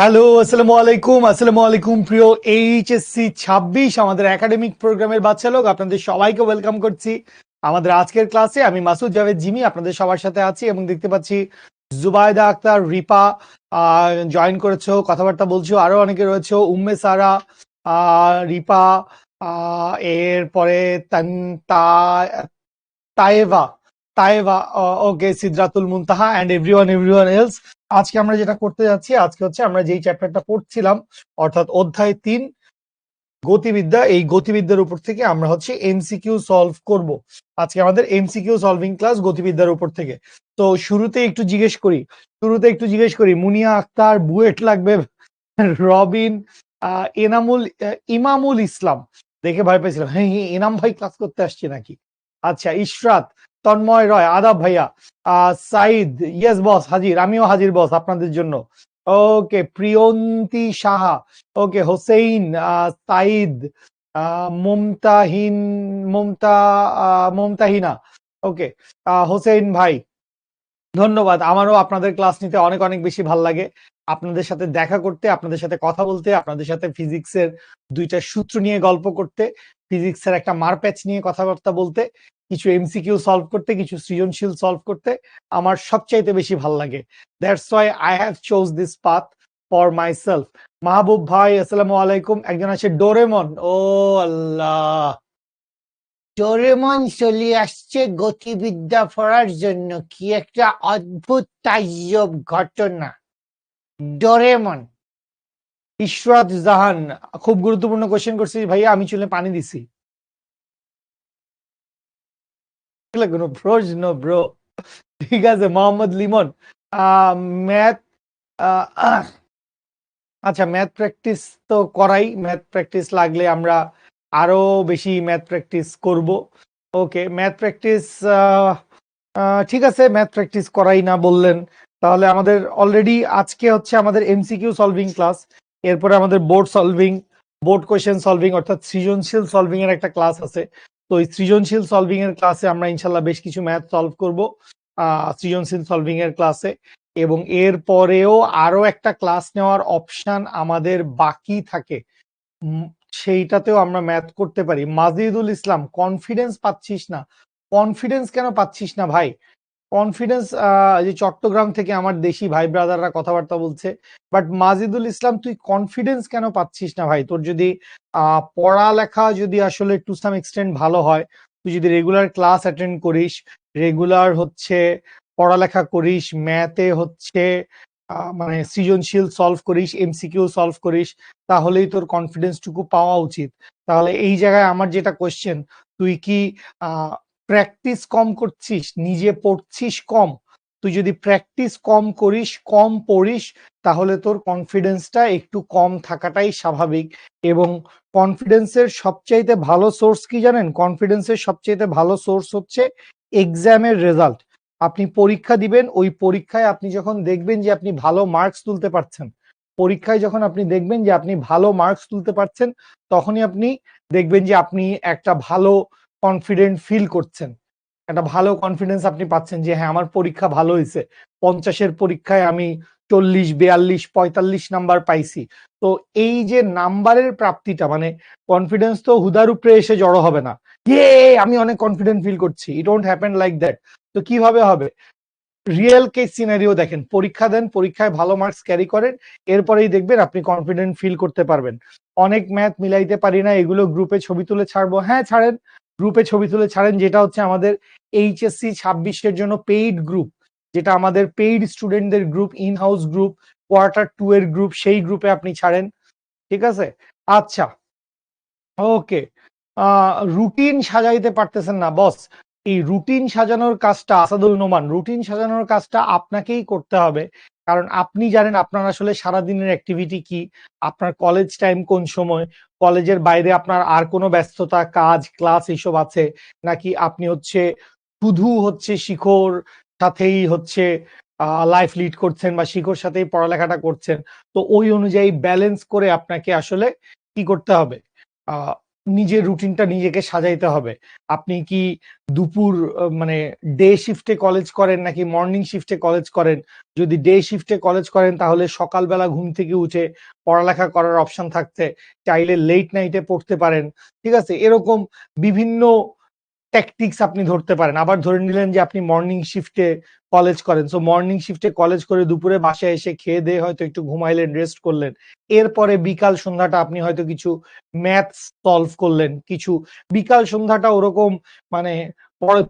Hello, আসসালামু আলাইকুম প্রিয় এইচএসসি 26 আমাদের একাডেমিক প্রোগ্রামের বাচ্চা লোক, আপনাদের সবাইকে ওয়েলকাম করছি আমাদের আজকের ক্লাসে। আমি মাসুদ জাভেদ জিমি আপনাদের সবার সাথে আছি এবং দেখতে পাচ্ছি জুবাইদা আক্তার, রিপা জয়েন করেছো, কথাবার্তা বলছো, আরো অনেকে রয়েছে, উম্মে সারা, রিপা, এরপরে তায়েভা তায়েভা ওকে, সিদরাতুল মুনতাহা এন্ড এভরিওয়ান এলস। আজকে আমরা যেটা করতে যাচ্ছি, আজকে হচ্ছে আমরা যেই চ্যাপ্টারটা পড়ছিলাম, অর্থাৎ অধ্যায় 3 গতিবিদ্যা, এই গতিবিদ্যার উপর থেকে আমরা হচ্ছে এমসিকিউ সলভ করব। আজকে আমাদের এমসিকিউ সলভিং ক্লাস গতিবিদ্যার উপর থেকে। তো শুরুতে একটু জিজ্ঞেস করি মুনিয়া আক্তার, বুয়েট লাগবে, রবিন, ইমামুল ইসলাম, দেখে ভয় পেয়েছিলাম, হ্যাঁ হ্যাঁ এনাম ভাই ক্লাস করতে আসছে নাকি। আচ্ছা, ইশরাত, তন্ময় রয়, আদাব ভাইয়া, সাইদ, ইয়েস বস হাজির, আমিও হাজির বস আপনাদের জন্য। ওকে, প্রিয়ন্তী সাহা, ওকে, হোসেইন, সাইদ, মমতাহিন, মমতা মমতাহিনা, ওকে, হোসেইন ভাই, ধন্যবাদ। আমারও আপনাদের ক্লাস নিতে অনেক অনেক বেশি ভাল লাগে, আপনাদের সাথে দেখা করতে, আপনাদের সাথে কথা বলতে, আপনাদের সাথে ফিজিক্সের দুইটা সূত্র নিয়ে গল্প করতে, ফিজিক্সের একটা মারপ্যাচ নিয়ে কথাবার্তা বলতে, কিছু এমসিকিউ সলভ করতে, কিছু সৃজনশীল সলভ করতে আমার সবচাইতে বেশি ভাল লাগে। That's why I have chose this path for my self. Mahbub ভাই, আসসালামু আলাইকুম। একজন আছে ডোরেমন, ও আল্লাহ, ডোরেমন চলে আসছে গতিবিদ্যা পড়ার জন্য, কি একটা অদ্ভুত তাজ্জব ঘটনা। ডোরেমন। ইশরাত জাহান, খুব গুরুত্বপূর্ণ কোশ্চেন করছি ভাইয়া, আমি চুলে পানি দিছি, কোনো প্রশ্ন ব্রো? ঠিক আছে, মোহাম্মদ লিমন, ম্যাথ, আচ্ছা ম্যাথ প্র্যাকটিস তো করাই, ম্যাথ প্র্যাকটিস লাগলে আমরা আরো বেশি ম্যাথ প্র্যাকটিস করব। ওকে, ম্যাথ প্র্যাকটিস, ঠিক আছে, ম্যাথ প্র্যাকটিস করাই না বললেন, তাহলে আমাদের অলরেডি আজকে হচ্ছে আমাদের এমসিকিউ সলভিং ক্লাস, এরপরে আমাদের বোর্ড কোয়েশ্চেন সলভিং অর্থাৎ সৃজনশীল সলভিং এর একটা ক্লাস আছে। তো এই সৃজনশীল সলভিং এর ক্লাসে আমরা ইনশাল্লাহ বেশ কিছু ম্যাথ সলভ করব সৃজনশীল সলভিং এর ক্লাসে, এবং এর পরেও আরো একটা ক্লাস নেওয়ার অপশন আমাদের বাকি থাকে, উম, সেইটাতেও আমরা ম্যাথ করতে পারি। মাজিদুল ইসলাম, কনফিডেন্স পাচ্ছিস না? কনফিডেন্স কেন পাচ্ছিস না ভাই? কনফিডেন্স, যে চট্টগ্রাম থেকে আমার দেশি ভাই ব্রাদাররা কথাবার্তা বলছে, বাট মাজিদুল ইসলাম তুই কনফিডেন্স কেন পাচ্ছিস না ভাই? তোর যদি পড়ালেখা যদি আসলে টু সাম এক্সটেন্ট ভালো হয়, তুই যদি রেগুলার ক্লাস অ্যাটেন্ড করিস, রেগুলার হচ্ছে পড়ালেখা করিস, ম্যাথে হচ্ছে মানে সৃজনশীল সলভ করিস, এমসিকিউ সলভ করিস, তাহলেই তোর কনফিডেন্সটুকু পাওয়া উচিত। তাহলে এই জায়গায় আমার যেটা কোশ্চেন, তুই কি আহ প্র্যাকটিস কম করছিস, নিজে পড়ছিস কম? তুই যদি প্র্যাকটিস কম করিস, কম পড়িস, তাহলে তোর কনফিডেন্সটা একটু কম থাকাটাই স্বাভাবিক। এবং কনফিডেন্সের সবচাইতে ভালো সোর্স কি জানেন? কনফিডেন্সের সবচাইতে ভালো সোর্স হচ্ছে এক্সামের রেজাল্ট। আপনি পরীক্ষা দিবেন, ওই পরীক্ষায় আপনি যখন দেখবেন যে আপনি ভালো মার্কস তুলতে পারছেন, পরীক্ষায় যখন আপনি দেখবেন যে আপনি ভালো মার্কস তুলতে পারছেন, তখনই আপনি দেখবেন যে আপনি একটা ভালো কনফিডেন্ট ফিল করছেন, একটা ভালো কনফিডেন্স আপনি পাচ্ছেন যে হ্যাঁ আমার পরীক্ষা ভালো হয়েছে, 50-এর পরীক্ষায় আমি 40, 42, 45 নাম্বার পাইছি। তো এই যে নাম্বারের প্রাপ্তিটা, মানে কনফিডেন্স তো হুদার উপরে এসে জড়ো হবে না, ইয়ে আমি অনেক কনফিডেন্ট ফিল করছি, ইট ডোন্ট হ্যাপেন লাইক দ্যাট। তো কিভাবে হবে? রিয়েল কেস সিনারিও দেখেন, পরীক্ষা দেন, পরীক্ষায় ভালো মার্কস ক্যারি করেন, এরপরেই দেখবেন আপনি কনফিডেন্ট ফিল করতে পারবেন। অনেক ম্যাথ মিলাইতে পারি না, এগুলো গ্রুপে ছবি তুলে ছাড়বো, হ্যাঁ ছাড়েন, গ্রুপে ছবি তুলে ছাড়েন, যেটা হচ্ছে আমাদের এইচএসসি 26-এর জন্য পেইড গ্রুপ, যেটা আমাদের পেইড স্টুডেন্টদের group, in house group, Q2 এর গ্রুপ, সেই গ্রুপে আপনি ছাড়েন, ঠিক আছে? আচ্ছা, ওকে, রুটিন সাজাইতে পারতেছেন না বস, এই রুটিন সাজানোর কাজটা, আসাদুল নোমান, রুটিন সাজানোর কাজটা আপনাকেই করতে হবে, কারণ আপনি জানেন আপনার আসলে সারাদিনের অ্যাক্টিভিটি কি, আপনার কলেজ টাইম কোন সময়, কলেজের বাইরে আপনার আর কোনো ব্যস্ততা, কাজ, ক্লাস এইসব আছে, নাকি আপনি হচ্ছে শুধু হচ্ছে শিখর সাথেই হচ্ছে লাইফ লিড করছেন, বা শিখর সাথেই পড়ালেখাটা করছেন। তো ওই অনুযায়ী ব্যালেন্স করে আপনাকে আসলে কি করতে হবে, নিজের রুটিনটা নিজেকে সাজাইতে হবে। আপনি কি দুপুর মানে ডে শিফটে কলেজ করেন নাকি মর্নিং শিফটে কলেজ করেন? যদি ডে শিফটে কলেজ করেন তাহলে সকালবেলা ঘুম থেকে উঠে পড়ালেখা করার অপশন থাকছে, চাইলে লেট নাইটে পড়তে পারেন। ঠিক আছে? এরকম বিভিন্ন ট্যাকটিক্স আপনি ধরতে পারেন। আবার ধরে নিলেন যে আপনি মর্নিং শিফটে কলেজ করেন, সো মর্নিং শিফটে কলেজ করে দুপুরে বাসায় এসে খেয়ে দিয়ে হয়তো একটু ঘুমাইলেন, রেস্ট করলেন। এরপরে বিকাল সন্ধ্যাটা আপনি হয়তো কিছু ম্যাথস সলভ করলেন, কিছু বিকাল সন্ধ্যাটা ওরকম মানে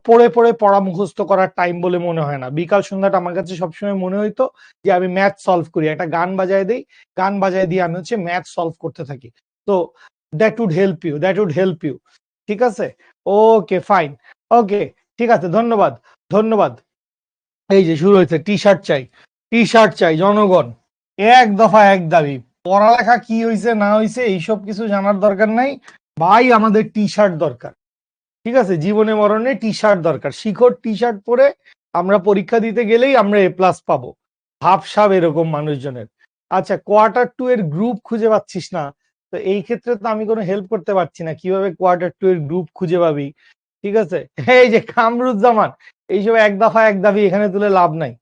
পড়ে পড়া মুখস্থ করার টাইম বলে মনে হয় না। বিকাল সন্ধ্যাটা আমার কাছে সবসময় মনে হইতো যে আমি ম্যাথ সলভ করি, একটা গান বাজায় দেই, গান বাজায় দিয়ে আমি হচ্ছে ম্যাথ সলভ করতে থাকি। তো দ্যাট উড হেল্প ইউ। ঠিক আছে? Okay fine. ওকে, ঠিক আছে, ধন্যবাদ, ধন্যবাদ। এই যে শুরু হয়েছে, টি শার্ট চাই, টি শার্ট চাই জনগণ, এক দফা এক দাবি। পড়ালেখা কি হয়েছে না হয়েছে এইসব কিছু জানার দরকার নাই ভাই, আমাদের টি শার্ট দরকার। ঠিক আছে, জীবনে মরণে টি শার্ট দরকার। শিখর টি শার্ট পরে আমরা পরীক্ষা দিতে গেলেই আমরা এ প্লাস পাবো, ভাবসাব এরকম মানুষজনের। আচ্ছা, Q2 এর গ্রুপ খুঁজে পাচ্ছিস না, তো এই ক্ষেত্রে তো আমি কোনো হেল্প করতে পারছি না, কিভাবে Q2 এর গ্রুপ খুঁজে পাবি? ঠিক আছে, এই যে কামরুজ্জামান, এইসব এক দফা এক দাবি এখানে তুলে লাভ নাই,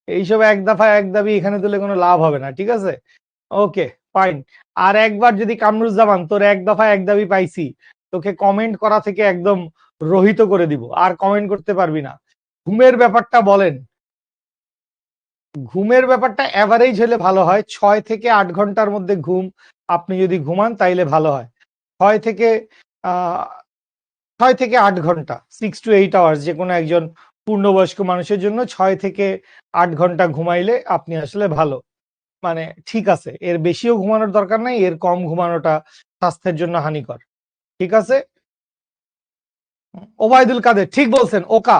এইসব এক দফা এক দাবি এখানে তুলে কোনো লাভ হবে না। ঠিক আছে, ওকে ফাইন। আর একবার যদি কামরুজ্জামান তোর এক দফা এক দাবি পাইছি, তোকে কমেন্ট করা থেকে একদম রহিত করে দিব, আর কমেন্ট করতে পারবি না। ঘুমের ব্যাপারটা বলেন, ঘুমের ব্যাপারটা অ্যাভারেজ হলে ভালো হয়, 6 থেকে 8 ঘন্টার মধ্যে ঘুম আপনি যদি ঘুমান তাইলে ভালো হয়। 6 থেকে আহ 6 থেকে 8 ঘন্টা, 6 to 8 আওয়ার্স, যে কোনো একজন পূর্ণবয়স্ক মানুষের জন্য 6 থেকে 8 ঘন্টা ঘুমাইলে আপনি আসলে ভালো, মানে ঠিক আছে। এর বেশিও ঘুমানোর দরকার নাই, এর কম ঘুমানোটা স্বাস্থ্যের জন্য হানিকর। ঠিক আছে, ওবায়দুল কাদের ঠিক বলছেন, ওকা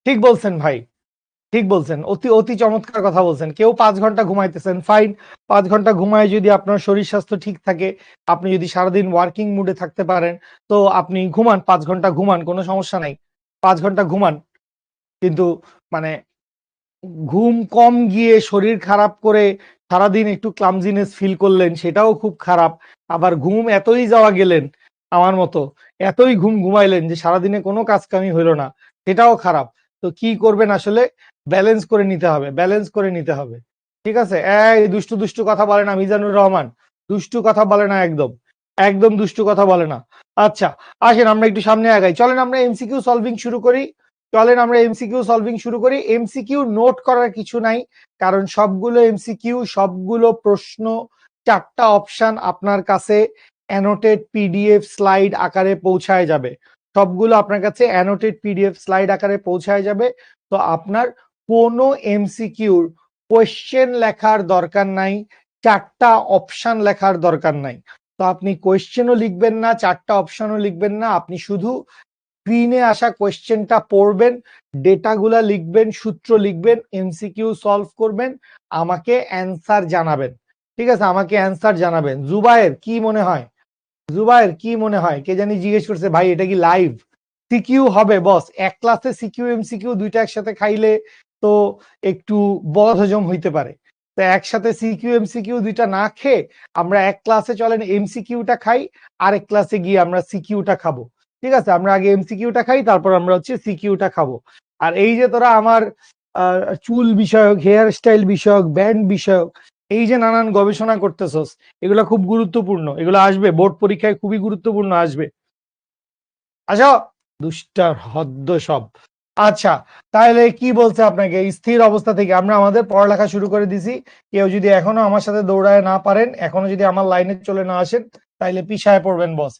ঠিক বলছেন ভাই, ঠিক বলছেন, অতি অতি চমৎকার কথা বলছেন। কেউ 5 ঘন্টা ঘুমাইতেছেন, ফাইন। 5 ঘন্টা ঘুমায় যদি আপনার শরীর স্বাস্থ্য ঠিক থাকে, আপনি যদি সারাদিন ওয়ার্কিং মুডে থাকতে পারেন, তো আপনি ঘুমান, 5 ঘন্টা ঘুমান, কোনো সমস্যা নাই, 5 ঘন্টা ঘুমান। কিন্তু মানে ঘুম কম গিয়ে শরীর খারাপ করে সারাদিন একটু ক্লামজিনেস ফিল করলেন, সেটাও খুব খারাপ। আবার ঘুম এতই যাওয়া গেলেন আমার মতো, এতই ঘুম ঘুমাইলেন যে সারাদিনে কোনো কাজ কামি হইলো না, সেটাও খারাপ। তো কি করবেন আসলে, ব্যালেন্স করে নিতে হবে, ব্যালেন্স করে নিতে হবে। ঠিক আছে, এই দুষ্টু দুষ্টু কথা বলে না মিজানুর রহমান, দুষ্টু কথা বলে না, একদম একদম দুষ্টু কথা বলে না। আচ্ছা, আসেন আমরা একটু সামনে আগাই, চলেন আমরা এমসিকিউ সলভিং শুরু করি। চলেন আমরা এমসিকিউ সলভিং শুরু করি। এমসিকিউ নোট করার কিছু নাই, কারণ সবগুলো এমসিকিউ, সবগুলো প্রশ্ন, 4টা অপশন আপনার কাছে অ্যানোটেড পিডিএফ স্লাইড আকারে পৌঁছায় যাবে, সবগুলো আপনার কাছে অ্যানোটেড পিডিএফ স্লাইড আকারে পৌঁছায় যাবে। তো আপনার কোনো এমসিকিউর কোয়েশ্চেন লেখার দরকার নাই, 4টা অপশন লেখার দরকার নাই। তো আপনি কোয়েশ্চেনও লিখবেন না, 4টা অপশনও লিখবেন না, আপনি শুধু স্ক্রিনে আসা কোয়েশ্চেনটা পড়বেন, ডেটাগুলা লিখবেন, সূত্র লিখবেন, এমসিকিউ সলভ করবেন, আমাকে অ্যান্সার জানাবেন। ঠিক আছে, আমাকে অ্যান্সার জানাবেন। জুবায়ের কি মনে হয়, জুবায়ের কি মনে হয়, কে জানি জিজ্ঞেস করছে ভাই এটা কি লাইভ? সিকিউ হবে বস, এক ক্লাসে সিকিউ এমসিকিউ দুইটা একসাথে খাইলে তো একটু বদহজম হইতে পারে। তো একসাথে সিকিউ এমসিকিউ দুইটা না খেয়ে আমরা এক ক্লাসে চলেন এমসিকিউটা খাই, আরেক ক্লাসে গিয়ে আমরা সিকিউটা খাবো। ঠিক আছে, আমরা আগে এমসিকিউটা খাই, তারপর আমরা হচ্ছে সিকিউটা খাবো। আর এই যে তোরা আমার চুল বিষয়ক, হেয়ার স্টাইল বিষয়ক, ব্যান্ড বিষয়ক এই যে নানান গবেষণা করতেছস, এগুলো খুব গুরুত্বপূর্ণ, এগুলো আসবে বোর্ড পরীক্ষায়, খুবই গুরুত্বপূর্ণ আসবে। আচ্ছা, দুষ্টার হদ্দ সব। আচ্ছা, তাহলে কি বলছে আপনাকে, স্থির অবস্থা থেকে আমরা আমাদের পড়ালেখা শুরু করে দিছি। কেউ যদি এখনো আমার সাথে দৌড়ায় না পারেন, এখনো যদি আমার লাইনে চলে না আসেন, তাইলে পিছায় পড়বেন বস।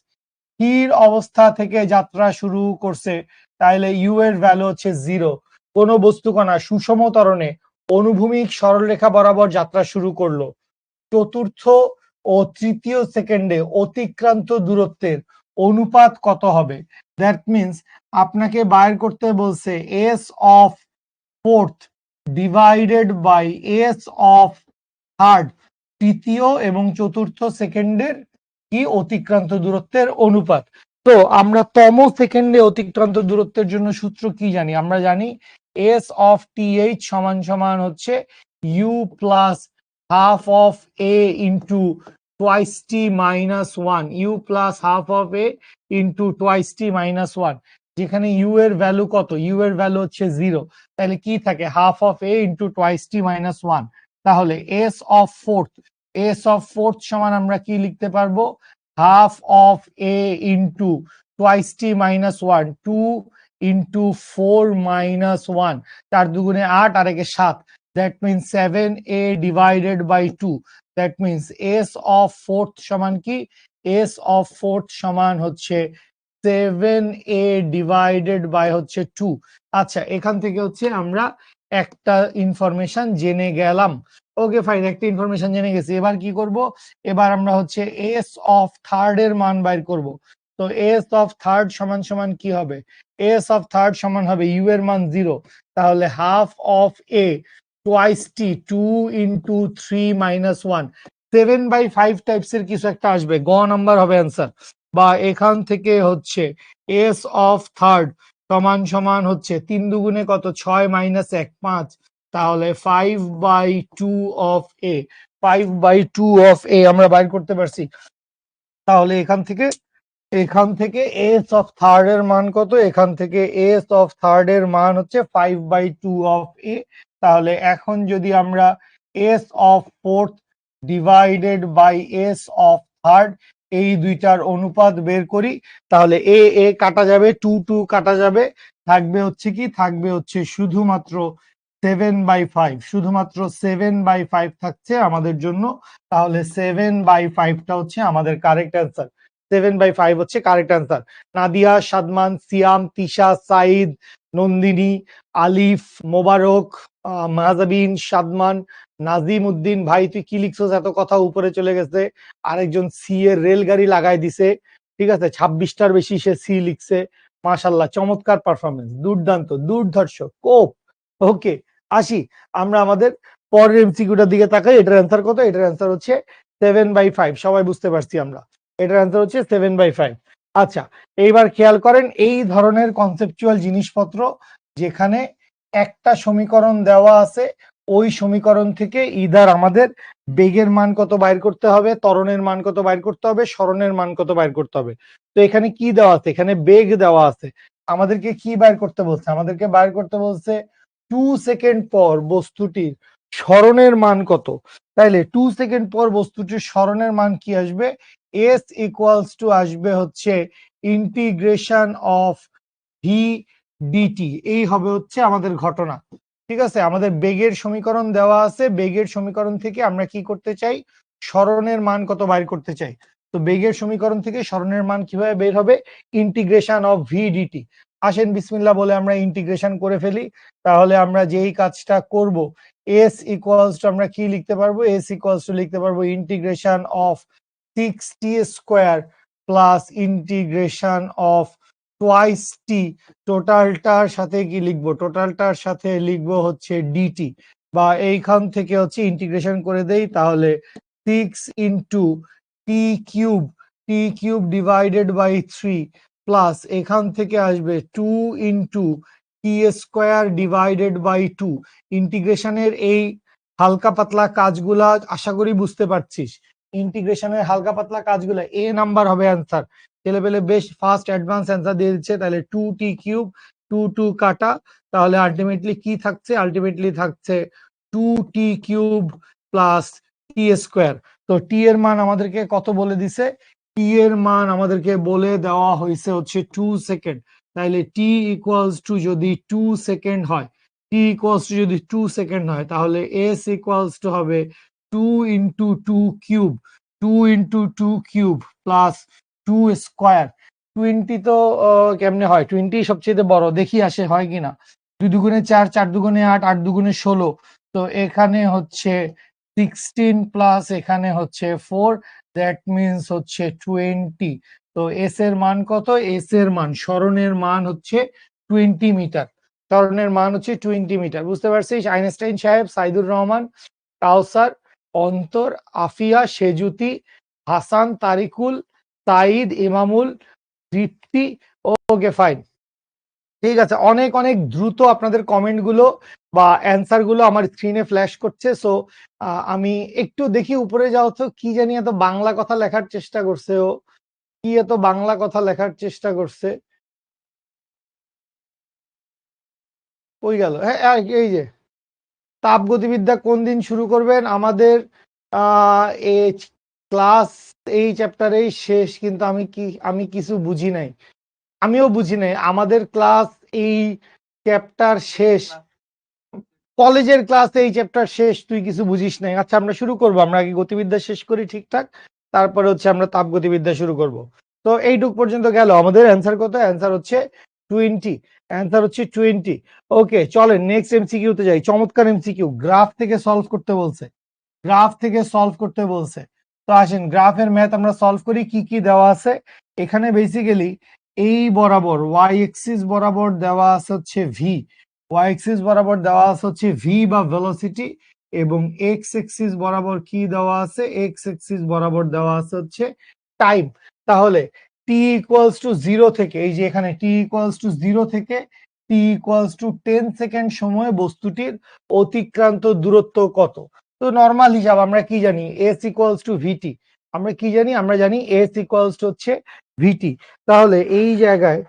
স্থির অবস্থা থেকে যাত্রা শুরু করছে, তাইলে ইউ এর ভ্যালু হচ্ছে 0। কোন বস্তুকণা সুষম ত্বরণে অনুভূমিক সরলরেখা বরাবর যাত্রা শুরু করলো, চতুর্থ ও তৃতীয় সেকেন্ডে অতিক্রান্ত দূরত্বের অনুপাত কত হবে? দ্যাট মিনস আপনাকে বাইর করতে বলছে S of fourth divided by S of third, তৃতীয় এবং চতুর্থ সেকেন্ডের কি অতিক্রান্ত দূরত্বের অনুপাত। তো আমরা তম সেকেন্ডে অতিক্রান্ত দূরত্বের জন্য সূত্র কি জানি, আমরা জানি এস অফ টিএইচ সমান সমান হচ্ছে U plus half of A into twice T minus 1, U plus half of A into twice T minus one, যেখানে ইউ এর ভ্যালু কত, ইউ এর ভ্যালু হচ্ছে 0, তাহলে কি থাকে half of A into twice T minus one. তাহলে S of fourth সমান আমরা কি লিখতে পারবো, half of A into twice T minus one, 2 into 4 minus one, 4 দুগুণে 8 আর একে 7, that means 7a divided by 2, that means S of fourth সমান কি, এস অফ ফোর্থ সমান হচ্ছে 7a ডিভাইডেড বাই হচ্ছে 2। আচ্ছা, এখান থেকে হচ্ছে আমরা একটা ইনফরমেশন জেনে গেলাম। ওকে ফাইন, একটা ইনফরমেশন জেনে গেছি। এবার কি করব, এবার আমরা হচ্ছে এস অফ থার্ড এর মান বাইর করব। তো এস অফ থার্ড সমান সমান কি হবে, এস অফ থার্ড সমান হবে ইউ এর মান 0, তাহলে half of A twice T 2 into 3 minus 1, 7/5 টাইপসের কিছু একটা আসবে, গ নাম্বার হবে অ্যান্সার। বা এখান থেকে হচ্ছে এস অফ থার্ড সমান সমান হচ্ছে 3 দুগুণে কত, 6 মাইনাস 1 5, তাহলে 5/2 অফ এ, 5/2 অফ এ আমরা বাইর করতে পারছি। তাহলে এখান থেকে এস অফ থার্ড এর মান কত, এখান থেকে এস অফ থার্ড এর মান হচ্ছে 5/2 অফ এ। তাহলে এখন যদি আমরা S of fourth divided by S of third এই দুইটার অনুপাত বের করি, তাহলে এ কাটা যাবে, 2 কাটা যাবে, থাকবে হচ্ছে কি, থাকবে হচ্ছে শুধুমাত্র 7/5, শুধুমাত্র 7/5 থাকছে আমাদের জন্য। তাহলে 7/5টা হচ্ছে আমাদের কারেক্ট অ্যান্সার, 7/5 হচ্ছে কারেক্ট অ্যান্সার। নাদিয়া, সাদমান, সিয়াম, তিশা, সাইদ, নন্দিনী, আলিফ, মোবারক, মাহজাবিন, সাদমান, নাজিম উদ্দিন, ভাই তুই কি লিখছস, এত কথা উপরে চলে গেছে। আরেকজন সি এর রেলগাড়ি লাগাই দিছে, ঠিক আছে, 26টার বেশি সে সি লিখছে। মাশাল্লাহ, চমৎকার পারফরমেন্স, দুর্দান্ত, দুর্ধর্ষ, কোপ। ওকে, আসি আমরা আমাদের পরের এমসিকিউটার দিকে তাকাই। এটার অ্যান্সার কত, এটার অ্যান্সার হচ্ছে 7/5, সবাই বুঝতে পারছি আমরা, এটার অ্যান্সার হচ্ছে 7/5। আচ্ছা, এইবার খেয়াল করেন এই ধরনের কনসেপচুয়াল জিনিসপত্র যেখানে একটা সমীকরণ দেওয়া আছে, ওই সমীকরণ থেকে ইদার আমাদের বেগের মান কত বাইর করতে হবে, ত্বরণের মান কত বাইর করতে হবে, সরণের মান কত বাইর করতে হবে। তো এখানে কি দেওয়া আছে, এখানে বেগ দেওয়া আছে, আমাদেরকে কি বাইর করতে বলছে, আমাদেরকে বাইর করতে বলছে 2 সেকেন্ড পর বস্তুটির সরণের মান কত। তাইলে 2 সেকেন্ড পর বস্তুটির সরণের মান কি আসবে, এস ইকুয়ালস টু আসবে হচ্ছে ইন্টিগ্রেশন অফ ভি ডিটি, এই হবে হচ্ছে আমাদের ঘটনা। ঠিক আছে, আমাদের বেগের সমীকরণ দেওয়া আছে, বেগের সমীকরণ থেকে আমরা কি করতে চাই, সরণের মান কত বাইর করতে চাই। তো বেগের সমীকরণ থেকে সরণের মান কিভাবে বের হবে, ইন্টিগ্রেশন অফ ভি ডিটি। আসেন বিসমিল্লাহ বলে আমরা ইন্টিগ্রেশন করে ফেলি। তাহলে আমরা যেই কাজটা করব, এস ইকুয়ালস টু আমরা কি লিখতে পারবো, এস ইকুয়ালস টু লিখতে পারবো integration of 6t square plus integration of twice t, টোটালটার সাথে কি লিখবো, টোটালটার সাথে লিখবো হচ্ছে ডিটি, বা এইখান থেকে হচ্ছে ইন্টিগ্রেশন করে দেই, তাহলে 6 into T cube divided by 3 plus এখান থেকে আসবে 2 into T square divided by 2। ইন্টিগ্রেশনের এই হালকা পাতলা কাজগুলা আশা করি বুঝতে পারছিস, ইন্টিগ্রেশনের হালকা পাতলা কাজগুলো এ নাম্বার হবে অ্যান্সার। ছেলেপেলে বেশ ফাস্ট অ্যাডভান্স অ্যান্সার দিয়ে দিচ্ছে। তাহলে 2t কিউব, 2 কাটা, তাহলে আলটিমেটলি কি থাকছে, আলটিমেটলি থাকছে 2t কিউব প্লাস টি স্কোয়ার। তো টি এর মান আমাদেরকে কত বলে দিছে, টি এর মান আমাদেরকে বলে দেওয়া হয়েছে হচ্ছে 2 সেকেন্ড। তাহলে টি ইকুয়ালস টু যদি 2 সেকেন্ড হয়, টি ইকুয়ালস টু যদি 2 সেকেন্ড হয়, তাহলে এস ইকুয়ালস টু হবে 2 into 2 cube, 2 into 2 cube plus 2 square. 20 তো কেমনে হয়, 20 সবচেয়ে বড়, দেখি আসে হয় কিনা। 2 দুগুণে 4, 4 দুগুণে 8, 8 দুগুণে 16, তো এখানে হচ্ছে 16 প্লাস এখানে হচ্ছে 4, দ্যাট মিনস হচ্ছে 20। তো এস এর মান কত, এস এর মান, সরণের মান হচ্ছে 20 মিটার, সরণের মান হচ্ছে 20 মিটার। বুঝতে পারছিস, আইনস্টাইন সাহেব, সাইদুর রহমান, কাউসার, অন্তর, আফিয়া, সেজুতি, হাসান, তারিকুল, সাইদ, ইমামুল, দীপ্তি। ওকে ফাইন, ঠিক আছে, অনেক অনেক দ্রুত আপনাদের কমেন্ট গুলো বা অ্যান্সার গুলো আমার স্ক্রিনে ফ্ল্যাশ করছে। সো আমি একটু দেখি উপরে যাও তো, কি জানি এত বাংলা কথা লেখার চেষ্টা করছে ও, কি এত বাংলা কথা লেখার চেষ্টা করছে, কই গেল? হ্যাঁ, এই যে তাপগতিবিদ্যা কোন দিন শুরু করবেন? আমাদের এই ক্লাস এই চ্যাপ্টারেই শেষ, কিন্তু আমি কিছু বুঝি নাই, আমিও বুঝি নাই। আমাদের ক্লাস এই চ্যাপ্টার শেষ, কলেজের ক্লাস এই চ্যাপ্টার শেষ, তুই কিছু বুঝিস নাই। আচ্ছা, আমরা শুরু করব, আমরা আগে গতিবিদ্যা শেষ করি ঠিকঠাক, তারপরে হচ্ছে আমরা তাপগতিবিদ্যা শুরু করব। তো এইটুক পর্যন্ত গেল। আমাদের অ্যান্সার কত? অ্যান্সার হচ্ছে 20। অ্যান্সার হচ্ছে 20। ওকে, চলেন নেক্সট এমসিকিউ তে যাই। চমৎকার এমসিকিউ, গ্রাফ থেকে সলভ করতে বলছে, গ্রাফ থেকে সলভ করতে বলছে। তো আসেন গ্রাফের ম্যাথ আমরা সলভ করি। কি কি দেওয়া আছে এখানে? বেসিক্যালি এই বরাবর ওয়াই এক্সিস বরাবর দেওয়া আছে হচ্ছে ভি, ওয়াই এক্সিস বরাবর দেওয়া আছে হচ্ছে ভি বা ভেলোসিটি, এবং এক্স এক্সিস বরাবর কি দেওয়া আছে? এক্স এক্সিস বরাবর দেওয়া আছে হচ্ছে টাইম। তাহলে টি ইকুয়ালস টু 0 থেকে, এই যে এখানে টি ইকুয়ালস টু 0 থেকে টি ইকুয়ালস টু 10 সেকেন্ড সময়ে বস্তুটির অতিক্রান্ত দূরত্ব কত? তো নর্মাল হিসাব আমরা কি জানি? এস ইকুয়ালস টু ভিটি। আমরা কি জানি? আমরা জানি এস ইকুয়ালস টু হচ্ছে ভিটি। তাহলে এই জায়গায়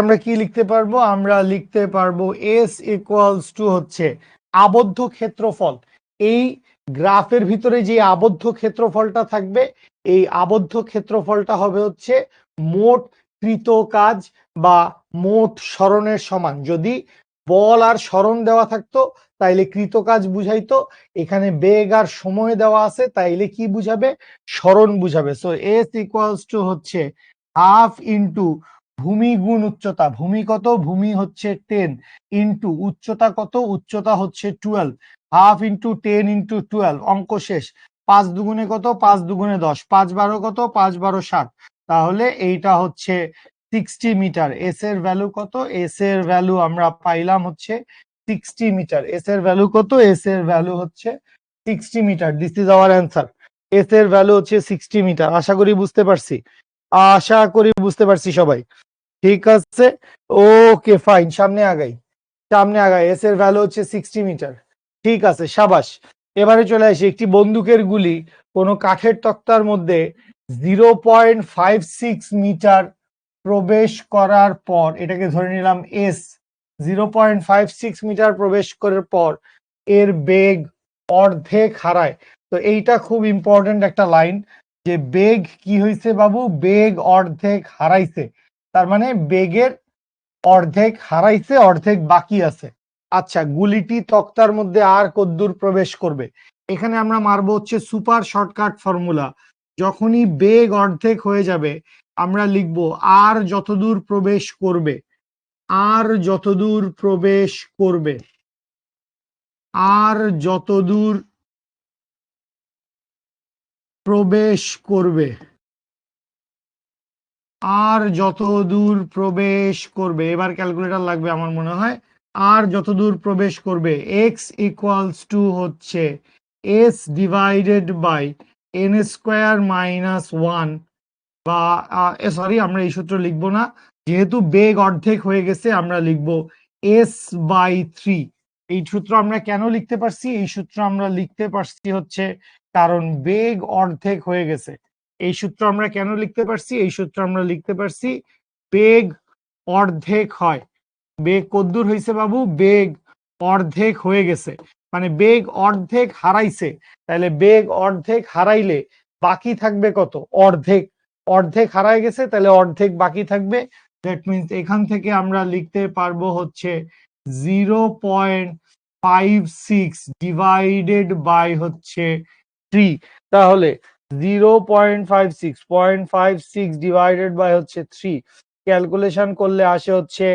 আমরা কি লিখতে পারবো? আমরা লিখতে পারবো এস ইকুয়ালস টু হচ্ছে আবদ্ধ ক্ষেত্রফল। এই গ্রাফের ভিতরে যে আবদ্ধ ক্ষেত্রফলটা থাকবে, এই আবদ্ধ ক্ষেত্রফলটা হবে হচ্ছে মোট কৃত কাজ বা মোট সরণের সমান। যদি বল আর সরণ দেওয়া থাকতো তাইলে কৃত কাজ বুঝাইতো, এখানে বেগ আর সময় দেওয়া আছে তাইলে কি বুঝাবে? সরণ বুঝাবে। সো এস ইকুয়ালস টু হচ্ছে হাফ ইন্টু ভূমি গুণ উচ্চতা। ভূমি কত? ভূমি হচ্ছে 10, ইন্টু উচ্চতা কত? উচ্চতা হচ্ছে 12। হাফ ইন্টু 10 ইন্টু 12, অঙ্ক শেষ। 5 দুগুণে কত? 5 দুগুণে 10, 5 12 কত? 5 12 60। তাহলে এইটা হচ্ছে 60 মিটার। এস এর ভ্যালু কত? এস এর ভ্যালু আমরা পাইলাম হচ্ছে 60 মিটার। এস এর ভ্যালু কত? এস এর ভ্যালু হচ্ছে 60 metre. This is our answer. S এর ভ্যালু হচ্ছে 60 মিটার। আশা করি বুঝতে পারছি, আশা করি বুঝতে পারছি সবাই। ঠিক আছে, ওকে ফাইন, সামনে আগাই, সামনে আগাই। এস এর ভ্যালু হচ্ছে 60 মিটার। ঠিক আছে, সাবাস। এবারে চলে আসি, একটি বন্দুকের গুলি কোনো কাঠের তক্তার মধ্যে 0.56 মিটার প্রবেশ করার পর, এটাকে ধরে নিলাম এস, 0.56 মিটার প্রবেশ করার পর এর বেগ অর্ধেক হারায়। তো এইটা খুব ইম্পর্টেন্ট একটা লাইন, যে বেগ কি হয়েছে বাবু? বেগ অর্ধেক হারাইছে। তার মানে বেগের অর্ধেক হারাইছে, অর্ধেক বাকি আছে। আচ্ছা, গুলিটি তক্তার মধ্যে আর কতদূর প্রবেশ করবে? এখানে আমরা মারবো হচ্ছে সুপার শর্টকাট ফর্মুলা। যখনই বেগ অর্ধেক হয়ে যাবে আমরা লিখবো আর যতদূর প্রবেশ করবে, আর যতদূর প্রবেশ করবে, আর যতদূর প্রবেশ করবে, আর যতদূর প্রবেশ করবে, এবার ক্যালকুলেটর লাগবে আমার মনে হয়। আর যতদূর প্রবেশ করবে এক্স ইকুয়ালস টু হচ্ছে S divided by N square minus 1, বা সরি, আমরা এই সূত্র লিখবো না, যেহেতু বেগ অর্ধেক হয়ে গেছে আমরা লিখবো এস বাই 3। এই সূত্র আমরা কেন লিখতে পারছি? এই সূত্র আমরা লিখতে পারছি হচ্ছে কারণ বেগ অর্ধেক হয়ে গেছে। এই সূত্র আমরা কেন লিখতে পারছি? এই সূত্র আমরা লিখতে পারছি বেগ অর্ধেক হয়। বেগ কদ্দূর হয়েছে বাবু? বেগ অর্ধেক হয়ে গেছে, মানে বেগ অর্ধেক হারাইছে। তাহলে বেগ অর্ধেক হারাইলে বাকি থাকবে কত? অর্ধেক। অর্ধেক হারাই গেছে, তাহলে অর্ধেক বাকি থাকবে। দ্যাট মিনস এখান থেকে আমরা লিখতে পারবো হচ্ছে 0.56 ডিভাইডেড বাই হচ্ছে 3। তাহলে 0.56 ডিভাইডেড বাই হচ্ছে 3, ক্যালকুলেশন করলে আসে হচ্ছে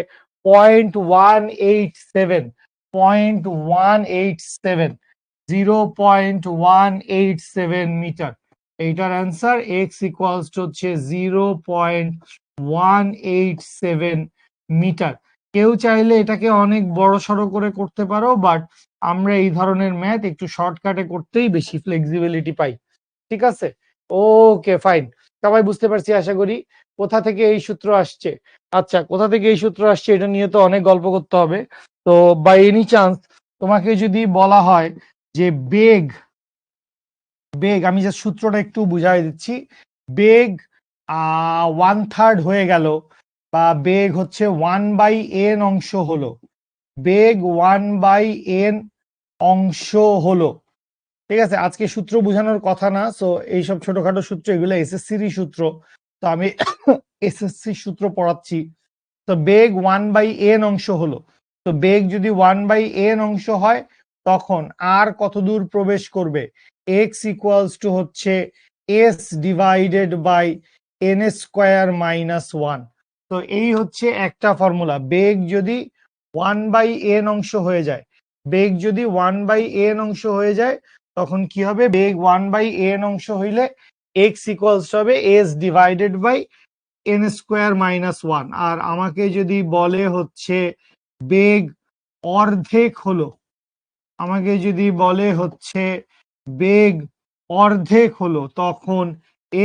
0.187, 0.187, 0.187 মিটার। এইটার অ্যান্সার এক্স ইকুয়ালস টু হচ্ছে 0.187 মিটার। কেউ চাইলে এটাকে অনেক বড় সড়ো করে করতে পারো, বাট আমরা এই ধরনের ম্যাথ একটু শর্টকাটে করতেই বেশি ফ্লেক্সিবিলিটি পাই। ঠিক আছে, ওকে ফাইন, সবাই বুঝতে পারছি আশা করি কোথা থেকে এই সূত্র আসছে। আচ্ছা, কোথা থেকে এই সূত্র আসছে এটা নিয়ে তো অনেক গল্প করতে হবে। তো বাই এনি চান্স তোমাকে যদি বলা হয় যে বেগ বেগ, আমি যে সূত্রটা একটু বুঝাই দিচ্ছি। বেগ 1/3 হয়ে গেল, বা বেগ হচ্ছে 1/n অংশ হলো, বেগ 1/n অংশ হলো। ঠিক আছে, আজকে সূত্র বোঝানোর কথা না, সো এইসব ছোটখাটো সূত্র এগুলো এসএসসিরই সূত্র, তো আমি এসএসসি সূত্র পড়াচ্ছি। তো বেগ 1/n অংশ হলো, তো বেগ যদি 1/n অংশ হয় তখন আর কত দূর প্রবেশ করবে, x ইকুয়ালস টু হচ্ছে s divided by n square minus 1। তো এই হচ্ছে একটা ফর্মুলা। বেগ যদি 1/n অংশ হয়ে যায়, বেগ যদি 1/n অংশ হয়ে যায় তখন কি হবে, বেগ 1/n অংশ হইলে x ইকুয়ালস হবে s divided by n square minus 1। আর আমাকে যদি বলে হচ্ছে বেগ অর্ধেক হলো, আমাকে যদি বলে হচ্ছে বেগ অর্ধেক হলো, তখন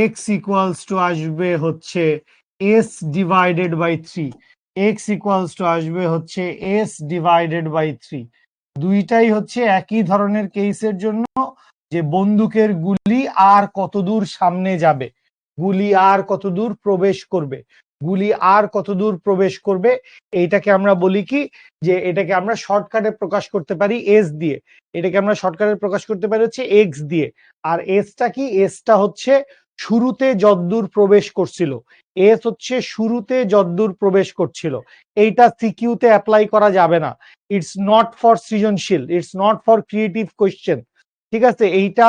x ইকুয়ালস টু আসবে হচ্ছে s divided by 3। x equals to আসবে হচ্ছে s ডিভাইডেড বাই 3। দুইটাই হচ্ছে একই ধরনের কেসের জন্য, যে বন্দুকের গুলি আর কত দূর সামনে যাবে, গুলি আর কত দূর প্রবেশ করবে, গুলি আর কত দূর প্রবেশ করবে। এইটাকে আমরা বলি কি, যে এটাকে আমরা শর্টকাটে প্রকাশ করতে পারি এস দিয়ে, এটাকে আমরা শর্টকাটে প্রকাশ করতে পারি হচ্ছে এক্স দিয়ে। আর এসটা কি, এসটা হচ্ছে শুরুতে যদ্দূর প্রবেশ করছিল, এস হচ্ছে শুরুতে যদ্দূর প্রবেশ করছিল। এইটা সিকিউতে অ্যাপ্লাই করা যাবে না, ইটস নট ফর সৃজনশীল, it's not for creative question. ঠিক আছে, এইটা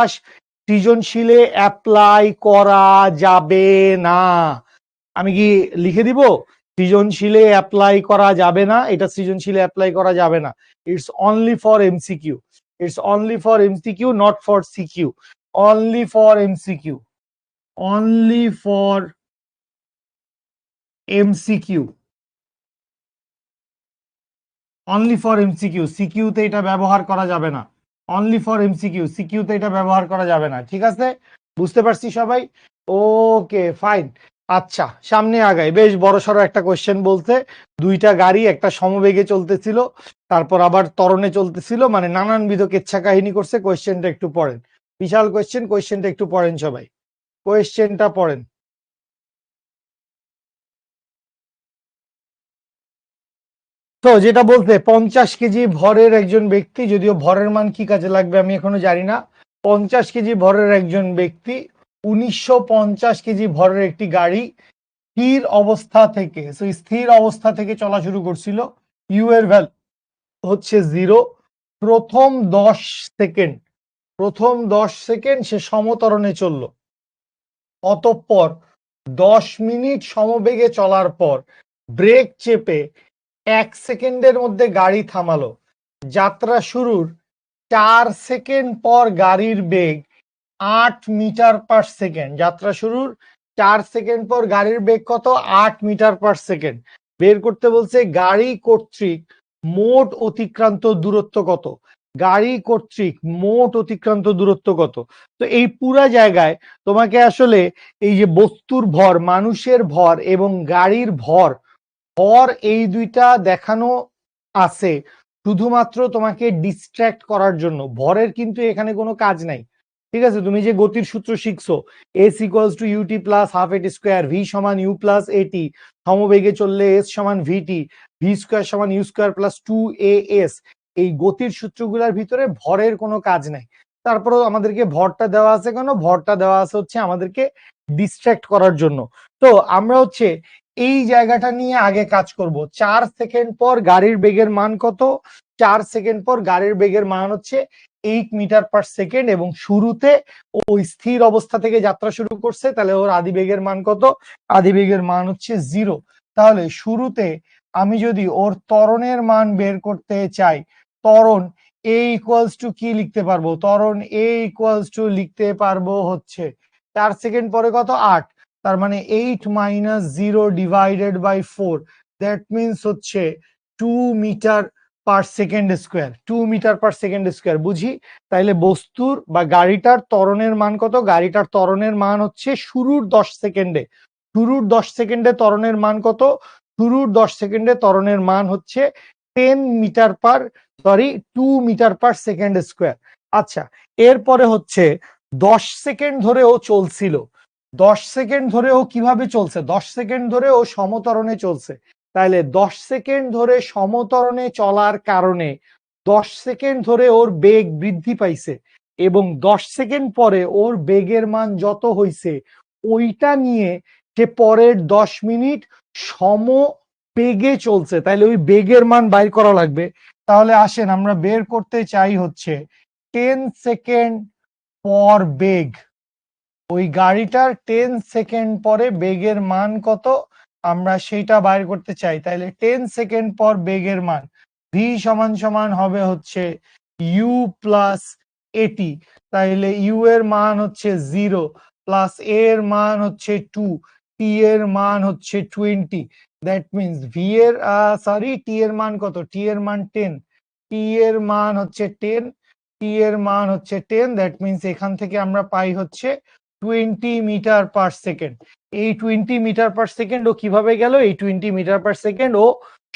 সৃজনশীলে অ্যাপ্লাই করা যাবে না। আমি কি লিখে দিব, সৃজনশীলে অ্যাপ্লাই করা যাবে না, এটা সৃজনশীলে অ্যাপ্লাই করা যাবে না। It's only for MCQ, it's only for MCQ, not for CQ, only for MCQ, only for MCQ, only for MCQ. সিকিউতে এটা ব্যবহার করা যাবে না, অনলি ফর এমসিকিউ, সিকিউতে এটা ব্যবহার করা যাবে না। ঠিক আছে, বুঝতে পারছি সবাই? ওকে ফাইন। আচ্ছা, সামনে আগাই। বেশ বড়সড় একটা কোশ্চেন বলছে, দুইটা গাড়ি একটা সমবেগে চলতেছিল, তারপর আবার ত্বরণে চলতেছিল, মানে নানানবিধ কেচ্ছা কাহিনী করছে। কোশ্চেনটা একটু পড়েন, বিশাল কোশ্চেন, কোশ্চেনটা একটু পড়েন সবাই, কোশ্চেনটা পড়েন। তো যেটা বলতে 50 কেজি ভরের একজন ব্যক্তি, যদিও ভরের মান কি কাজে লাগবে আমি এখনো জানি না, 50 কেজি ভরের একজন ব্যক্তি 1950 কেজি ভরের একটি গাড়ি স্থির অবস্থা থেকে, স্থির অবস্থা থেকে চলা শুরু করছিল। ইউ এর ভ্যালু হচ্ছে 0। প্রথম 10 সেকেন্ড, প্রথম 10 সেকেন্ড সে সমতরণে চলল, অতঃপর 10 মিনিট সমবেগে চলার পর ব্রেক চেপে 1 সেকেন্ডের মধ্যে গাড়ি থামালো। যাত্রা শুরুর 4 সেকেন্ড পর গাড়ির বেগ 8 মিটার পার সেকেন্ড। যাত্রা শুরুর 4 সেকেন্ড পর গাড়ির বেগ কত, 8 মিটার পার সেকেন্ড। বের করতে বলছে গাড়ি কর্তৃক মোট অতিক্রান্ত দূরত্ব কত, গাড়ি কর্তৃক মোট অতিক্রান্ত দূরত্ব কত। তো এই পুরা জায়গায় তোমাকে আসলে এই যে বস্তুর ভর, মানুষের ভর এবং গাড়ির ভর, ভর এই দুইটা দেখানো আছে শুধুমাত্র তোমাকে ডিস্ট্র্যাক্ট করার জন্য। ভরের কিন্তু এখানে কোনো কাজ নাই। ঠিক আছে, তুমি যে গতির সূত্র শিখছো, s equals to u t plus half a t square, v সমান ইউ প্লাস এটি, সমবেগে চললে এস সমান ভিটি, ভি স্কোয়ার সমান ইউ স্কোয়ার প্লাস 2as, এই গতির সূত্রগুলোর ভিতরে ভরের কোনো কাজ নাই। তারপরেও আমাদেরকে ভরটা দেওয়া আছে কেন, ভরটা দেওয়া আছে হচ্ছে আমাদেরকে ডিস্ট্র্যাক্ট করার জন্য। তো আমরা হচ্ছে এই জায়গাটা নিয়ে আগে কাজ করব। 4 সেকেন্ড পর গাড়ির বেগের মান কত, 4 সেকেন্ড পর গাড়ির বেগের মান হচ্ছে 8 মিটার পার সেকেন্ড, এবং শুরুতে ও স্থির অবস্থা থেকে যাত্রা শুরু করছে, তাহলে ওর আদি বেগের মান কত, আদি বেগের মান হচ্ছে 0। তাহলে শুরুতে আমি যদি ওর ত্বরণের মান বের করতে চাই, ত্বরণ এ ইকুয়ালস টু কি লিখতে পারবো, ত্বরণ এ ইকুয়ালস টু লিখতে পারবো হচ্ছে 4 সেকেন্ড পরে কত, 8, তার মানে 8 minus 0 divided by 4, that means হচ্ছে 2 metre per second square, 2 metre per second square. বুঝি, তাইলে বস্তুর বা গাড়িটার ত্বরণের মান কত, গাড়িটার ত্বরণের মান হচ্ছে শুরুর 10 সেকেন্ডে, শুরুর 10 সেকেন্ডে ত্বরণের মান কত, শুরুর 10 সেকেন্ডে ত্বরণের মান হচ্ছে 2 মিটার পার সেকেন্ড স্কোয়ার। আচ্ছা, এরপরে হচ্ছে 10 সেকেন্ড ধরে ও চলছিল। 10 সেকেন্ড ধরে ও কিভাবে চলছে? 10 সেকেন্ড ধরে ও সমতরণে চলছে। তাহলে 10 সেকেন্ড ধরে সমতরণে চলার কারণে 10 সেকেন্ড ধরে ওর বেগ বৃদ্ধি পাইছে এবং 10 সেকেন্ড পরে ওর বেগের মান যত হইছে ওইটা নিয়ে সে পরের 10 মিনিট সম বেগে চলছে। তাহলে ওই বেগের মান বাইর করা লাগবে। তাহলে আসেন আমরা বের করতে চাই হচ্ছে 10 সেকেন্ড পর বেগ। ওই গাড়িটার 10 সেকেন্ড পরে বেগের মান কত আমরা সেইটা বাইর করতে চাই। তাহলে 10 সেকেন্ড পর বেগের মান ভি সমান সমান হবে হচ্ছে ইউ প্লাস এটি। তাইলে ইউ এর মান হচ্ছে 0 প্লাস এ এর মান হচ্ছে 2, টি এর মান হচ্ছে 20। দ্যাট মিনস ভি এর সরি টি এর মান কত? টি এর মান 10, টি এর মান হচ্ছে 10, টি এর মান হচ্ছে 10। দ্যাট মিনস এখান থেকে আমরা পাই হচ্ছে 20 মিটার পার সেকেন্ড। এই 20 মিটার পার সেকেন্ড ও কিভাবে গেল? এই 20 মিটার পার সেকেন্ড ও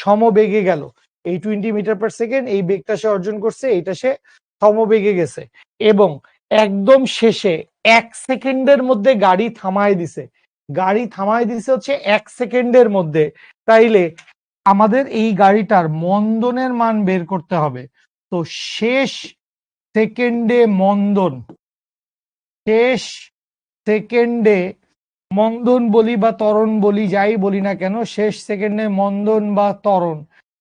সমবেগে গেল। এই 20 মিটার পার সেকেন্ড এই বেগটা সে অর্জন করছে, এইটা সে সমবেগে গেছে এবং একদম শেষে 1 সেকেন্ডের মধ্যে গাড়ি থামায় দিছে। গাড়ি থামায় দিছে হচ্ছে 1 সেকেন্ডের মধ্যে। তাইলে আমাদের এই গাড়িটার মন্দনের মান বের করতে হবে। তো শেষ সেকেন্ডে মন্দন, শেষ সেকেন্ডে মন্দন বলি বা ত্বরণ বলি, যাই বলি না কেন, শেষ সেকেন্ডে মন্দন বা ত্বরণ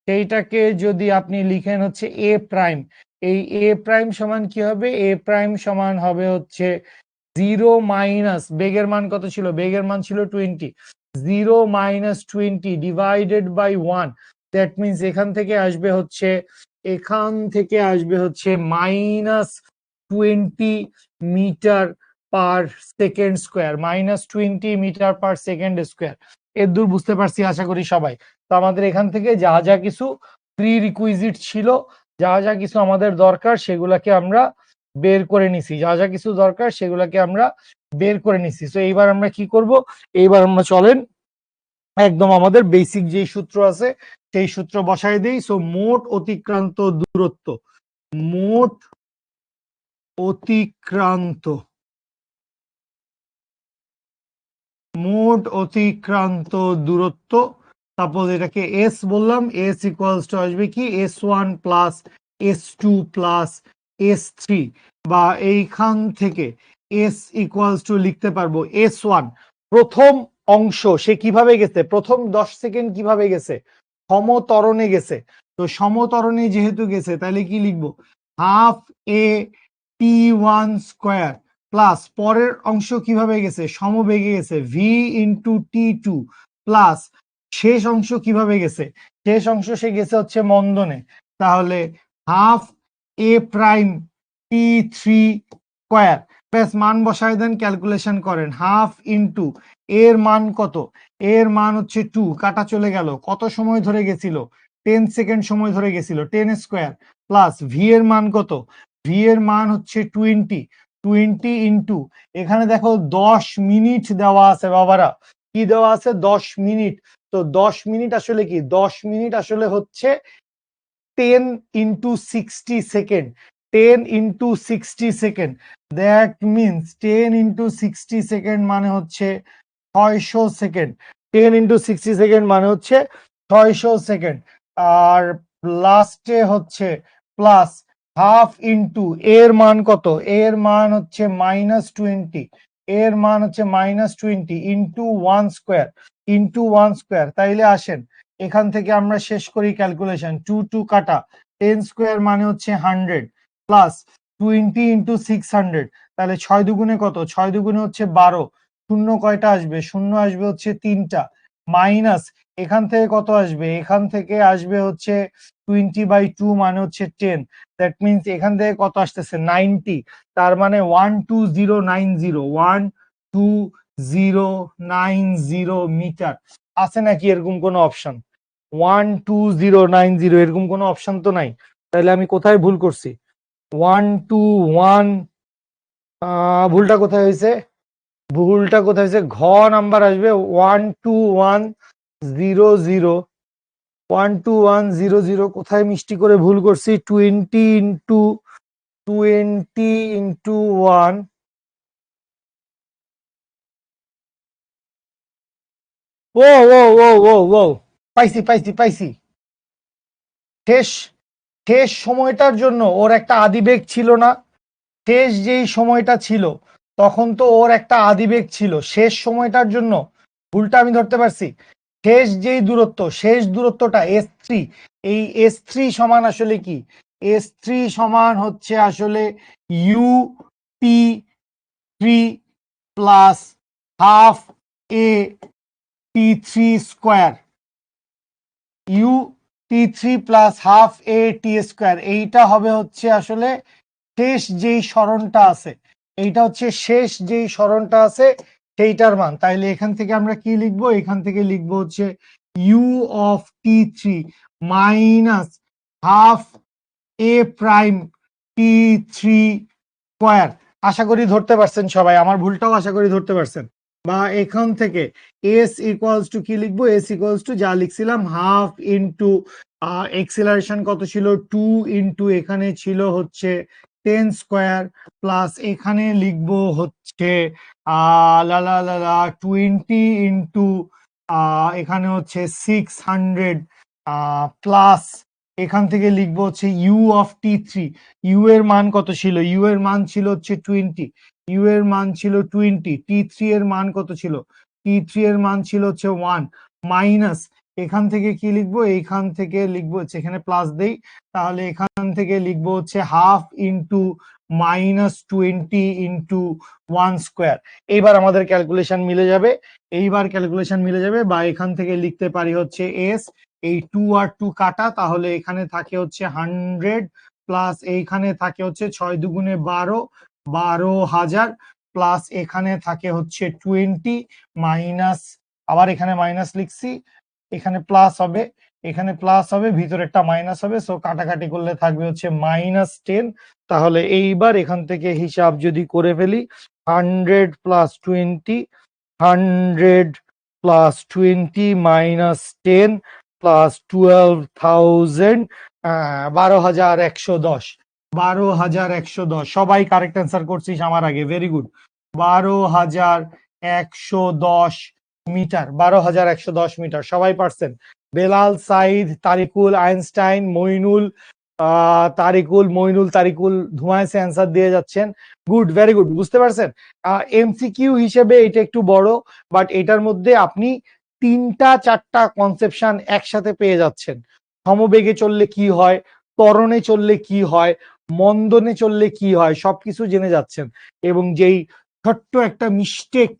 সেইটাকে যদি আপনি লিখেন হচ্ছে এ প্রাইম, এই এ প্রাইম সমান কি হবে? এ প্রাইম সমান হবে হচ্ছে 0 মাইনাস বেগের মান কত ছিল? বেগের মান ছিল 20, 0 minus 20 divided by 1। That means এখান থেকে আসবে হচ্ছে minus 20 metre per second square, minus 20 metre per second square. এর দূর বুঝতে পারছি আশা করি সবাই। তো আমাদের এখান থেকে যা যা কিছু প্রি রিকুইজিট ছিল, যা যা কিছু আমাদের দরকার সেগুলাকে আমরা বের করে নিছি, যা যা কিছু দরকার সেগুলাকে আমরা বের করে নিছি। তো এইবার আমরা কি করব? এইবার আমরা চলেন একদম আমাদের বেসিক যে সূত্র আছে সেই সূত্র বসায় দেই। সো মোট অতিক্রান্ত দূরত্ব, মোট অতিক্রান্ত, মোট অতিক্রান্ত দূরত্ব, সাপোজ এটাকে এস বললাম, এস ইকুয়ালস টু আসবে কি S1 plus S2 plus S3, বা এইখান থেকে এস ইকুয়ালস টু লিখতে পারবো S1। প্রথম অংশ সে কিভাবে গেছে? প্রথম 10 সেকেন্ড কিভাবে গেছে? সমতরণে গেছে। তো সমতরণে যেহেতু গেছে তাহলে কি লিখবো? হাফ এ T1 স্কোয়ার প্লাস পরের অংশ কিভাবে গেছে? সমবেগে গেছে, ভি ইন্টু T2 প্লাস শেষ অংশ কিভাবে গেছে? শেষ অংশ সে গেছে হচ্ছে মন্দনে। তাহলে হাফ এ প্রাইম T3 স্কোয়ার প্লাস মান বসায় দেন, ক্যালকুলেশন করেন। হাফ ইন্টু এর মান কত? এর মান হচ্ছে 2, কাটা চলে গেল। কত সময় ধরে গেছিল? 10 সেকেন্ড সময় ধরে গেছিল, 10 স্কোয়ার প্লাস ভি এর মান কত? ভি এর মান হচ্ছে 20, 20 ইন্টু এখানে দেখো 10 মিনিট দেওয়া আছে বাবারা। কি দেওয়া আছে? 10 মিনিট। তো 10 মিনিট আসলে কি? 10 মিনিট আসলে হচ্ছে 10 into 60 second, 10 into 60 second. That means 10 into 60 second মানে হচ্ছে 600 সেকেন্ড। 10 ইন্টু 60 সেকেন্ড মানে হচ্ছে 600 সেকেন্ড। আর লাস্টে হচ্ছে প্লাস হাফ ইন্টু এর মান কত? এর মান হচ্ছে -20, এর মান হচ্ছে -20 ইন্টু 1 স্কোয়ার, ইন্টু 1 স্কোয়ার। তাইলে আসেন এখান থেকে আমরা শেষ করি ক্যালকুলেশন। 2 2 কাটা, 10 স্কোয়ার মানে হচ্ছে 100 প্লাস 20 ইন্টু 600। তাহলে 6 দুগুণে কত? 6 দুগুণে হচ্ছে 12। শূন্য কয়টা আসবে? শূন্য আসবে হচ্ছে 3টা। মাইনাস এখান থেকে কত আসবে? এখান থেকে আসবে হচ্ছে 20/2 মানে হচ্ছে 10। দ্যাট মিনস এখান থেকে কত আসতেছে? 90। তার মানে 12090, 12090 মিটার। আছে নাকি এরকম কোনো অপশন? 12090 এরকম কোনো অপশন তো নাই। তাহলে আমি কোথায় ভুল করছি? 121, ভুলটা কোথায় হয়েছে? ভুলটা কোথায় হয়েছে? ঘ নাম্বার আসবে 12100, 12100। কোথায় মিষ্টি করে ভুল করছি? 20 ইন্টু 1 ও ও ও ও ও পাইছি পাইছি পাইছি। শেষ শেষ সময়টার জন্য ওর একটা আদিবেগ ছিল না? শেষ যেই সময়টা ছিল তখন তো ওর একটা আদিবেগ ছিল, শেষ সময়টার জন্য ভুলটা আমি ধরতে পারছি। শেষ যেই দূরত্ব, শেষ দূরত্বটা S3, এই S3 সমান আসলে কি? S3 সমান হচ্ছে আসলে UT3 plus half AT3 square, UT3 plus half AT square. এইটা হবে হচ্ছে আসলে শেষ যেই সরণটা আছে, এইটা হচ্ছে শেষ যেই সরণটা আছে সেইটার মান। তাইলে এখান থেকে আমরা কি লিখবো? এখান থেকে লিখবো হচ্ছে U(T3) minus half A'(T3) square. আশা করি ধরতে পারছেন সবাই, আমার ভুলটাও আশা করি ধরতে পারছেন। বা এখান থেকে S ইকুয়ালস টু কি লিখবো? S ইকুয়ালস টু যা লিখছিলাম হাফ ইন্টু এক্সিলারেশন কত ছিল 2 ইন্টু এখানে ছিল হচ্ছে 10 স্কোয়ার, প্লাস এখানে লিখবো হচ্ছে লা লা লা লা 20 ইন্টু এখানে হচ্ছে 600, প্লাস এখান থেকে লিখবো হচ্ছে U(T3). ইউ এর মান কত ছিল? ইউ এর মান ছিল হচ্ছে 20, ইউ এর মান ছিল 20। T3 এর মান কত ছিল? T3 এর মান ছিল হচ্ছে 1, মাইনাস এখান থেকে কি লিখবো? এইখান থেকে লিখবো হচ্ছে, এখানে প্লাস দেই, তাহলে এখান থেকে লিখবো হচ্ছে হাফ ইন্টু -20 ইন্টু 1 স্কোয়ার। এইবার আমাদের ক্যালকুলেশন মিলে যাবে, এইবার ক্যালকুলেশন মিলে যাবে। বা এখান থেকে লিখতে পারি হচ্ছে এস, এই 2 আর 2 কাটা, তাহলে এখানে থাকে হচ্ছে 100, প্লাস এইখানে থাকে হচ্ছে 6 দুগুণে 12, 12,000, প্লাস এখানে থাকে হচ্ছে 20, মাইনাস আবার এখানে মাইনাস লিখছি, এখানে প্লাস হবে, এখানে প্লাস হবে, ভিতরে একটা মাইনাস হবে, সো কাটাকাটি করলে থাকবে হচ্ছে -10। তাহলে এইবার এখান থেকে হিসাব যদি করে ফেলি, 100 প্লাস 20, 100 প্লাস 20 মাইনাস 10 প্লাস 12,000, 12,110, 12,110। সবাই কারেক্ট অ্যান্সার করছিস আমার আগে, ভেরি গুড। 12,110 মিটার, 12,110 মিটার, সবাই পারছেন। বেলাল, সাইদ, তারিকুল, আইনস্টাইন, মইনুল, তারিকুল ধুমায়সে অ্যান্সার দিয়ে যাচ্ছেন। গুড, ভেরি গুড, বুঝতে পারছেন। এমসিকিউ হিসেবে এটা একটু বড়, বাট এটার মধ্যে আপনি 3টা 4টা কনসেপশন একসাথে পেয়ে যাচ্ছেন। সমবেগে চললে কি হয়, ত্বরণে চললে কি হয়, মন্দনে চললে কি হয়, সবকিছু জেনে যাচ্ছেন। এবং যেই ছোট্ট একটা মিস্টেক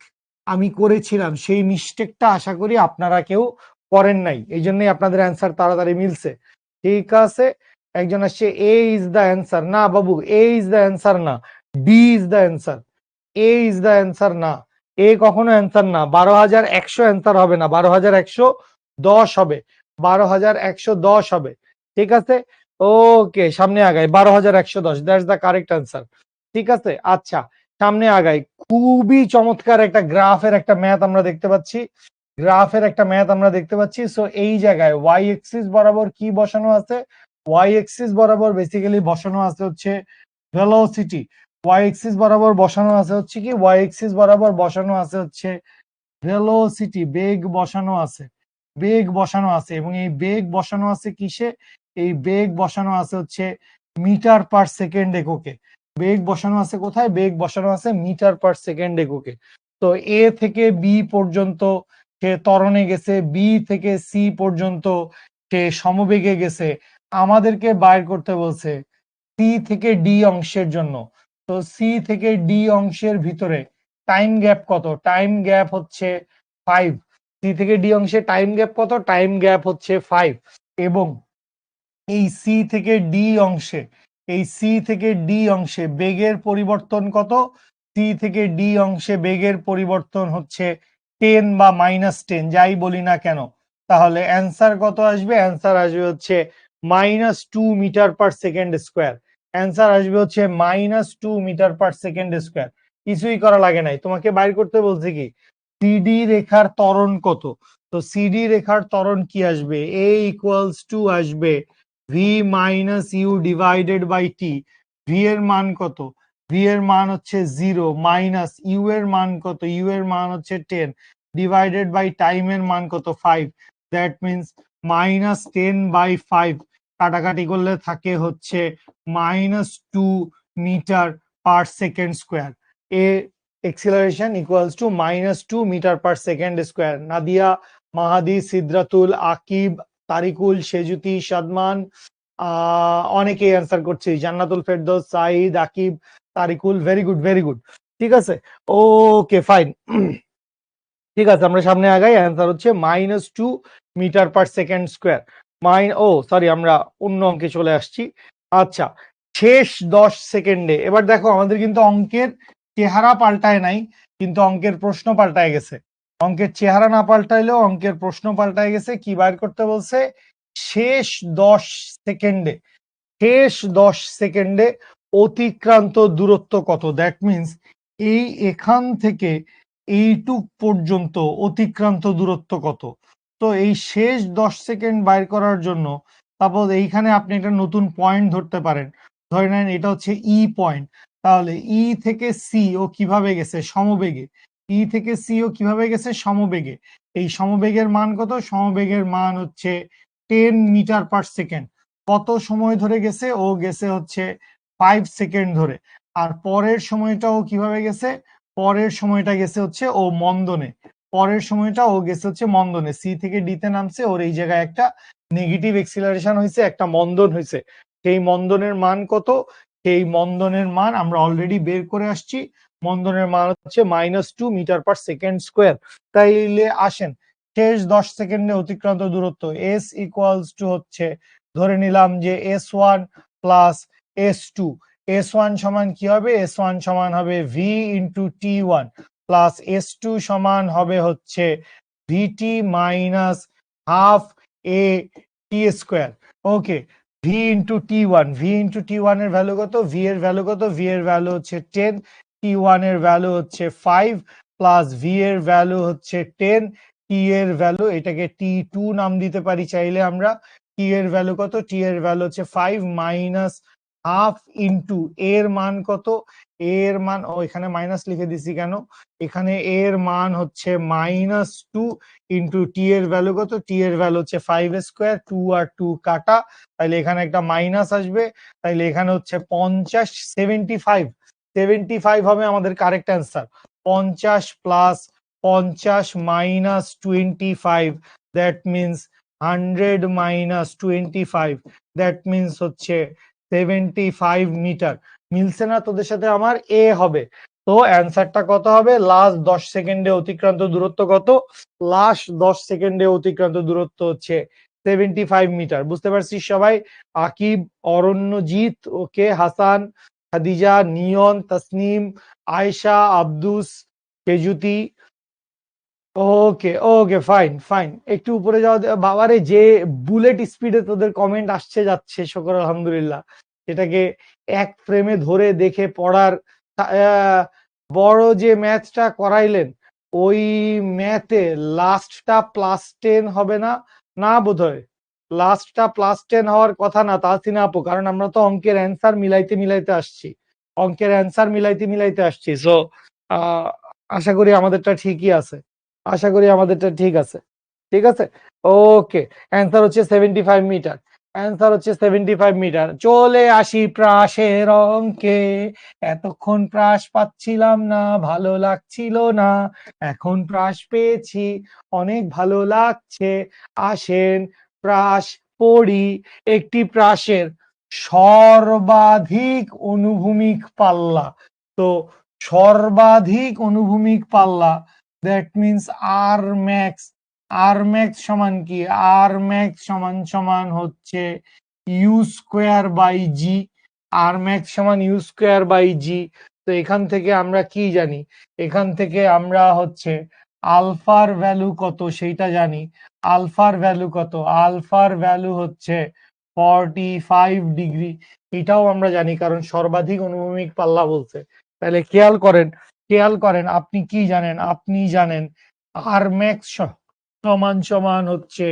আমি করেছিলাম, সেই মিস্টেকটা আশা করি আপনারা কেউ করেন নাই, এই জন্যই আপনাদের অ্যান্সার তাড়াতাড়ি মিলছে। ঠিক আছে, একজন আসছে এ ইজ দ্য অ্যান্সার। না বাবু, এ ইজ দ্য অ্যান্সার না, D is the answer. A is the answer না, এ কখনো অ্যান্সার না। 12,100 অ্যান্সার হবে না, 12,110 হবে, 12,110 হবে। ঠিক আছে, ওকে, সামনে আগাই। 12,110, দ্যাটস দ্য কারেক্ট অ্যান্সার। ঠিক আছে, আচ্ছা, সামনে আগাই। খুবই চমৎকার একটা গ্রাফের একটা ম্যাথ আমরা দেখতে পাচ্ছি, গ্রাফের একটা ম্যাথ আমরা দেখতে পাচ্ছি। সো এই জায়গায় ওয়াই এক্সিস বরাবর কি বসানো আছে? ওয়াই এক্সিস বরাবর বেসিক্যালি বসানো আছে হচ্ছে ভেলোসিটি। ওয়াই এক্সিস বরাবর বসানো আছে হচ্ছে কি? ওয়াই এক্সিস বরাবর বসানো আছে হচ্ছে ভেলোসিটি, বেগ বসানো আছে, বেগ বসানো আছে। এবং এই বেগ বসানো আছে কিসে? এই বেগ বসানো আছে হচ্ছে মিটার পার সেকেন্ড এককে। বেগ বসানো আছে কোথায়? বেগ বসানো আছে মিটার পার সেকেন্ড এককে। তো এ থেকে বি পর্যন্ত সে ত্বরণে গেছে, বি থেকে সি পর্যন্ত সে সমবেগে গেছে। আমাদেরকে বাইর করতে বলছে সি থেকে ডি অংশের জন্য। তো সি থেকে ডি অংশের ভিতরে টাইম গ্যাপ কত? টাইম গ্যাপ হচ্ছে 5। সি থেকে ডি অংশে টাইম গ্যাপ কত? টাইম গ্যাপ হচ্ছে 5। এবং এই সি থেকে ডি অংশে, এই সি থেকে ডি অংশে বেগের পরিবর্তন কত? সি থেকে ডি অংশে বেগের পরিবর্তন হচ্ছে 10 বা -10, যাই বলি না কেন। তাহলে অ্যান্সার কত আসবে? অ্যান্সার আসবে হচ্ছে -2 metre per second square. Answer আসবে হচ্ছে -2 মিটার পার সেকেন্ড স্কোয়ার। কিছুই করা লাগে নাই, তোমাকে বাইর করতে বলছে কি সিডি রেখার ত্বরণ কত। তো সিডি রেখার ত্বরণ কি আসবে? এ ইকুয়ালস টু আসবে V minus U divided by T. V এর মান কত? ভি এর মান হচ্ছে 0, মাইনাস ইউ এর মান কত? ইউ এর মান হচ্ছে 10, ডিভাইডেড বাই টাইমের মান কত 5, দ্যাট মিনস -10/5 কাটাকাটি করলে থাকে হচ্ছে -2 metre per second square. A acceleration equals to -2 metre per second square. Nadia, Mahadi, Sidratul, Akib, Tariqul, Sejuti, Sadman, অনেকেই অ্যান্সার করছে, Jannatul Ferdous, Saeed, Akib, Tariqul, very good very good. ঠিক আছে, ওকে ফাইন। ঠিক আছে, আমরা সামনে আগাই। অ্যান্সার হচ্ছে -2 metre per second square. Sorry, আমরা অন্য অঙ্কে চলে আসছি। আচ্ছা, শেষ 10 সেকেন্ডে, এবার দেখো আমাদের কিন্তু অঙ্কের চেহারা পাল্টায় নাই, কিন্তু অঙ্কের প্রশ্ন পাল্টায় গেছে। অঙ্কের চেহারা না পাল্টাইলেও অঙ্কের প্রশ্ন পাল্টায় গেছে। কি বাইর করতে বলছে? শেষ 10 সেকেন্ডে, শেষ 10 সেকেন্ডে অতিক্রান্ত দূরত্ব কত? দ্যাট মিনস এখান থেকে এইটুক পর্যন্ত অতিক্রান্ত দূরত্ব কত? তো এই শেষ 10 সেকেন্ড বাইর করার জন্য সাপোজ এইখানে আপনি একটা নতুন পয়েন্ট ধরতে পারেন। ধরে নেন এটা হচ্ছে ই পয়েন্ট। তাহলে ই থেকে সি ও কিভাবে গেছে? সমবেগে। ই থেকে সি ও কিভাবে গেছে? সমবেগে। এই সমবেগের মান কত? সমবেগের মান হচ্ছে 10 মিটার পার সেকেন্ড। কত সময় ধরে গেছে? ও গেছে হচ্ছে 5 সেকেন্ড ধরে। আর পরের সময়টাও কিভাবে গেছে? পরের সময়টা গেছে হচ্ছে ও মন্দনে। পরের সময়টা ও গেছে হচ্ছে মন্দনে। সি থেকে ডিতে নামছে, ওর এই জায়গায় একটা নেগেটিভ এক্সিলারেশন হয়েছে, একটা মন্দন হয়েছে। সেই মন্দনের মান কত? সেই মন্দনের মান আমরা অলরেডি বের করে আসছি। মন্দনের মান হচ্ছে -2 মিটার পার সেকেন্ড স্কোয়ার। তাইলে আসেন, শেষ 10 সেকেন্ডে অতিক্রান্ত দূরত্ব এস ইকুয়ালস টু হচ্ছে, ধরে নিলাম যে S1 প্লাস S2। S1 সমান কি হবে? S1 সমান হবে V into T1 plus S2 সমান হবে হচ্ছে VT মাইনাস হাফ এ টি স্কোয়ার। ওকে, V into T1, V into T1 এর ভ্যালু কত? V এর ভ্যালু কত? V এর ভ্যালু হচ্ছে 10, T1 এর ভ্যালু হচ্ছে 5 প্লাস V এর ভ্যালু হচ্ছে 10, T এর ভ্যালু, এটাকে T2 নাম দিতে পারি চাইলে আমরা। T এর ভ্যালু কত? T এর ভ্যালু হচ্ছে 5 মাইনাস হাফ ইন্টু এর মান কত? এর মান, এখানে মাইনাস লিখে দিছি কেন? এখানে এর মান হচ্ছে -2 ইন্টু টি এর ভ্যালু কত? টি এর ভ্যালু হচ্ছে 5 স্কোয়ার, 2 আর 2 কাটা, তাইলে এখানে একটা মাইনাস আসবে। তাইলে এখানে হচ্ছে 50, 75, 75 হবে আমাদের correct answer. 50 plus 50 minus 25, that means 100 minus 25, that means হচ্ছে 75 মিটার। মিলছে না তোদের সাথে আমার? এ হবে। তো অ্যান্সারটা কত হবে? লাস্ট 10 সেকেন্ডে অতিক্রান্ত দূরত্ব কত? লাস্ট 10 সেকেন্ডে অতিক্রান্ত দূরত্ব হচ্ছে 75 মিটার। বুঝতে পারছিস সবাই? আকিব, অরণ্যজিৎ, ওকে, হাসান, খাদিজা, নিয়ন, তাসনিম, আয়েশা, আব্দুস, তেজুতি, ওকে ওকে ফাইন ফাইন। একটু উপরে যাওয়া বাবারে, যে বুলেট স্পিডে তোদের কমেন্ট আসছে যাচ্ছে, শুকর আলহামদুলিল্লাহ। এটাকে এক ফ্রেমে ধরে দেখে পড়ার বড় যে ম্যাথটা করাইলেন, ওই ম্যাথে লাস্টটা +10 হবে না? না বোধহয় লাস্টটা +10 হওয়ার কথা না তাহসিনা আপু, কারণ আমরা তো অঙ্কের অ্যান্সার মিলাইতে মিলাইতে আসছি, অঙ্কের অ্যান্সার মিলাইতে মিলাইতে আসছি। সো আশা করি আমাদেরটা ঠিকই আছে, আশা করি আমাদেরটা ঠিক আছে। ঠিক আছে, ওকে। অ্যান্সার হচ্ছে 75 মিটার। অ্যান্সার হচ্ছে 75 মিটার। চলে আসি প্রাসের অঙ্কে। এতক্ষণ প্রাস পাচ্ছিলাম না, ভালো লাগছিল না, এখন প্রাস পেয়েছি, অনেক ভালো লাগছে। আসেন প্রাস পড়ি। একটি প্রাসের সর্বাধিক অনুভূমিক পাল্লা। তো সর্বাধিক অনুভূমিক পাল্লা, that means R max. R max সমান কি? আর ম্যাক্স সমান সমান হচ্ছে you square by G. R max সমান ইউ স্কোয়ার বাই জি। তো এখান থেকে আমরা কি জানি? এখান থেকে আমরা হচ্ছে আলফার ভ্যালু কত সেইটা জানি। আলফার ভ্যালু কত? আলফার ভ্যালু হচ্ছে 45 ডিগ্রি। এটাও আমরা জানি কারণ সর্বাধিক অনুভূমিক পাল্লা বলছে। তাহলে খেয়াল করেন, খেয়াল করেন, আপনি কি জানেন? আপনি জানেন আর ম্যাক্স সমান সমান হচ্ছে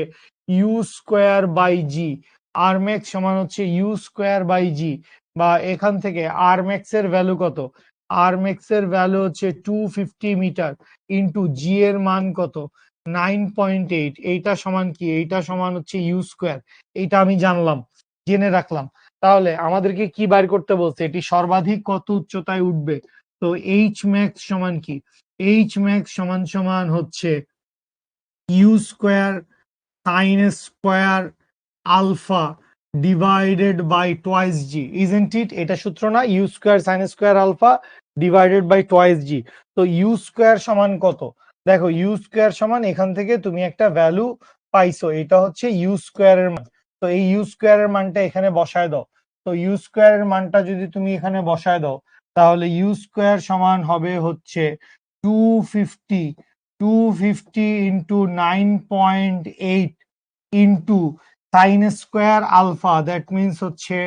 you square by G. R max সমান হচ্ছে ইউ স্কোয়ার বাই জি, বা এখান থেকে আর ম্যাক্স এর ভ্যালু কত? আরমেক্স এর ভ্যালু হচ্ছে 250 মিটার ইন্টু জি এর মান কত 9.8, এইটা সমান কি, এইটা সমান হচ্ছে ইউ স্কোয়ার। এইটা আমি জানলাম, জেনে রাখলাম। তাহলে আমাদেরকে কি বাইর করতে বলছে, এটি সর্বাধিক কত উচ্চতায় উঠবে। তো এইচ ম্যাক্স সমান কি, এইচ ম্যাক্স সমান সমান হচ্ছে you square sine square alpha divided by twice g, isn't it? এটা সূত্র না, u square sine square alpha divided by twice g. তো ইউ স্কোয়ার সমান কত, দেখো ইউ স্কোয়ার সমান, এখান থেকে তুমি একটা ভ্যালু পাইছো, এটা হচ্ছে ইউ স্কোয়ারের মান। তো এই ইউ স্কোয়ারের মানটা এখানে বসায় দাও। তো ইউ স্কোয়ারের মানটা যদি তুমি এখানে বসায় দাও, তাহলে ইউ স্কোয়ার সমান হবে হচ্ছে 250 250 into 9.8 into sine square alpha, that means হচ্ছে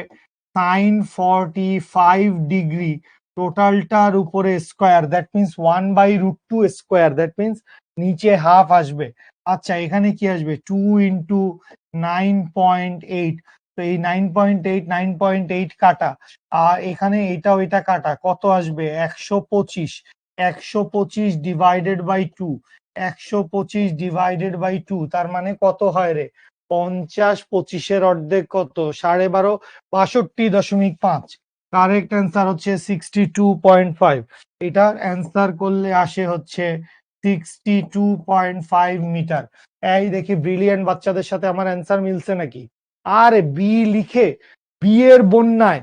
সাইন 45 ডিগ্রি, টোটালটার উপরে square, that means 1/√2 square, that means নিচে হাফ আসবে। আচ্ছা এখানে কি আসবে 2 ইন্টু 9.8, তো এই 9.8 কাটা, আর এখানে এটা ওইটা কাটা, কত আসবে 125, 125 ডিভাইডেড বাই 2, 125 ডিভাইডেড বাই 2, তার মানে কত হয় রে 50, 25-এর অর্ধেক কত 12.5, 62.5। কারেক্ট অ্যান্সার হচ্ছে 62.5। এটার অ্যান্সার করলে আসে হচ্ছে 62.5 মিটার। এই দেখি ব্রিলিয়ান্ট বাচ্চাদের সাথে আমার অ্যান্সার মিলছে নাকি। আরে বি লিখে বি এর বন্যায়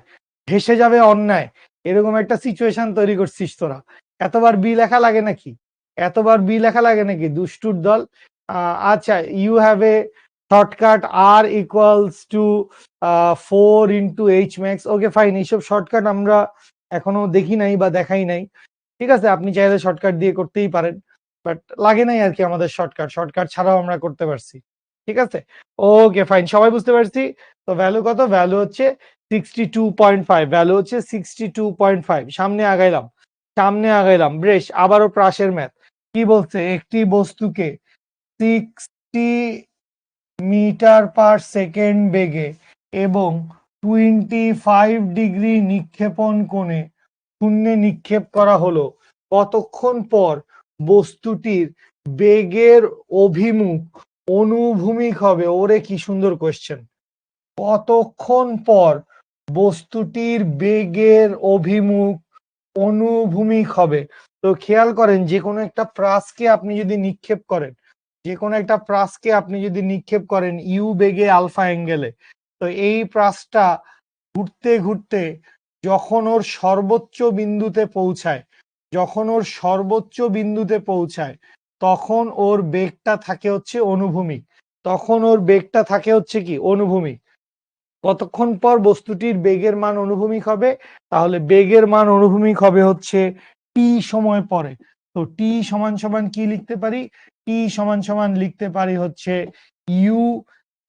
ভেসে যাবে অন্যায়, এরকম একটা সিচুয়েশন তৈরি করছিস তোরা। এতবার বি লেখা লাগে নাকি, এতবার বি লেখা লাগে নাকি দুষ্টুর দল। আচ্ছা you have a shortcut R equals to 4 into H max. Okay fine, এইসব শর্টকাট আমরা এখনো দেখি নাই বা দেখাই নাই। ঠিক আছে, আপনি চাইলে শর্টকাট দিয়ে করতেই পারেন, বাট লাগে নাই আর কি আমাদের শর্টকাট, শর্টকাট ছাড়াও আমরা করতে পারছি। ঠিক আছে, ওকে ফাইন, সবাই বুঝতে পারছি। তো ভ্যালু কত, ভ্যালু হচ্ছে 62.5, ভ্যালু হচ্ছে 62.5। সামনে আগাইলাম, সামনে আগাইলাম, বেশ, আবারও প্রাসের ম্যাথ। কি বলছে, একটি বস্তুকে 60 মিটার পার সেকেন্ড বেগে এবং 25 ডিগ্রি নিক্ষেপণ কোণে শূন্যে নিক্ষেপ করা হলো, কতক্ষণ পর বস্তুটির বেগের অভিমুখ অনুভূমিক হবে। ওরে কি সুন্দর কোয়েশ্চেন, কতক্ষণ পর বস্তুটির বেগের অভিমুখ অনুভূমিক হবে। তো খেয়াল করেন, যে কোনো একটা প্রাসকে আপনি যদি নিক্ষেপ করেন, যে কোনো একটা প্রাসকে আপনি যদি নিক্ষেপ করেন ইউ বেগে আলফা অ্যাঙ্গেলে, তো এই প্রাসটা ঘুরতে ঘুরতে যখন ওর সর্বোচ্চ বিন্দুতে পৌঁছায়, যখন ওর সর্বোচ্চ বিন্দুতে পৌঁছায়, তখন ওর বেগটা থাকে হচ্ছে অনুভূমিক, তখন ওর বেগটা থাকে হচ্ছে কি অনুভূমিক। কতক্ষণ পর বস্তুটির বেগের মান অনুভূমিক হবে, তাহলে বেগের মান অনুভূমিক হবে হচ্ছে টি সময় পরে। তো টি সমান সমান কি লিখতে পারি, টি সমান সমান লিখতে পারি হচ্ছে you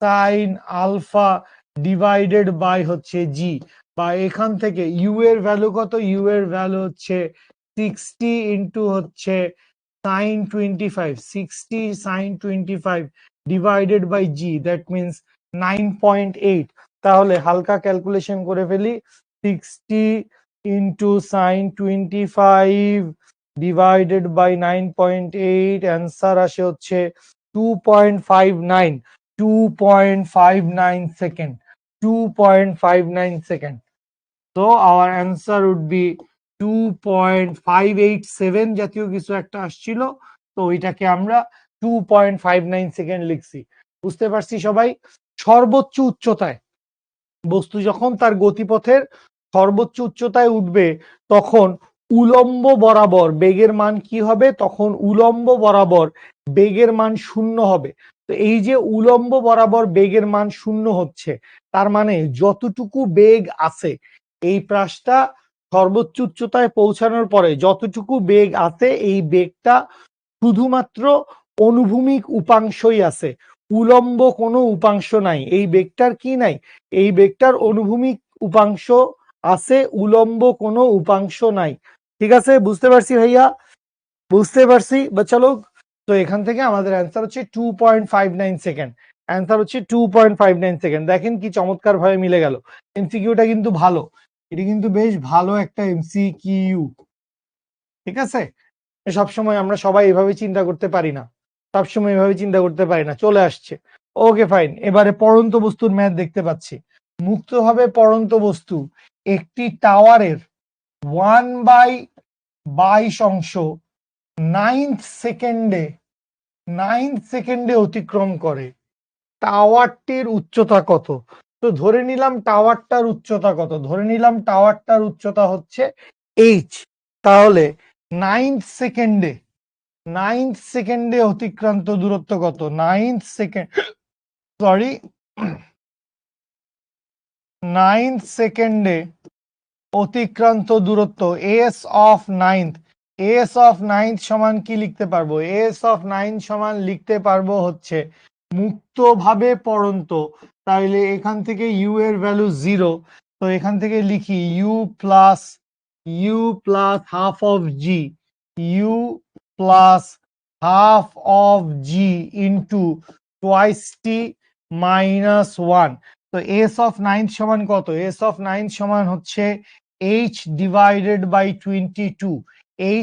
sine alpha divided by হচ্ছে জি, বা এখান থেকে ইউ এর ভ্যালু কত, ইউ এর ভ্যালু হচ্ছে 60 ইন্টু হচ্ছে sine 25, 60 sine 25 divided by G, that means 9.8। তাহলে হালকা ক্যালকুলেশন করে ফেলি, 60 into sine 25 divided by 9.8, answer আসে হচ্ছে 2.59, 2.59 second, 2.59 second. So our answer would be 2.587 জাতীয় কিছু একটা আসছিল, তো ওইটাকে আমরা 2.59 সেকেন্ড লিখছি। বুঝতে পারছি সবাই। সর্বোচ্চ উচ্চতায় বস্তু যখন তার গতিপথের সর্বোচ্চ উচ্চতায় উঠবে, তখন উলম্ব বরাবর বেগের মান কি হবে, তখন উলম্ব বরাবর বেগের মান 0 হবে। তো এই যে উলম্ব বরাবর বেগের মান 0 হচ্ছে, তার মানে যতটুকু বেগ আছে এই প্রাসটা সর্বোচ্চ উচ্চতায় পৌঁছানোর পরে যতটুকু বেগ আছে, এই বেগটা শুধুমাত্র অনুভূমিক উপাংশই আছে, উলম্ব কোনো উপাংশ নাই। এই বেগটার কি নাই, এই বেগটার অনুভূমিক উপাংশ আছে, উলম্ব কোনো উপাংশ নাই। ঠিক আছে, বুঝতে পারছি ভাইয়া, বুঝতে পারছি বাচ্চা লোক। তো এখান থেকে আমাদের অ্যান্সার হচ্ছে 2.59 সেকেন্ড, অ্যান্সার হচ্ছে 2.59 সেকেন্ড। দেখেন কি চমৎকার ভাবে মিলে গেল। এমসিকিউটা কিন্তু ভালো, এটা কিন্তু বেশ ভালো একটা এমসিকিউ। ঠিক আছে, সবসময় আমরা সবাই এভাবে চিন্তা করতে পারি না, সবসময় এভাবে চিন্তা করতে পারি না। চলে আসছে, ওকে ফাইন। এবারে পড়ন্ত বস্তুর ম্যাথ দেখতে পাচ্ছি। মুক্তভাবে পড়ন্ত বস্তু একটি টাওয়ারের 1/22 অংশ 9 সেকেন্ডে অতিক্রম করে। টাওয়ারটির উচ্চতা কত? তো ধরে নিলাম টাওয়ারটার উচ্চতা কত, ধরে নিলাম টাওয়ারটার উচ্চতা হচ্ছে এইচ। তাহলে 9 সেকেন্ডে 9 সেকেন্ডে অতিক্রান্ত দূরত্ব কত? 9 সেকেন্ড, সরি, 9 সেকেন্ডে অতিক্রান্ত দূরত্ব S of ninth. S of ninth সমান কি লিখতে পারবো? এস অফ নাইন্থ সমান লিখতে পারবো হচ্ছে মুক্তভাবে পড়ন্ত। তাইলে এখান থেকে ইউ এর ভ্যালু 0, তো এখান থেকে লিখি U plus half of G, U plus half of G into twice T minus 1। তো এস অফ নাইন্থ সমান কত? এস অফ নাইন্থ সমান হচ্ছে h divided by 22।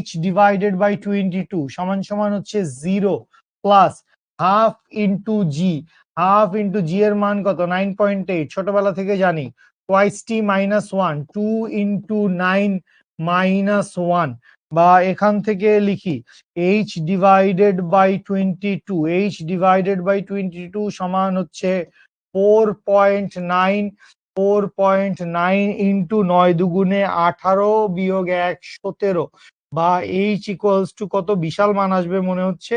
h divided by 22 সমান সমান হচ্ছে 0 plus half into G. Half into G এর মান কত? 9.8, ছোটবেলা থেকে জানি। Twice T minus 1, 2 into 9 minus 1, বা এখান থেকে লিখি h divided by 22, h divided by 22 সমান হচ্ছে 4.9। 4.9 ইন্টু 9 দুগুণে 18 বিয়োগ 1 17, বা h ইকুয়ালস টু কত? বিশাল মান আসবে মনে হচ্ছে।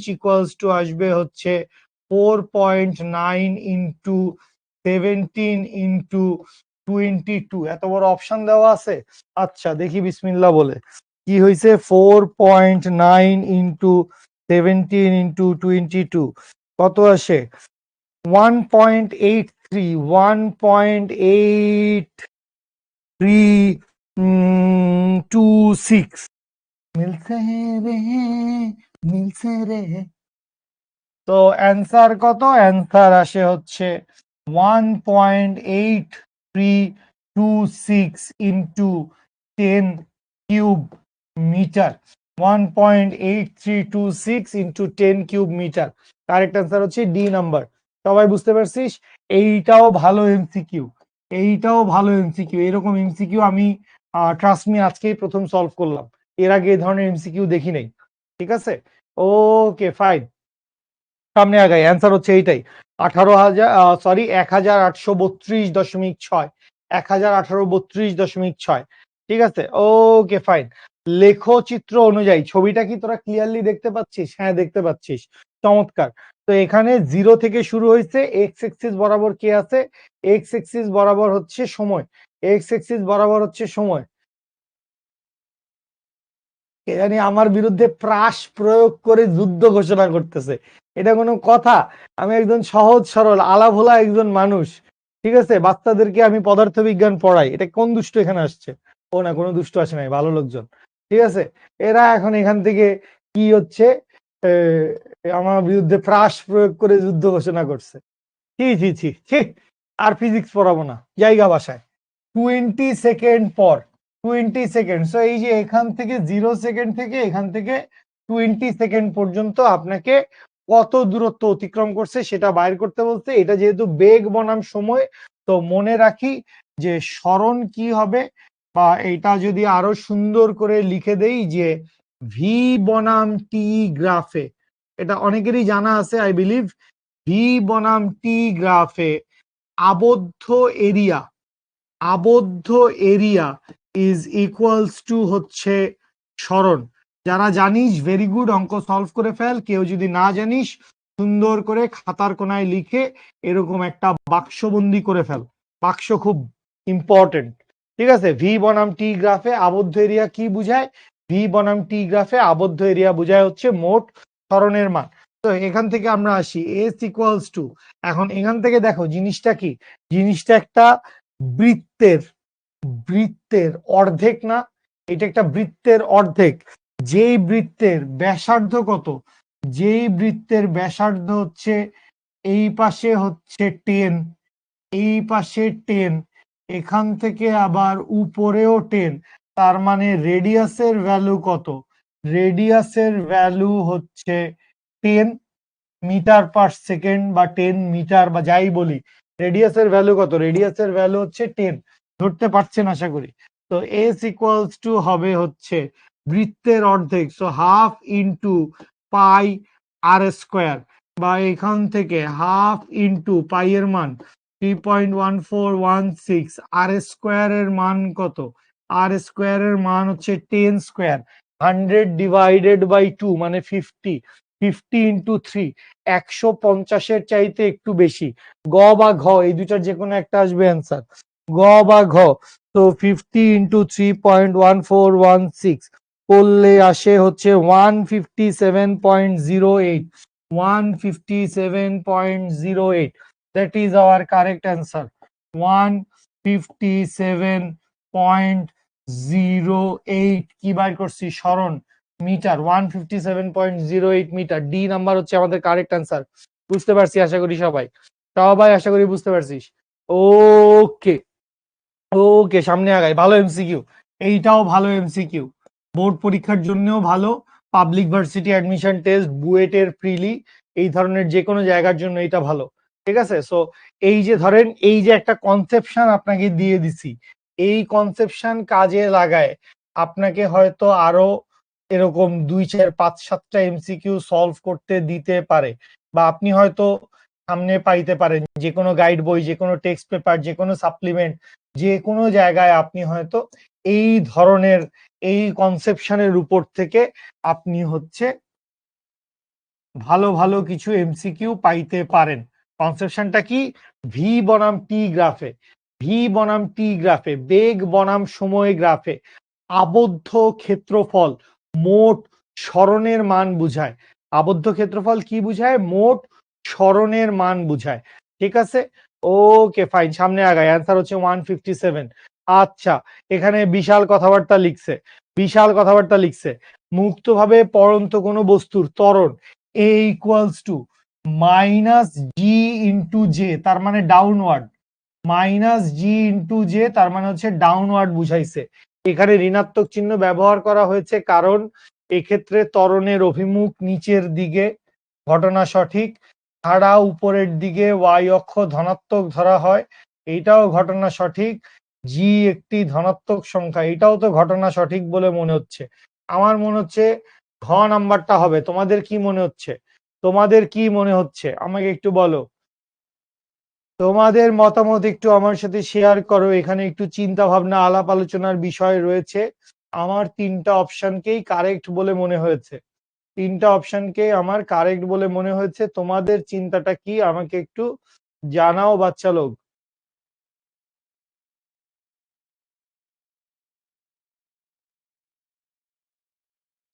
h ইকুয়ালস টু আসবে হচ্ছে 4.9 ইন্টু 17 ইন্টু 22। এত বড় অপশন দেওয়া আছে। আচ্ছা দেখি বিসমিল্লাহ বলে কি হয়েছে। 4.9 ইন্টু 17 ইন্টু 22 কত আসে? 1.83, 1.8326। মিলছে রে, মিলছে রে। তো অ্যান্সার কত? অ্যান্সার আসে হচ্ছে 1.8326 into 10 cube metre. 1.8326 into 10 cube metre. Correct answer হচ্ছে ডি নাম্বার। সবাই বুঝতে পারছিস? এইটাও ভালো এমসিকিউ, এইটাও ভালো এমসিকিউ। এরকম এমসিকিউ আমি ট্রাস্ট মি আজকেই প্রথম সলভ করলাম, এর আগে এই ধরনের এমসিকিউ দেখি নাই। ঠিক আছে, ওকে ফাইন, সামনে আগাই। অ্যান্সার হচ্ছে এইটাই, 1832.6, 1832.6। ঠিক আছে, ওকে ফাইন। লেখচিত্র অনুযায়ী ছবিটা কি তোরা ক্লিয়ারলি দেখতে পাচ্ছিস? হ্যাঁ দেখতে পাচ্ছিস, চমৎকার। তো এখানে 0 থেকে শুরু হয়েছে, এক্স এক্সিস বরাবর কে আছে? এক্স এক্সিস বরাবর হচ্ছে সময়, এক্স এক্সিস বরাবর হচ্ছে সময়। কে জানি আমার বিরুদ্ধে প্রাস প্রয়োগ করে যুদ্ধ ঘোষণা করতেছে, এটা কোনো কথা? আমি একজন সহজ সরল আলাভোলা একজন মানুষ, ঠিক আছে, বাচ্চাদেরকে আমি পদার্থবিজ্ঞান পড়াই, এটা কোন দুষ্ট এখানে আসছে? ও না, কোনো দুষ্ট আসে নাই, ভালো লোকজন। ঠিক আছে, এরা এখন এখান থেকে কি হচ্ছে, আমার বিরুদ্ধে প্রাস প্রয়োগ করে যুদ্ধ ঘোষণা করছে। ছি ছি ছি ছি, আর ফিজিক্স পড়াবো না, জায়গা বাসায়। 20 সেকেন্ড পর, 20 সেকেন্ড, সো এই যে এখান থেকে 0 সেকেন্ড থেকে এখান থেকে 20 সেকেন্ড পর্যন্ত আপনাকে কত দূরত্ব অতিক্রম করছে সেটা বাইর করতে বলছে। এটা যেহেতু বেগ বনাম সময়, তো মনে রাখি যে স্মরণ কি হবে, বা এটা যদি আরো সুন্দর করে লিখে দেই যে ভি বনাম টি গ্রাফে, এটা অনেকেরই জানা আছে আই বিলিভ। ভি বনাম টি গ্রাফে আবদ্ধ এরিয়া, আবদ্ধ এরিয়া ইজ ইকুয়ালস টু হচ্ছে স্মরণ। যারা জানিস ভেরি গুড, অঙ্ক সলভ করে ফেল। কেউ যদি না জানিস সুন্দর করে খাতার কোনায় লিখে এরকম একটা বাক্সবন্দি করে ফেল, বাক্স খুব ইম্পর্টেন্ট। ঠিক আছে, ভি বনাম টি গ্রাফে আবদ্ধ এরিয়া কি বুঝায়? ভি বনাম টি গ্রাফে আবদ্ধ এরিয়া বুঝায় হচ্ছে মোট স্মরণের মান। তো এখান থেকে আমরা আসি এস ইকুয়ালস টু, এখন এখান থেকে দেখো জিনিসটা কি, জিনিসটা একটা বৃত্তের, বৃত্তের অর্ধেক না, এটা একটা বৃত্তের অর্ধেক। যেই বৃত্তের ব্যাসার্ধ কত? যেই বৃত্তের ব্যাসার্ধ হচ্ছে এই পাশে হচ্ছে 10, এই পাশে 10, এখান থেকে আবার উপরেও 10, তার মানে রেডিয়াসের ভ্যালু কত? রেডিয়াসের ভ্যালু হচ্ছে 10 মিটার পার সেকেন্ড বা 10 মিটার বা যাই বলি। রেডিয়াসের ভ্যালু কত? রেডিয়াসের ভ্যালু হচ্ছে 10। ধরতে পারছেন আশা করি। তো এস ইকুয়ালস টু হবে হচ্ছে বৃত্তের অর্ধেক, সো হাফ ইন্টু পাই আর স্কোয়ার, বা এখান থেকে হাফ ইন্টু পাই এর মান 3.1416, আর স্কোয়ার এর মান কত? আর স্কোয়ার এর মান হচ্ছে 10 স্কোয়ার, 100 ডিভাইডেড বাই 2 মানে 50, 50 ইন্টু 3, 150-এর চাইতে একটু বেশি। গ বা ঘ এই দুটার যে কোনো একটা আসবে অ্যান্সার, গ বা ঘ। তো 50 ইন্টু 3.1416 করলে আসে হচ্ছে 157.08, 157.08। That is our correct answer, 157.08। কি বার করছি? স্মরণ মিটার, 157.08 মিটার। ডি নাম্বার হচ্ছে আমাদের কারেক্ট অ্যান্সার। বুঝতে পারছি আশা করি সবাই, সবাই আশা করি বুঝতে পারছিস। ওকে ওকে, সামনে আগাই। ভালো এমসিকিউ, এইটাও ভালো এমসিকিউ, বোর্ড পরীক্ষার জন্যও ভালো, পাবলিক ভার্সিটি অ্যাডমিশন টেস্ট, বুয়েটের প্রিলি, এই ধরনের যে কোনো জায়গার জন্য এটা ভালো। ঠিক আছে, সো এই যে ধরেন এই যে একটা কনসেপশন আপনাকে দিয়ে দিছি, এই কনসেপশন কাজে লাগায় আপনাকে হয়তো আরো এরকম 2 4 5 7টা এমসিকিউ সলভ করতে দিতে পারে, বা আপনি হয়তো সামনে পাইতে পারেন যে কোনো গাইড বই, যে কোনো টেক্সট পেপার, যে কোনো সাপ্লিমেন্ট, যে কোনো জায়গায় আপনি হয়তো এই ধরনের এই কনসেপশনের উপর থেকে আপনি হচ্ছে ভালো ভালো কিছু এমসিকিউ পাইতে পারেন। কনসেপশনটা কি? ভি বনাম টি গ্রাফে, ভি বনাম টি গ্রাফে, বেগ বনাম সময় গ্রাফে আবদ্ধ ক্ষেত্রফল মোট সরণের মান বুঝায়। আবদ্ধ ক্ষেত্রফল কি বুঝায়? মোট সরণের মান বুঝায়। ঠিক আছে, ওকে ফাইন, সামনে আগায়। অ্যান্সার হচ্ছে 157। আচ্ছা, এখানে বিশাল কথাবার্তা লিখছে, বিশাল কথাবার্তা লিখছে। মুক্তভাবে পড়ন্ত কোনো বস্তুর ত্বরণ a equals to minus g into j, তার মানে downward, minus g into j তার মানে হচ্ছে ডাউনওয়ার্ড বুঝাইছে। এখানে ঋণাত্মক চিহ্ন ব্যবহার করা হয়েছে কারণ এক্ষেত্রে ত্বরণের অভিমুখ নিচের দিকে, ঘটনা সঠিক। ছাড়া উপরের দিকে ওয়াই অক্ষ ধনাত্মক ধরা হয়, এইটাও ঘটনা সঠিক। জি একটি ধনাত্মক সংখ্যা, এটাও তো ঘটনা সঠিক বলে মনে হচ্ছে। আমার মনে হচ্ছে ঘ নাম্বারটা হবে। তোমাদের কি মনে হচ্ছে? তোমাদের কি মনে হচ্ছে আমাকে একটু বলো। তোমাদের মতামত একটু আমার সাথে শেয়ার করো। এখানে একটু চিন্তা ভাবনা আলাপ আলোচনার বিষয় রয়েছে। আমার 3টা অপশনকেই কারেক্ট বলে মনে হয়েছে, 3টা অপশনকে আমার কারেক্ট বলে মনে হয়েছে। তোমাদের চিন্তাটা কি আমাকে একটু জানাও বাচ্চা লোক।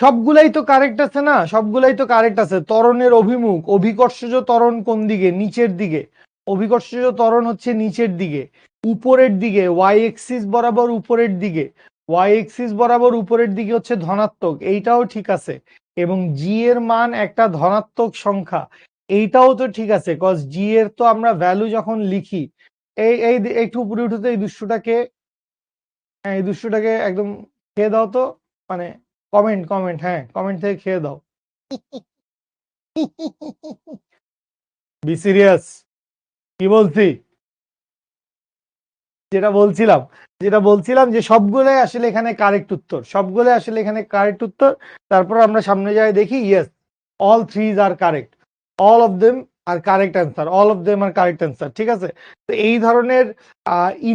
সবগুলাই তো কারেক্ট আছে না? সবগুলাই তো কারেক্ট আছে। ত্বরণের অভিমুখ, অভিকর্ষজ ত্বরণ কোন দিকে? নিচের দিকে। অভিকর্ষজ ত্বরণ হচ্ছে নিচের দিকে, উপরের দিকে, ওয়াই এক্সিস বরাবর উপরের দিকে, ওয়াই এক্সিস বরাবর উপরের দিকে হচ্ছে ধনাত্মক, এইটাও ঠিক আছে। এবং জি এর মান একটা ধনাত্মক সংখ্যা, এইটাও তো ঠিক আছে, কজ জি এর তো আমরা ভ্যালু যখন লিখি, এই এই একটু উপরে উঠতে, এই দুষ্টটাকে, হ্যাঁ এই দুষ্টটাকে একদম খেয়ে দাও তো, মানে কমেন্ট কমেন্ট, হ্যাঁ কমেন্ট থেকে খেয়ে দাও। বি সিরিয়াস, কি বলছি? যেটা বলছিলাম, যেটা বলছিলাম যে সবগুলোই আসলে এখানে কারেক্ট উত্তর, সবগুলোই আসলে এখানে কারেক্ট উত্তর। তারপর আমরা সামনে যাই দেখি, yes all threes are correct, all of them are correct answer, all of them are correct answer. ঠিক আছে, তো এই ধরনের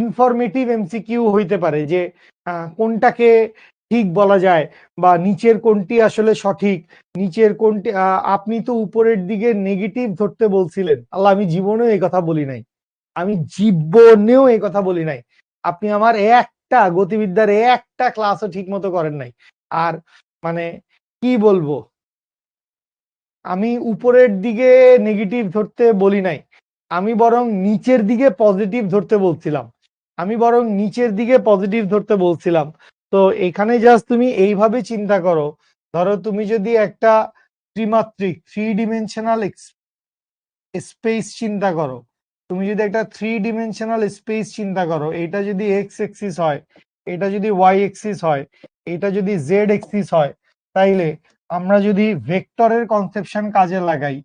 ইনফরমেটিভ এমসিকিউ হইতে পারে যে কোনটাকে ঠিক বলা যায়, বা নিচের কোনটি আসলে সঠিক, নিচের কোনটি আপনি তো উপরের দিকে নেগেটিভ ধরতে বলছিলেন। আল্লাহ, আমি জীবনেও এই কথা বলি নাই, আমি জীবনেও এই কথা বলি নাই। আপনি আমার একটা গতিবিদ্যার একটা ক্লাসও ঠিক মতো করেন নাই। আর মানে কি বলবো, আমি উপরের দিকে নেগেটিভ ধরতে বলি নাই, আমি বরং নিচের দিকে পজিটিভ ধরতে বলছিলাম, আমি বরং নিচের দিকে পজিটিভ ধরতে বলছিলাম। তো এখানে জাস্ট তুমি এইভাবে চিন্তা করো, ধরো তুমি যদি একটা ত্রিমাত্রিক, 3 ডিমেনশনাল স্পেস চিন্তা করো, তুমি যদি একটা 3 ডিমেনশনাল স্পেস চিন্তা করো, এটা যদি এক্স এক্সিস হয়, এটা যদি ওয়াই এক্সিস হয়, এটা যদি জেড এক্সিস হয়, তাইলে আমরা যদি ভেক্টরের কনসেপশন কাজে লাগাই,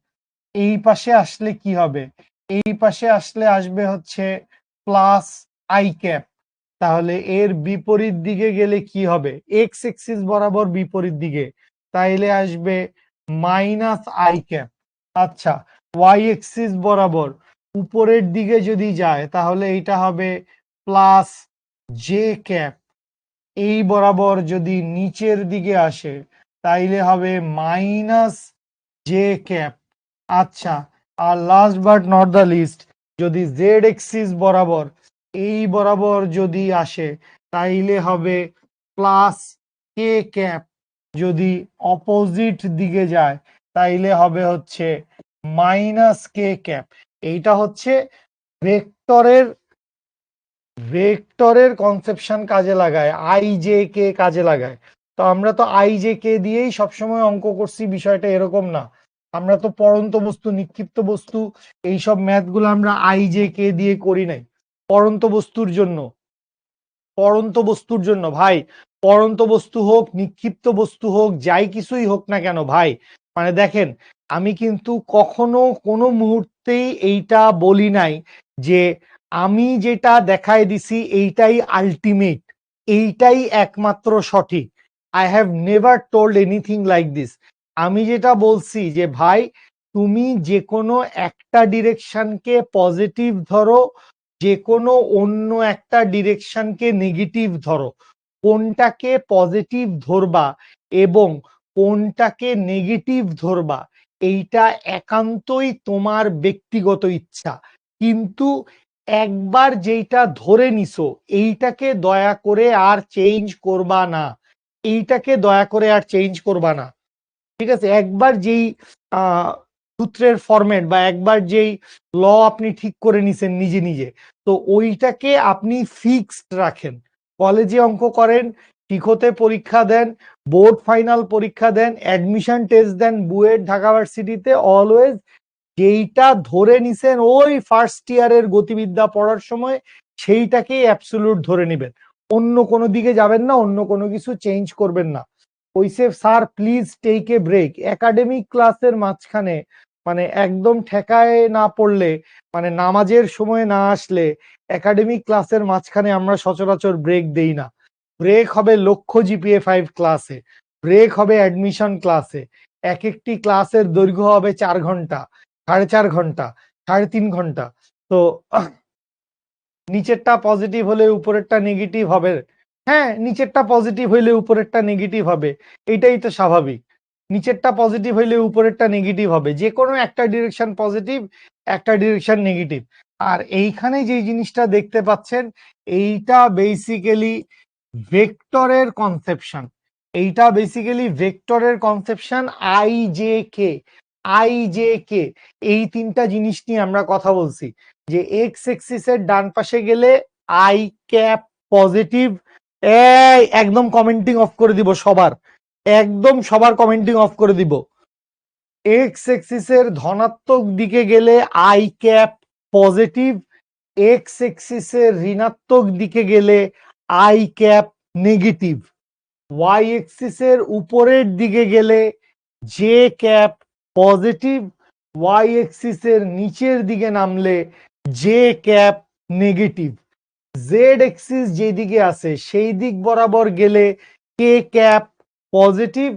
এই পাশে আসলে কি হবে? এই পাশে আসলে আসবে হচ্ছে প্লাস আই ক্যাপ। তাহলে এর বিপরীত দিকে গেলে কি হবে? এক্স এক্সিস বরাবর বিপরীত দিকে, তাইলে আসবে মাইনাস আই ক্যাপ। আচ্ছা, ওয়াই এক্সিস বরাবর উপরের দিকে যদি যায় তাহলে এটা হবে প্লাস জে ক্যাপ। এই বরাবর যদি নিচের দিকে আসে তাইলে হবে মাইনাস জে ক্যাপ। আচ্ছা, আর last but not the least, যদি জেড এক্সিস বরাবর এই বরাবর যদি আসে তাইলে হবে প্লাস কে ক্যাপ। যদি অপোজিট দিকে যায় তাইলে হবে হচ্ছে মাইনাস কে ক্যাপ। এইটা হচ্ছে ভেক্টরের কনসেপশন কাজে লাগায়, আই জে কে কাজে লাগায়। তো আমরা তো আই জে কে দিয়েই সবসময় অঙ্ক করছি, বিষয়টা এরকম না। আমরা তো পড়ন্ত বস্তু, নিক্ষিপ্ত বস্তু, এইসব ম্যাথ গুলো আমরা আই জে কে দিয়ে করি নাই। পড়ন্ত বস্তুর জন্য, ভাই, পড়ন্ত বস্তু হোক, নিক্ষিপ্ত বস্তু হোক, যাই কিছুই হোক না কেন ভাই, মানে দেখেন, আমি কিন্তু কখনো কোনো মুহূর্তেই এইটা বলি নাই যে আমি যেটা দেখায় দিছি এইটাই আলটিমেট, এইটাই একমাত্র সঠিক। I have never told anything like this. আমি যেটা বলছি যে ভাই, তুমি যে কোনো একটা ডিরেকশনকে পজিটিভ ধরো, যে কোনো অন্য একটা ডিরেকশনকে নেগেটিভ ধরো, কোনটাকে পজিটিভ ধরবা এবং কোনটাকে নেগেটিভ ধরবা এইটা একান্তই তোমার ব্যক্তিগত ইচ্ছা। কিন্তু একবার যেইটা ধরে নিছো এইটাকে দয়া করে আর চেঞ্জ করবা না, এইটাকে দয়া করে আর চেঞ্জ করবা না। ঠিক আছে, একবার যেই সূত্রের ফরম্যাট বা একবার যেই ল আপনি ঠিক করে নিছেন নিজে নিজে, তো ওইটাকে আপনি ফিক্সড রাখেন। কলেজে অঙ্ক করেন, শিক্ষতে পরীক্ষা দেন, বোর্ড ফাইনাল পরীক্ষা দেন, অ্যাডমিশন টেস্ট দেন বুয়েট ঢাকা ভার্সিটিতে, অলওয়েজ যেইটা ধরে নিছেন ওই ফার্স্ট ইয়ারের গতিবিদ্যা পড়ার সময়, সেইটাকেই অ্যাবসলিউট ধরে নিবেন। অন্য কোনো দিকে যাবেন না, অন্য কোনো কিছু চেঞ্জ করবেন না। কইছে sir please take a break. Academic ক্লাসের মাঝখানে মানে একদম ঠেকায় না পড়লে, মানে নামাজের সময় না আসলে একাডেমিক ক্লাসের মাঝখানে আমরা সচরাচর ব্রেক দেই না। ব্রেক হবে লক্ষ্য জিপিএ 5 ক্লাসে, ব্রেক হবে অ্যাডমিশন ক্লাসে। এক একটি ক্লাসের দৈর্ঘ্য হবে 4 ঘন্টা, 4.5 ঘন্টা, 3.5 ঘন্টা। তো নিচেরটা পজিটিভ হলে উপরেরটা নেগেটিভ হবে। হ্যাঁ, নিচেরটা পজিটিভ হইলে উপরেরটা নেগেটিভ হবে, এটাই তো স্বাভাবিক। নিচেরটা পজিটিভ হইলে উপরেরটা নেগেটিভ হবে, যে কোনো একটা ডিরেকশন পজিটিভ, একটা ডিরেকশন নেগেটিভ। আর এইখানে যে জিনিসটা দেখতে পাচ্ছেন, এইটা বেসিক্যালি ভেক্টরের কনসেপশন। এইটা বেসিক্যালি ভেক্টরের conception, I J K. I J K, এই তিনটা জিনিস নিয়ে আমরা কথা বলছি, যে এক্স এক্সিসের ডান পাশে গেলে আই ক্যাপ পজিটিভ। এই একদম কমেন্টিং অফ করে দিব সবার, একদম সবার কমেন্টিং অফ করে দিব। এক্স এক্সিসের ধনাত্মক দিকে গেলে আই ক্যাপ পজিটিভ, এক্স এক্সিসের ঋণাত্মক দিকে গেলে আই ক্যাপ নেগেটিভ, ওয়াই এক্সিসের উপরের দিকে গেলে জে ক্যাপ পজিটিভ, ওয়াই এক্সিসের নিচের দিকে নামলে J cap negative. Z axis যেদিকে আছে সেই দিক বরাবর গেলে কে ক্যাপ পজিটিভ,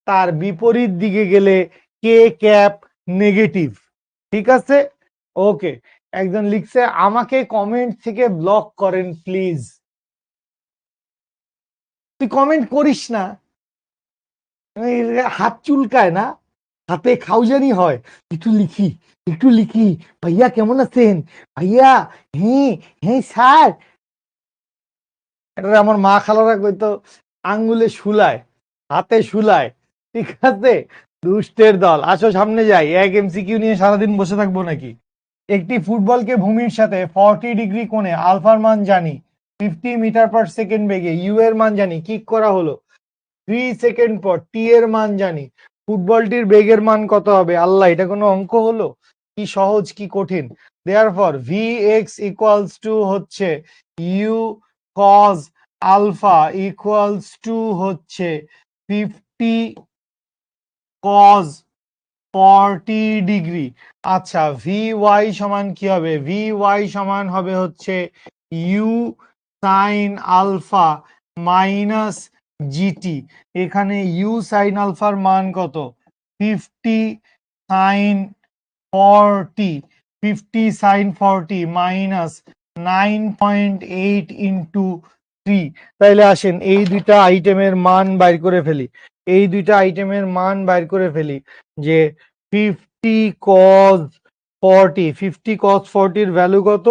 তার বিপরীত দিকে গেলে কে ক্যাপ নেগেটিভ। ঠিক আছে, ওকে। একজন লিখছে আমাকে কমেন্ট থেকে ব্লক করেন প্লিজ। তুই কমেন্ট করিস না, হাত চুলকায় না, হাতে খাউজানি হয়, একটু লিখি, একটু লিখি, ভাইয়া কেমন আছেন, ভাইয়া, হ্যাঁ হ্যাঁ স্যার। এটা আমার মা খালারা কইতো আঙ্গুলে শুলায়, হাতে শুলায়। ঠিক আছে, দুষ্টের দল, আসো সামনে যাই। এক এমসিকিউ নিয়ে সারাদিন বসে থাকবো নাকি? একটি ফুটবলকে ভূমির সাথে 40 ডিগ্রি কোণে আলফার মান জানি, 50 মিটার পার সেকেন্ড বেগে ইউ এর মান জানি, কিক করা হলো 3 সেকেন্ড পর টি এর মান জানি, ফুটবলটির বেগের মান কত হবে? আল্লাহ, এটা কোনো অঙ্ক হলো? কি সহজ কি কঠিন! Therefore v x equals to হচ্ছে u cos alpha equals to হচ্ছে 50 কজ 40 ডিগ্রি। আচ্ছা ভি ওয়াই সমান কি হবে? ভি ওয়াই সমান হবে হচ্ছে you sine alpha minus g t. এখানে ইউ সাইন আলফার মান কত? 50 সাইন 40, 50 সাইন 40 মাইনাস 9.8 ইন্টু 3। তাইলে আসেন এই দুইটা আইটেমের মান বাইর করে ফেলি। এই দুইটা আইটেমের মান বাইর করে ফেলি যে 50 cos 40, 50 cos 40 এর ভ্যালু কত?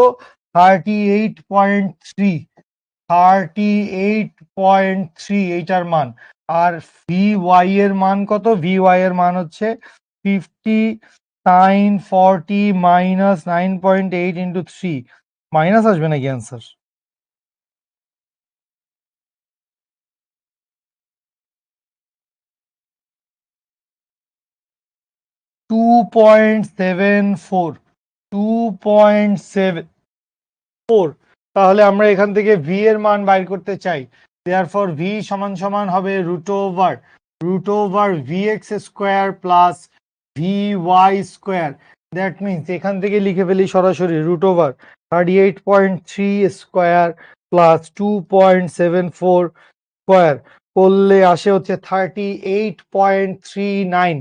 38.3, 38.3 এইটার মান। আর ভি ওয়াই এর মান কত? ভি ওয়াই এর মান হচ্ছে 50 সাইন 40 মাইনাস 9.8 ইন্টু 3। মাইনাস আসবে নাকি answer? Two point seven four, 2.74। তাহলে আমরা এখান থেকে ভি এর মান বাইর করতে চাই। দেয়ারফর ভি সমান সমান হবে root over V X square plus V Y square. That means এখান থেকে লিখে ফেলি সরাসরি root over 38.3 square plus 2.74 square করলে আসে হচ্ছে 38.39,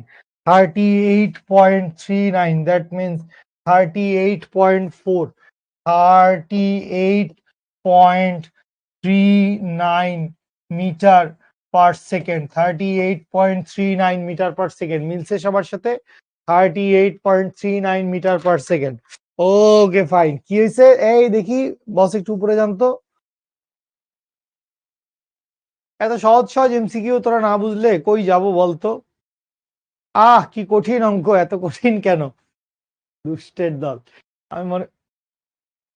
38.39। That means 38.4, 38.39 metre per second, 38.39 metre per second মিলছে সবার সাথে? 38.39 metre per second. Okay fine. কি হয়েছে? এই দেখি বস একটু উপরে জানতো। এত সহজ সহজ এমসিকিউ তোরা না বুঝলে কই যাব বলতো? কি কঠিন অঙ্ক, এত কঠিন কেন? দুষ্টের দল। আমি মনে,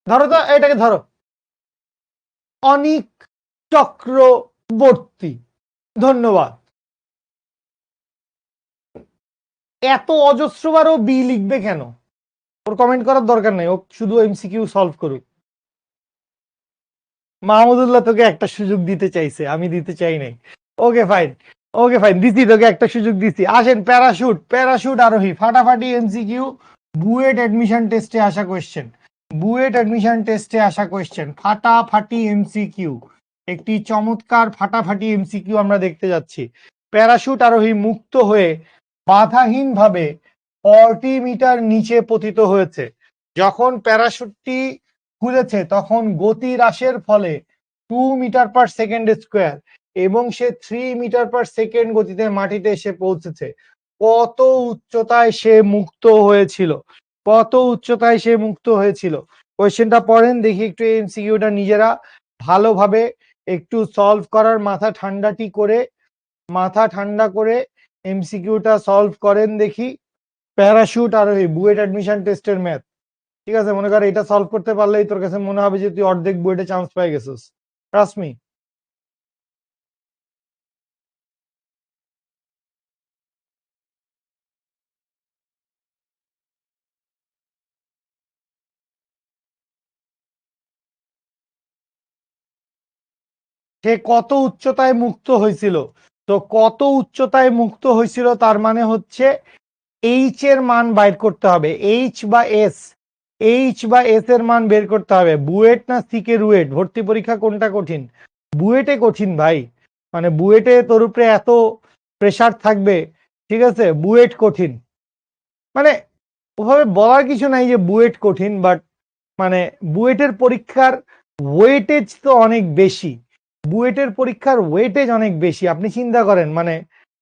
ধরো তো এটাকে, ধরো অনিক চক্রবর্তী। ধন্যবাদ। এত অজস্রবারও বি লিখবে কেন? ওর কমেন্ট করার দরকার নেই, ও শুধু এমসিকিউ সলভ করুক। মাহমুদুল্লাহ তোকে একটা সুযোগ দিতে চাইছে, আমি দিতে চাই নাই। ওকে ফাইন, ওকে ফাইন, দিছি তোকে একটা সুযোগ দিছি। আসেন প্যারাশুট, প্যারাশুট আরোহী ফাটাফাটি এমসিকিউ। বুয়েট অ্যাডমিশন টেস্টে আসা কোয়েশ্চেন, বুয়েট অ্যাডমিশন টেস্টে আসা কোয়েশ্চেন, ফাটাফাটি এমসিকিউ। একটি চমৎকার ফাটাফাটি এমসিকিউ আমরা দেখতে যাচ্ছি। প্যারাশুট আরোহী মুক্ত হয়ে বাধাহীনভাবে 40 মিটার নিচে পতিত হয়েছে। যখন প্যারাশুটটি খুলেছে তখন গতি হ্রাসের ফলে 2 মিটার পার সেকেন্ড স্কোয়ার এবং সে 3 মিটার পার সেকেন্ড গতিতে মাটিতে এসে পৌঁছেছে। কত উচ্চতায় সে মুক্ত হয়েছিল? কত উচ্চতায় সে মুক্ত হয়েছিল? কোয়েশ্চেনটা পড়েন দেখি একটু। এমসিকিউটা নিজেরা ভালোভাবে একটু সলভ করার মাথা ঠান্ডা করে এমসিকিউটা সলভ করেন দেখি। প্যারাশুট আর ওই বুয়েট অ্যাডমিশন টেস্টের ম্যাথ, ঠিক আছে? মনে কর এটা সলভ করতে পারলেই তোর কাছে মনে হবে যে তুই অর্ধেক বুয়েটে চান্স পেয়ে গেছিস। Trust me. সে কত উচ্চতায় মুক্ত হয়েছিল? তো কত উচ্চতায় মুক্ত হয়েছিল তার মানে হচ্ছে এইচ এর মান বাইর করতে হবে। এইচ বা এস, এইচ বা এস এর মান বের করতে হবে। বুয়েট না সিকে রুয়েট? ভর্তি পরীক্ষা কোনটা কঠিন? বুয়েটে কঠিন ভাই। মানে বুয়েটে তোর উপরে এত প্রেসার থাকবে, ঠিক আছে? বুয়েট কঠিন। মানে ওভাবে বলার কিছু নাই যে বুয়েট কঠিন, বাট মানে বুয়েটের পরীক্ষার ওয়েটেজ তো অনেক বেশি। বুয়েটের পরীক্ষার ওয়েটেজ অনেক বেশি। আপনি চিন্তা করেন, মানে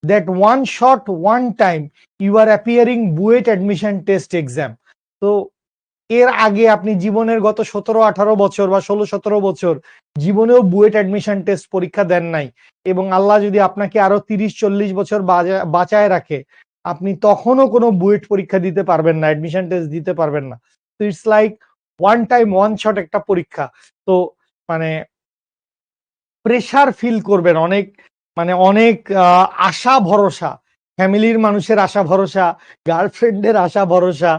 that one shot one time you are appearing BUET admission test exam. তো এর আগে আপনি জীবনের গত 17-18 বছর বা 16-17 বছর জীবনেও বুয়েট অ্যাডমিশন টেস্ট পরীক্ষা দেন নাই। এবং আল্লাহ যদি আপনাকে আরো 30-40 বছর বাঁচায় রাখে, আপনি তখনও কোনো বুয়েট পরীক্ষা দিতে পারবেন না, অ্যাডমিশন টেস্ট দিতে পারবেন না। তো it's like one time one shot একটা পরীক্ষা। তো মানে প্রেশার ফিল করবেন অনেক, মানে অনেক আশা ভরসা, ফ্যামিলির মানুষের আশা ভরসা, গার্লফ্রেন্ডের আশা ভরসা,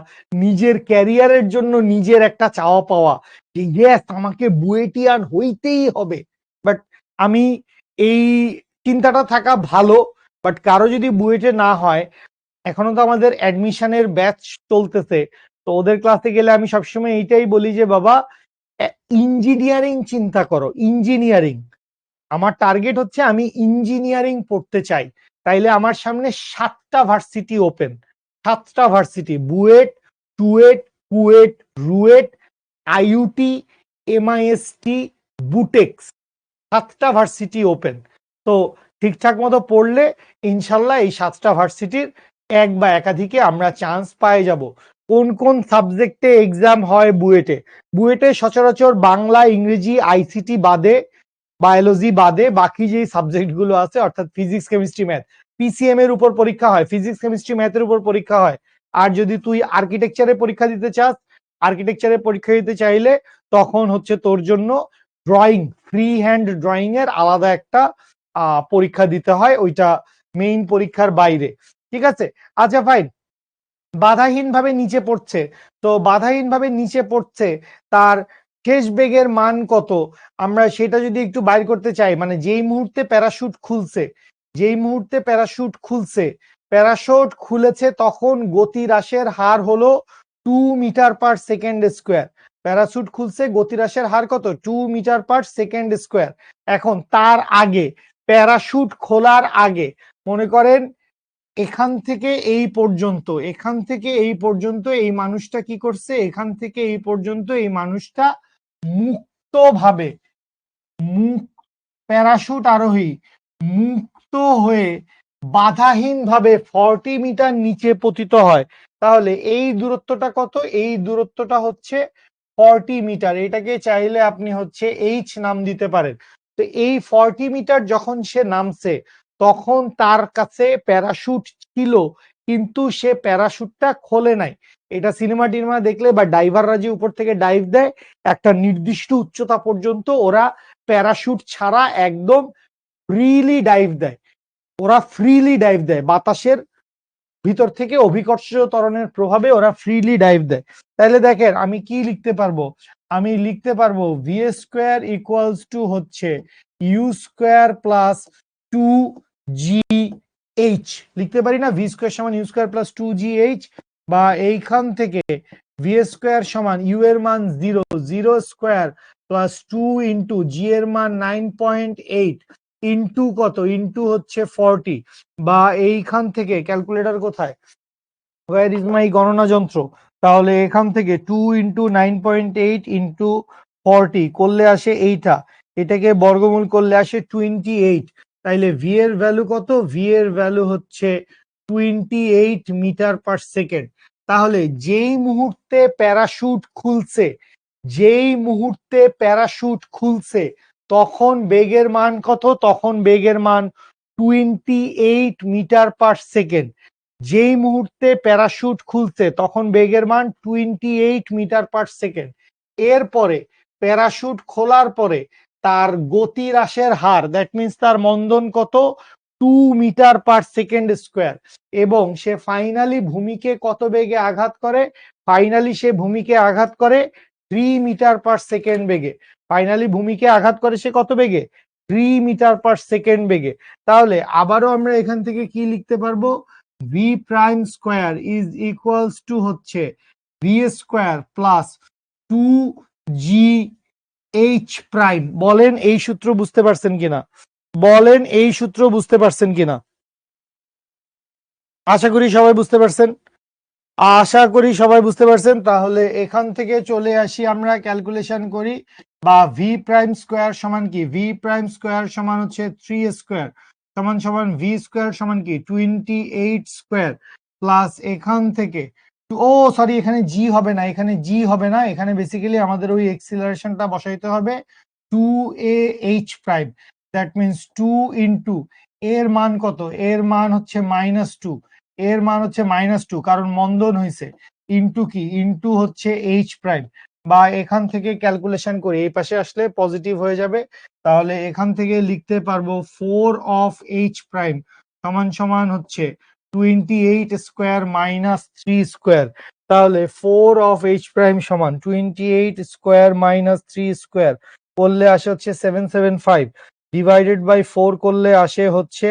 নিজের ক্যারিয়ারের জন্য নিজের একটা চাওয়া পাওয়া যে ইয়েস আমাকে বুয়েটিয়ান হইতেই হবে। বাট আমি এই চিন্তাটা থাকা ভালো, বাট কারো যদি বুয়েটে না হয়, এখনো তো আমাদের অ্যাডমিশনের ব্যাচ চলতেছে, তো ওদের ক্লাসে গেলে আমি সবসময় এইটাই বলি যে বাবা ইঞ্জিনিয়ারিং চিন্তা করো, ইঞ্জিনিয়ারিং। আমার টার্গেট হচ্ছে আমি ইঞ্জিনিয়ারিং পড়তে চাই, তাইলে আমার সামনে 7টা ভার্সিটি ওপেন, 7টা ভার্সিটি, বুয়েট, টুয়েট, কুয়েট, রুয়েট, আইইউটি, এমআইএসটি, বুটেক্স, 7টা ভার্সিটি ওপেন। তো ঠিকঠাক মতো পড়লে ইনশাল্লাহ এই 7টা ভার্সিটির এক বা একাধিকে আমরা চান্স পাই যাব। কোন কোন সাবজেক্টে এক্সাম হয় বুয়েটে? বুয়েটে সচরাচর বাংলা, ইংরেজি, আইসিটি বাদে, বায়োলজি বাদে বাকি যে সাবজেক্টগুলো আছে অর্থাৎ ফিজিক্স, কেমিস্ট্রি, ম্যাথ, পিসিএম এর উপর পরীক্ষা হয়, ফিজিক্স, কেমিস্ট্রি, ম্যাথের উপর পরীক্ষা হয়। আর যদি তুই আর্কিটেকচারে পরীক্ষা দিতে চাস, আর্কিটেকচারে পরীক্ষা দিতে চাইলে তখন হচ্ছে তোর জন্য ড্রয়িং, ফ্রি হ্যান্ড ড্রয়িং এর আলাদা একটা পরীক্ষা দিতে হয়, ওইটা মেইন পরীক্ষার বাইরে। ঠিক আছে, আচ্ছা ফাইন। বাধাহীন ভাবে নিচে পড়ছে, তো বাধাহীন ভাবে নিচে পড়ছে, তার শেষ বেগের মান কত আমরা সেটা যদি একটু বাইর করতে চাই, মানে যেই মুহূর্তে প্যারাশুট খুলছে, যেই মুহূর্তে প্যারাশুট খুলছে, প্যারাশুট খুলেছে তখন গতি হ্রাসের হার হলো 2 মিটার/সেকেন্ড স্কোয়ার। প্যারাশুট খুলছে, গতি হ্রাসের হার কত? 2 মিটার/সেকেন্ড স্কোয়ার। এখন তার আগে, প্যারাশুট খোলার আগে, মনে করেন এখান থেকে এই পর্যন্ত, এখান থেকে এই পর্যন্ত এই মানুষটা কি করছে, এখান থেকে এই পর্যন্ত এই মানুষটা মুক্তভাবে, প্যারাশুট আরোহী মুক্ত হয়ে বাধাহীন ভাবে 40 মিটার নিচে পতিত হয়, তাহলে এই দূরত্বটা কত? এই দূরত্বটা হচ্ছে 40 মিটার। এটাকে চাইলে আপনি হচ্ছে এইচ নাম দিতে পারেন। তো এই 40 মিটার যখন সে নামছে তখন তার কাছে প্যারাশুট ছিল, কিন্তু সে প্যারাশুটটা খোলে নাই। এটা সিনেমা টিনেমা দেখলে বা ডাইভাররা যে উপর থেকে ডাইভ দেয় একটা নির্দিষ্ট উচ্চতা পর্যন্ত, ওরা প্যারাশুট ছাড়া একদম ফ্রিলি ডাইভ দেয়, ওরা ফ্রিলি ডাইভ দেয়, বাতাসের ভিতর থেকে অভিকর্ষ ত্বরণের প্রভাবে ওরা ফ্রিলি ডাইভ দেয়। তাহলে দেখেন আমি কি লিখতে পারবো, আমি লিখতে পারবো ভি স্কোয়ার ইকুয়ালস টু হচ্ছে ইউ স্কোয়ার প্লাস 2GH, লিখতে পারি না? ভি স্কোয়ার সমান ইউ স্কোয়ার প্লাস 2GH, বা এইখান থেকে ভি স্কোয়ার সমান ইউ এর মান 0, 0 স্কোয়ার প্লাস 2 ইন্টু জি এর মান 9.8 ইন্টু কত, ইন্টু হচ্ছে 40, বা এইখান থেকে ক্যালকুলেটর কোথায়, ওয়ার ইজ মাই গণনা যন্ত্র, তাহলে এখান থেকে 2 ইন্টু 9.8 ইন্টু 40 করলে আসে এইটা, এটাকে বর্গমূল করলে আসে 28। তাইলে ভি এর ভ্যালু কত? ভি এর ভ্যালু হচ্ছে 28 মিটার/সেকেন্ড। তাহলে যেই মুহূর্তে প্যারাশুট খুলছে, যেই মুহূর্তে প্যারাশুট খুলছে তখন বেগের মান কত? তখন বেগের মান 28 মিটার/সেকেন্ড। যেই মুহূর্তে প্যারাশুট খুলছে তখন বেগের মান 28 মিটার/সেকেন্ড। এরপরে প্যারাশুট খোলার পরে তার গতি হ্রাসের হার, দ্যাট মিনস তার মন্দন কত? 2 মিটার/সেকেন্ড স্কোয়ার। এবং সে ফাইনালি ভূমিকে কত বেগে আঘাত করে? ফাইনালি সে ভূমিকে আঘাত করে 3 মিটার/সেকেন্ড বেগে। ফাইনালি ভূমিকে আঘাত করে সে কত বেগে? 3 মিটার/সেকেন্ড বেগে। তাহলে আবারও আমরা এখান থেকে কি লিখতে পারবো? V prime square is equals to হচ্ছে v square plus 2GH prime. বলেন এই সূত্র বুঝতে পারছেন কিনা? বলেন এই সূত্র বুঝতে পারছেন কিনা? আশা করি সবাই বুঝতে পারছেন, আশা করি সবাই বুঝতে পারছেন। তাহলে এখান থেকে চলে আসি, আমরা ক্যালকুলেশন করি, বা ভি প্রাইম স্কোয়ার সমান কি? ভি প্রাইম স্কোয়ার সমান হচ্ছে 3 স্কোয়ার সমান সমান ভি স্কোয়ার সমান কি? 28 স্কোয়ার প্লাস এখান থেকে, ও সরি এখানে জি হবে না, এখানে জি হবে না, এখানে বেসিক্যালি আমাদের ওই এক্সিলারেশনটা বসাইতে হবে 2AH prime, that means 2 into এর মান কত? এর মান হচ্ছে -2, এর মান হচ্ছে -2 কারণ মন্দন হয়েছে, ইন্টু কি? ইন্টু হচ্ছে এইচ প্রাইম, বা এখান থেকে ক্যালকুলেশন করে এই পাশে আসলে পজিটিভ হয়ে যাবে। তাহলে এখান থেকে লিখতে পারবো 4 অফ এইচ প্রাইম সমান সমান হচ্ছে 28 স্কোয়ার মাইনাস 3 স্কোয়ার। তাহলে 4 অফ এইচ প্রাইম সমান 28 স্কোয়ার মাইনাস 3 স্কোয়ার করলে আসে হচ্ছে 775। ডিভাইডেড বাই 4 করলে আসে হচ্ছে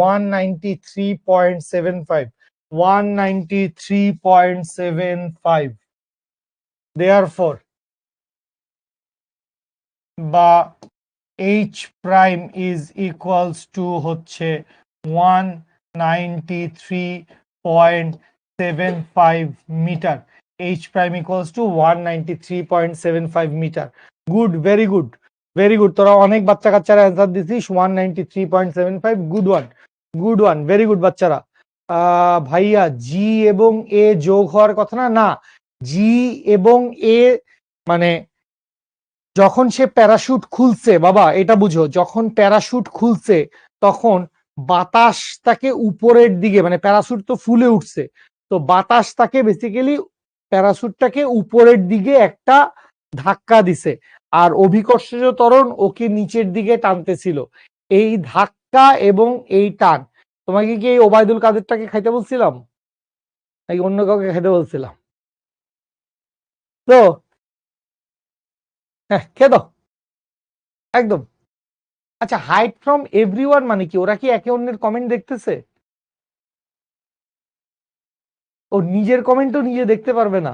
193.75 193.75 therefore বা h prime is equals to হচ্ছে 193.75 মিটার। h prime equals to 193.75 মিটার। Good, very good, very good. তোরা অনেক বাচ্চা কাচ্চারা অ্যান্সার দিছিস 193.75। Good one, good one, very good বাচ্চারা। ভাইয়া জি এবং এ যোগ হওয়ার কথা না, না জি এবং এ মানে যখন সে প্যারাশুট খুলছে, বাবা এটা বুঝো, যখন প্যারাশুট খুলছে তখন বাতাস তাকে উপরের দিকে, মানে প্যারাশুট তো ফুলে উঠছে, তো বাতাস তাকে বেসিক্যালি প্যারাশুটটাকে উপরের দিকে একটা ধাক্কা দিছে, আর অভিকর্ষজ ত্বরণ ওকে নিচের দিকে টানতেছিল। এই ধাক্কা এবং এই টান, তোমাকে কি এই ওবায়দুল কাদেরটাকে খাইতে বলছিলাম নাকি অন্য কাউকে খাইতে বলছিলাম? তো হ্যাঁ, খেয়ে দাও একদম। আচ্ছা, হাইড ফ্রম এভরিওয়ান মানে কি? ওরা কি একে অন্যের কমেন্ট দেখতেছে? ও নিজের কমেন্টও নিজে দেখতে পারবে না?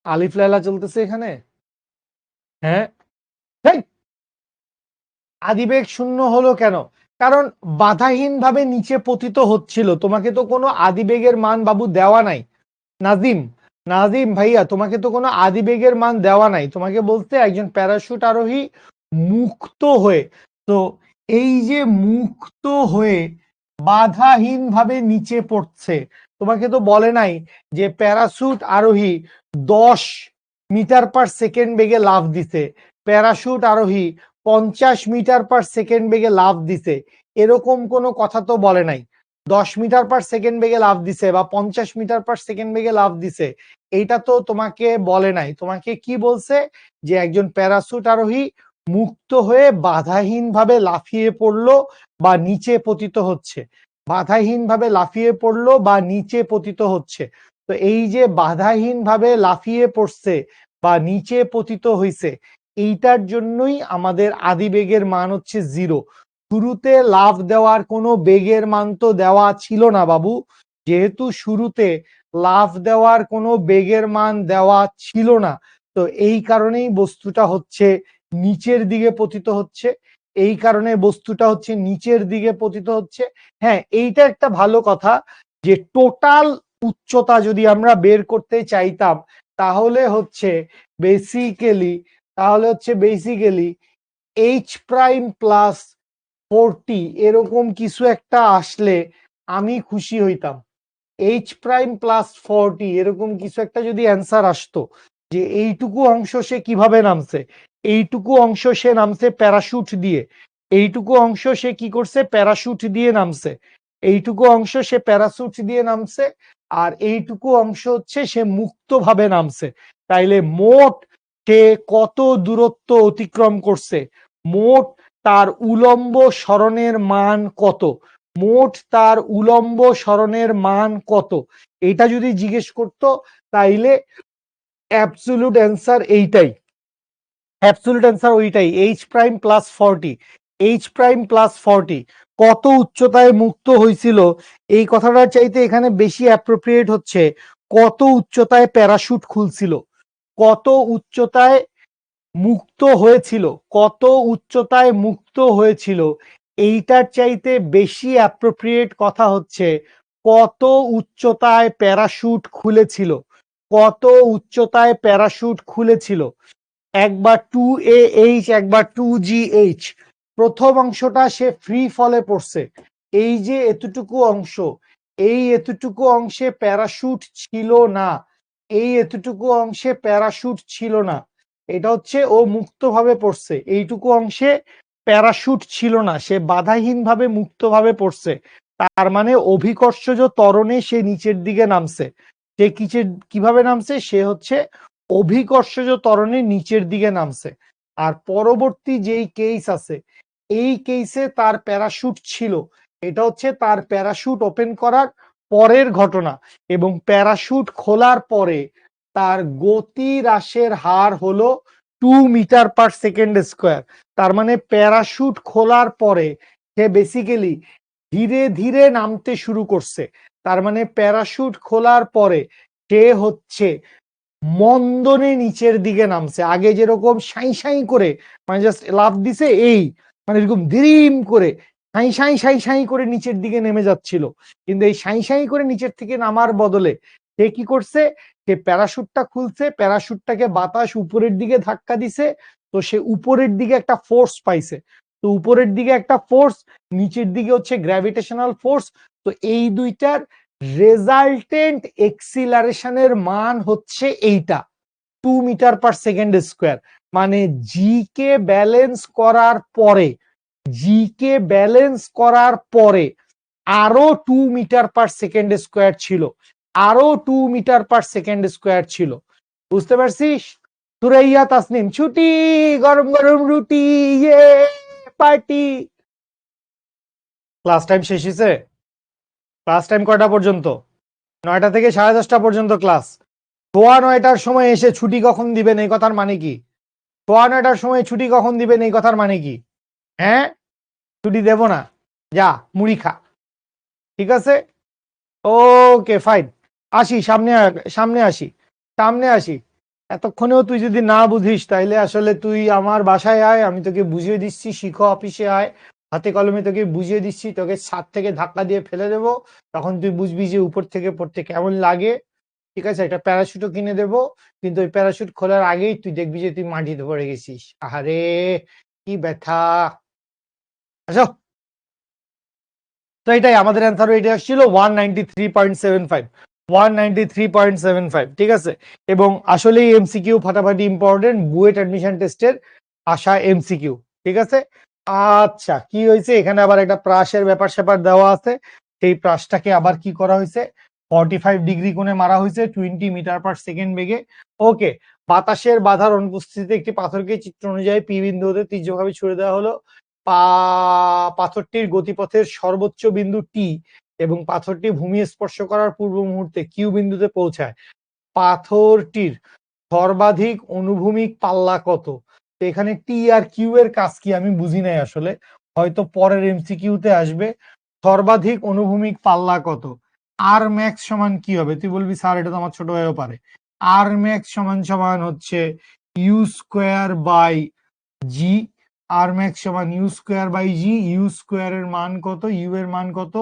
আলিফ লায়লা চলতেছে এখানে। হ্যাঁ, আদিবেগ শূন্য হলো কেন? কারণ বাধাহীন ভাবে নিচে পতিত হচ্ছিল। তোমাকে তো কোনো আদিবেগের মান বাবু দেওয়া নাই। নাজিম, নাজিম ভাইয়া, তোমাকে তো কোনো আদিবেগের মান দেওয়া নাই। তোমাকে বলতে একজন প্যারাশুট আরোহী মুক্ত হয়ে, তো এই যে মুক্ত হয়ে বাধাহীন ভাবে নিচে পড়ছে, তোমাকে তো বলে নাই যে প্যারাশুট আরোহী 10 মিটার/সেকেন্ড বেগে লাফ দিছে, প্যারাশুট আরোহী 50 মিটার/সেকেন্ড বেগে লাফ দিছে, এরকম কোনো কথা তো বলে নাই। 10 মিটার/সেকেন্ড বেগে লাফ দিছে বা 50 মিটার/সেকেন্ড বেগে লাফ দিছে, এইটা তো তোমাকে বলে নাই। তোমাকে কি বলছে? যে একজন প্যারাশুট আরোহী মুক্ত হয়ে বাধাহীন ভাবে লাফিয়ে পড়লো বা নিচে পতিত হচ্ছে, বাধাহীন ভাবে লাফিয়ে পড়লো বা নিচে পতিত হচ্ছে। তো এই যে বাধাহীন ভাবে লাফিয়ে পড়ছে বা নিচে পতিত হইছে, এইটার জন্যই আমাদের আদিবেগের মান হচ্ছে 0। শুরুতে লাফ দেওয়ার কোনো বেগের মান তো দেওয়া ছিল না বাবু। যেহেতু শুরুতে লাফ দেওয়ার কোনো বেগের মান দেওয়া ছিল না, তো এই কারণেই বস্তুটা হচ্ছে নিচের দিকে পতিত হচ্ছে। এই কারণে বস্তুটা হচ্ছে নিচের দিকে পতিত হচ্ছে। হ্যাঁ, এইটা একটা ভালো কথা যে টোটাল উচ্চতা যদি আমরা বের করতে চাইতাম, তাহলে হচ্ছে বেসিক্যালি এইচ প্রাইম প্লাস 40 এরকম কিছু একটা আসলে আমি খুশি হইতাম। এইচ প্রাইম প্লাস 40 এরকম কিছু একটা যদি অ্যান্সার আসতো, যে এইটুকু অংশ সে কিভাবে নামছে, এইটুকু অংশ সে নামছে প্যারাশুট দিয়ে, এইটুকু অংশ সে কি করছে, প্যারাশুট দিয়ে নামছে, এইটুকু অংশ সে প্যারাশুট দিয়ে নামছে, আর এইটুকু অংশ হচ্ছে সে মুক্তভাবে নামছে। তাইলে মোট সে কত দূরত্ব অতিক্রম করছে, মোট তার উলম্ব সরণের মান কত, মোট তার উলম্ব সরণের মান কত, এটা যদি জিজ্ঞেস করতো তাইলে অ্যাবসলিউট অ্যান্সার এইটাই, অ্যাবসলিউট অ্যান্সার ওইটাই, H prime plus 40। H prime plus 40 কত উচ্চতায় মুক্ত হয়েছিল, এই কথাটার চাইতে এখানে বেশি অ্যাপ্রোপ্রিয়েট হচ্ছে কত উচ্চতায় প্যারাশুট খুলছিল, কত উচ্চতায় মুক্ত হয়েছিল, কত উচ্চতায় মুক্ত হয়েছিল। এইটার চাইতে বেশি অ্যাপ্রোপ্রিয়েট কথা হচ্ছে কত উচ্চতায় প্যারাশুট খুলেছিল, কত উচ্চতায় প্যারাশুট খুলেছিল। একবার 2AH একবার 2GH। প্রথম অংশটা সে ফ্রি ফলে পড়ছে, এই যে এতটুকু অংশ, এই এতটুকু অংশে প্যারাশুট ছিল না, এই এতটুকু অংশে প্যারাশুট ছিল না, এটা হচ্ছে ও মুক্তভাবে পড়ছে, এইটুকু অংশে প্যারাশুট ছিল না, সে বাধাহীনভাবে মুক্তভাবে পড়ছে। তার মানে অভিকর্ষজ ত্বরণে সে নিচের দিকে নামছে। সে কিভাবে নামছে? সে হচ্ছে অভিকর্ষজ ত্বরণে নিচের দিকে নামছে। আর পরবর্তী যেই কেস আছে, এই কেসে তার প্যারাশুট ছিল, এটা হচ্ছে তার প্যারাশুট ওপেন করার পরের ঘটনা, এবং প্যারাশুট খোলার পরে তার গতি হ্রাসের হার হলো 2 মিটার পার সেকেন্ড স্কোয়ার। তার মানে প্যারাশুট খোলার পরে সে বেসিক্যালি ধীরে ধীরে নামতে শুরু করছে। তার মানে প্যারাশুট খোলার পরে সে হচ্ছে মন্দনে নিচের দিকে নামছে। আগে যেরকম সাই সাই করে মানে জাস্ট লাফ দিছে, এই মানে এরকম ধীরিম করে সাই সাই সাই সাই করে নিচের দিকে নেমে যাচ্ছিল। কিন্তু এই সাই সাই করে নিচের থেকে নামার বদলে সে কি করছে, সে প্যারাশুটটা খুলছে, প্যারাশুটটাকে বাতাস উপরের দিকে ধাক্কা দিছে, তো সে উপরের দিকে একটা ফোর্স পাইছে। তো উপরের দিকে একটা ফোর্স, নিচের দিকে হচ্ছে গ্র্যাভিটেশনাল ফোর্স। তো এই দুইটার রেজাল্টেন্ট এক্সিলারেশনের মান হচ্ছে এইটা 2 মিটার পার সেকেন্ড স্কোয়ার। মানে জি কে ব্যালেন্স করার পরে, জি কে ব্যালেন্স করার পরে আরো 2 মিটার পার সেকেন্ড স্কোয়ার ছিল, আরো 2 মিটার পার সেকেন্ড স্কোয়ার ছিল। বুঝতে পারছিস? সুরাইয়া তাসনিম ছুটি, গরম গরম রুটি, ইয়ে পার্টি। ক্লাস টাইম শেষ হয়েছে? ক্লাস টাইম কয়টা পর্যন্ত? 9টা থেকে 10:30 পর্যন্ত ক্লাস। 9:15টার সময় এসে ছুটি কখন দিবেন এই কথার মানে কি? 9:15টার সময় ছুটি কখন দিবেন এই কথার মানে কি? হ্যাঁ, ছুটি দেব না, যা মুড়ি খা। ঠিক আছে, ওকে ফাইন। আসি সামনে, সামনে আসি, সামনে আসি। এতক্ষণেও তুই যদি না বুঝিস তাইলে আসলে তুই আমার বাসায় আয়, আমি তোকে বুঝিয়ে দিচ্ছি। শিখো অফিসে আয়, হাতে কলমে তোকে বুঝিয়ে দিচ্ছি। তোকে ছাদ থেকে ধাক্কা দিয়ে ফেলে দেবো, তখন তুই বুঝবি যে উপর থেকে পড়তে কেমন লাগে। ঠিক আছে, একটা প্যারাশুটও কিনে দেবো, কিন্তু ওই প্যারাশুট খোলার আগেই তুই দেখবি যে তুই মাটিতে পড়ে গেছিস। আহারে কি ব্যথা। আসো। তো এটাই আমাদের অ্যান্সার, এটা আসছিল 193.75, 193.75। ঠিক আছে, এবং আসলে এমসিকিউ ফাটাফাটি ইম্পর্টেন্ট, বুয়েট অ্যাডমিশন টেস্টের আসা এমসিকিউ। ঠিক আছে, আচ্ছা কি হয়েছে এখানে আবার একটা প্রাসের ব্যাপার স্যাপার দেওয়া আছে। সেই প্রাসটাকে আবার কি করা হয়েছে, 45 ডিগ্রি কোণে মারা হয়েছে 20 মিটার পার সেকেন্ড বেগে। ওকে, বাতাসের বাধার অনুপস্থিতিতে একটি পাথরকে চিত্র অনুযায়ী পি বিন্দু হতে তীর্যভাবে ছুড়ে দেওয়া হলো। পাথরটির গতিপথের সর্বোচ্চ বিন্দু টি এবং পাথরটি ভূমি স্পর্শ করার পূর্ব মুহূর্তে কিউ বিন্দুতে পৌঁছায়। পাথরটির সর্বাধিক অনুভূমিক পাল্লা কত? তো এখানে টি আর কিউ এর কাজ কি আমি বুঝি নাই আসলে, হয়তো পরের এমসিকিউতে আসবে। সর্বাধিক অনুভূমিক পাল্লা কত? আর ম্যাক্স সমান কি হবে? তুই বলবি স্যার এটা তো আমার ছোট ভাইও পারে। আর ম্যাক্স সমান সমান হচ্ছে you square by G. R max সমান you square by g. U square এর মান কত? ইউ এর মান কত?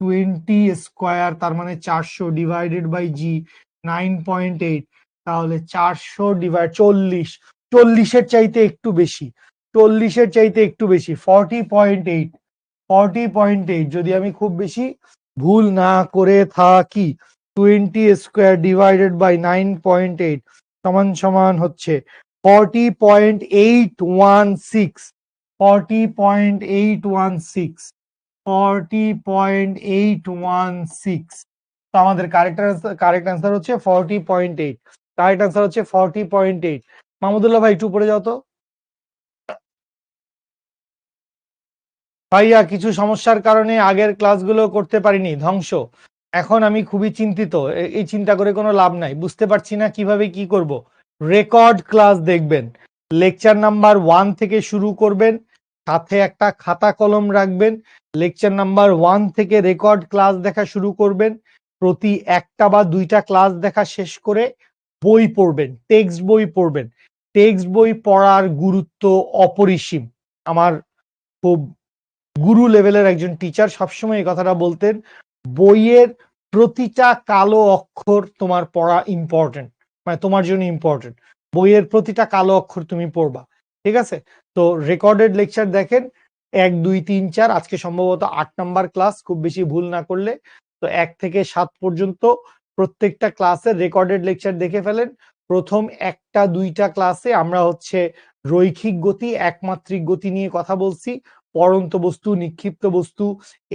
20 স্কোয়ার, তার মানে 400 ডিভাইডেড বাই জি 9.8। তাহলে 400 ডিভাইড 40, 40-এর চাইতে একটু বেশি, 40-এর চাইতে একটু বেশি 40.8, 40.8 যদি আমি খুব বেশি ভুল না করে থাকি। 20 স্কোয়ার ডিভাইডেড বাই 9.8 সমান সমান হচ্ছে 40.816, 40.816, 40.816। তো আমাদের কারেক্ট আনসার হচ্ছে 40.8। কারেক্ট আনসার হচ্ছে 40.8। মাহমুদুল্লাহ ভাই একটু উপরে যাও তো। ভাইয়া কিছু সমস্যার কারণে আগের ক্লাসগুলো করতে পারিনি, ধ্বংস। এখন আমি খুবই চিন্তিত, এই চিন্তা করে কোনো লাভ নাই, বুঝতে পারছি না কিভাবে কি করব। রেকর্ড ক্লাস দেখবেন, লেকচার নাম্বার 1 থেকে শুরু করবেন, সাথে একটা খাতা কলম রাখবেন। লেকচার নাম্বার 1 থেকে রেকর্ড ক্লাস দেখা শুরু করবেন। প্রতি একটা বা দুইটা ক্লাস দেখা শেষ করে বই পড়বেন, টেক্সট বই পড়বেন। টেক্সট বই পড়ার গুরুত্ব অপরিসীম। আমার খুব গুরু লেভেলের একজন টিচার সবসময় এই কথাটা বলতেন, বইয়ের প্রতিটা কালো অক্ষর তোমার পড়া ইম্পর্টেন্ট, মানে তোমার জন্য ইম্পর্টেন্ট। বইয়ের প্রতিটা কালো অক্ষর তুমি পড়বা। ঠিক আছে, তো রেকর্ডেড লেকচার দেখেন 1, 2, 3, 4, আজকে সম্ভবত 8 নাম্বার ক্লাস খুব বেশি ভুল না করলে। তো 1 থেকে 7 পর্যন্ত প্রত্যেকটা ক্লাসের রেকর্ডেড লেকচার দেখে ফেলেন। প্রথম 1টা 2টা ক্লাসে আমরা হচ্ছে রৈখিক গতি, একমাত্রিক গতি নিয়ে কথা বলছি। পড়ন্ত বস্তু, নিক্ষিপ্ত বস্তু,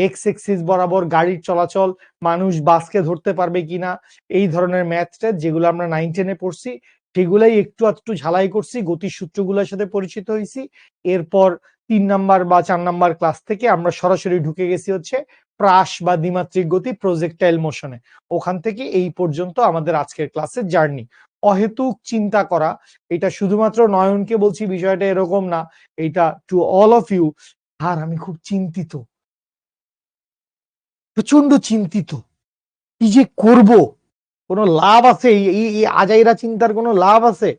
এক্স এক্সিস বরাবর গাড়ির চলাচল, মানুষ বাসকে ধরতে পারবে কিনা, এই ধরনের ম্যাথটা যেগুলো আমরা 9-10-এ পড়ছি সেগুলাই একটু একটু ঝালাই করছি, গতির সূত্রগুলোর সাথে পরিচিত হয়েছি। এরপর 3 নাম্বার বা 4 নাম্বার ক্লাস থেকে আমরা সরাসরি ঢুকে গেছি হচ্ছে প্রাস বা দ্বিমাত্রিক গতি, প্রজেক্টাইল মোশনে। ওখান থেকে এই পর্যন্ত আমাদের আজকের ক্লাসের জার্নি। অহেতুক চিন্তা করা, এটা শুধুমাত্র নয়নকে বলছি বিষয়টা এরকম না, এটা টু অল অফ ইউ। আর আমি খুব চিন্তিত, প্রচন্ড চিন্তিত, কি যে করব, কোনো লাভ আছে এই আজাইরা চিন্তার কোনো লাভ আছে?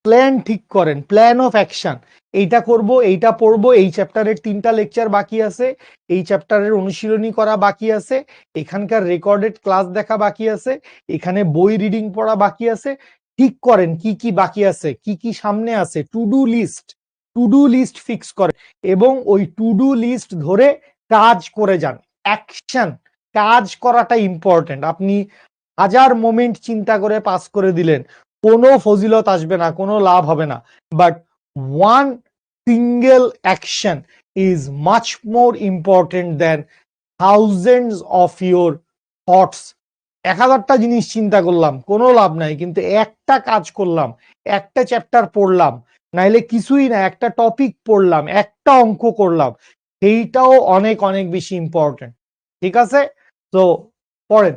প্ল্যান ঠিক করেন, প্ল্যান অফ অ্যাকশন। এইটা করব, এইটা পড়বো, এই চ্যাপ্টারের 3টা লেকচার বাকি আছে, এই চ্যাপ্টারের অনুশীলনী করা বাকি আছে, এখানকার রেকর্ডেড ক্লাস দেখা বাকি আছে, এখানে বই রিডিং পড়া বাকি আছে। ঠিক করেন কি কি বাকি আছে, কি কি সামনে আছে, টু ডু লিস্ট ফিক্স করেন এবং ওই টু ডু লিস্ট ধরে কাজ করে যান। অ্যাকশন, কাজ করাটা ইম্পর্টেন্ট। আপনি হাজার মোমেন্ট চিন্তা করে পাস করে দিলেন, কোনো ফজিলত আসবে না, কোনো লাভ হবে না। But one single action is much more important than thousands of your thoughts. 1000টা জিনিস চিন্তা করলাম, কোনো লাভ নাই, কিন্তু একটা কাজ করলাম, একটা চ্যাপ্টার পড়লাম, নাইলে কিছুই না, একটা টপিক পড়লাম, একটা অঙ্ক করলাম, সেইটাও অনেক অনেক বেশি ইম্পর্টেন্ট। ঠিক আছে, তো পড়েন।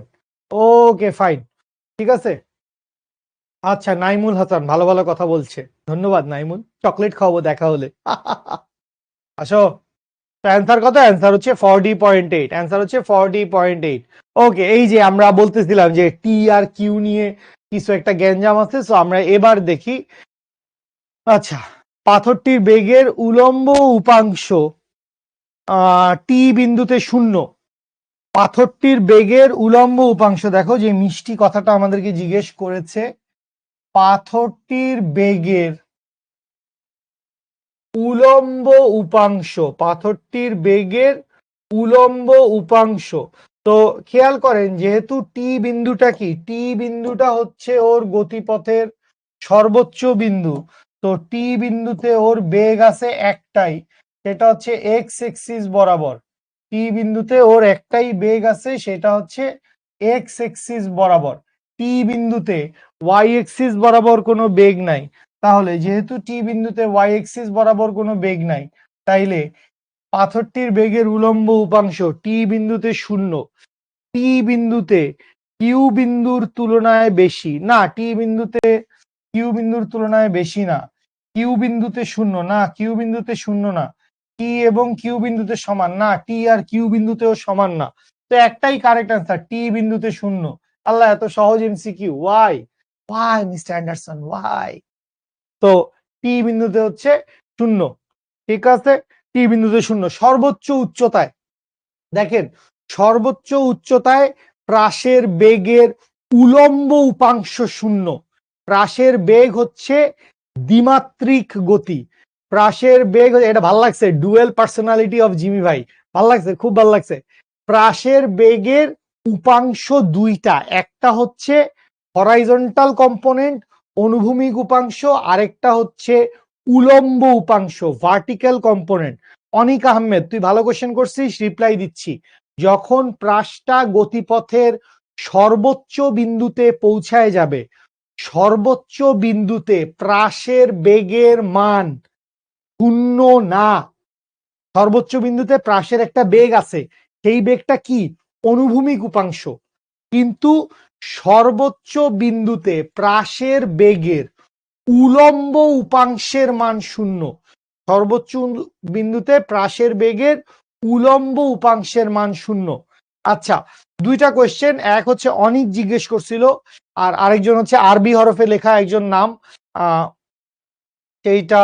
ওকে ফাইন, ঠিক আছে। আচ্ছা, নাইমুল হাসান ভালো ভালো কথা বলছে, ধন্যবাদ নাইমুল, চকলেট খাওয়াবো দেখা হলে। আসো, অ্যান্সার কত? অ্যান্সার হচ্ছে 40.8, অ্যান্সার হচ্ছে 40.8। ওকে, এই যে আমরা বলতেছিলাম যে টি আর কিউ নিয়ে কিছু একটা গ্যাঞ্জাম আছে, সো আমরা এবার দেখি। আচ্ছা, পাথরটির বেগের উলম্ব উপাংশ টি বিন্দুতে 0। পাথরটির বেগের উলম্ব উপাংশ, দেখো যে মিষ্টি কথাটা আমাদেরকে জিজ্ঞেস করেছে, পাথরটির বেগের উলম্ব উপাংশ, পাথরটির বেগের উলম্ব উপাংশ। তো খেয়াল করেন, যেহেতু টি বিন্দুটা কি, টি বিন্দুটা হচ্ছে ওর গতিপথের সর্বোচ্চ বিন্দু, তো টি বিন্দুতে ওর বেগ আছে একটাই, সেটা হচ্ছে এক্স এক্সিস বরাবর। টি বিন্দুতে ওর একটাই বেগ আছে, সেটা হচ্ছে এক্স এক্সিস বরাবর। টি বিন্দুতে ওয়াই এক্সিস বরাবর কোনো বেগ নাই, তাহলে যেহেতু টি বিন্দুতে ওয়াই এক্সিস বরাবর কোনো বেগ নাই, তাইলে পাথরটির বেগের উলম্ব উপাংশ টি বিন্দুতে 0। টি বিন্দুতে কিউ বিন্দুর তুলনায় বেশি না, টি বিন্দুতে কিউ বিন্দুর তুলনায় বেশি না, কিউ বিন্দুতে 0 না, কিউ বিন্দুতে 0 না, টি এবং কিউ বিন্দুতে সমান না, টি আর কিউ বিন্দুতেও সমান না। তো একটাই কারেক্ট আনসার, টি বিন্দুতে 0। আল্লাহ, এত সহজ MCQ, why why mister Anderson why? তো টি বিন্দুতে হচ্ছে 0, ঠিক আছে, টি বিন্দুতে 0। সর্বোচ্চ উচ্চতায় দেখেন, সর্বোচ্চ উচ্চতায় প্রাসের বেগের উলম্ব উপাংশ 0। প্রাসের বেগ হচ্ছে দ্বিমাত্রিক গতি, প্রাসের বেগ, এটা ভাল লাগছে, ডুয়েল পার্সোনালিটি অফ জিমি ভাই, ভাল লাগছে, খুব ভাল লাগছে। প্রাসের বেগের উপাংশ দুইটা, একটা হচ্ছে হরাইজন্টাল কম্পোনেন্ট অনুভূমিক উপাংশ, আরেকটা হচ্ছে উলম্ব উপাংশ ভার্টিক্যাল কম্পোনেন্ট। অনিক আহমেদ, তুই ভালো কোশ্চেন করছিস, রিপ্লাই দিচ্ছি। যখন প্রাসটা গতিপথের সর্বোচ্চ বিন্দুতে পৌঁছায় যাবে, সর্বোচ্চ বিন্দুতে প্রাসের বেগের মান 0 না। সর্বোচ্চ বিন্দুতে প্রাসের একটা বেগ আছে, সেই বেগটা কি? অনুভূমিক উপাংশ। কিন্তু সর্বোচ্চ বিন্দুতে প্রাসের বেগের উলম্ব উপাংশের মান 0। সর্বোচ্চ বিন্দুতে প্রাসের বেগের উলম্ব উপাংশের মান 0। আচ্ছা, দুইটা কোয়েশ্চেন, এক হচ্ছে অনিক জিজ্ঞেস করছিল, আর আরেকজন হচ্ছে আরবি হরফে লেখা একজন নাম, সেইটা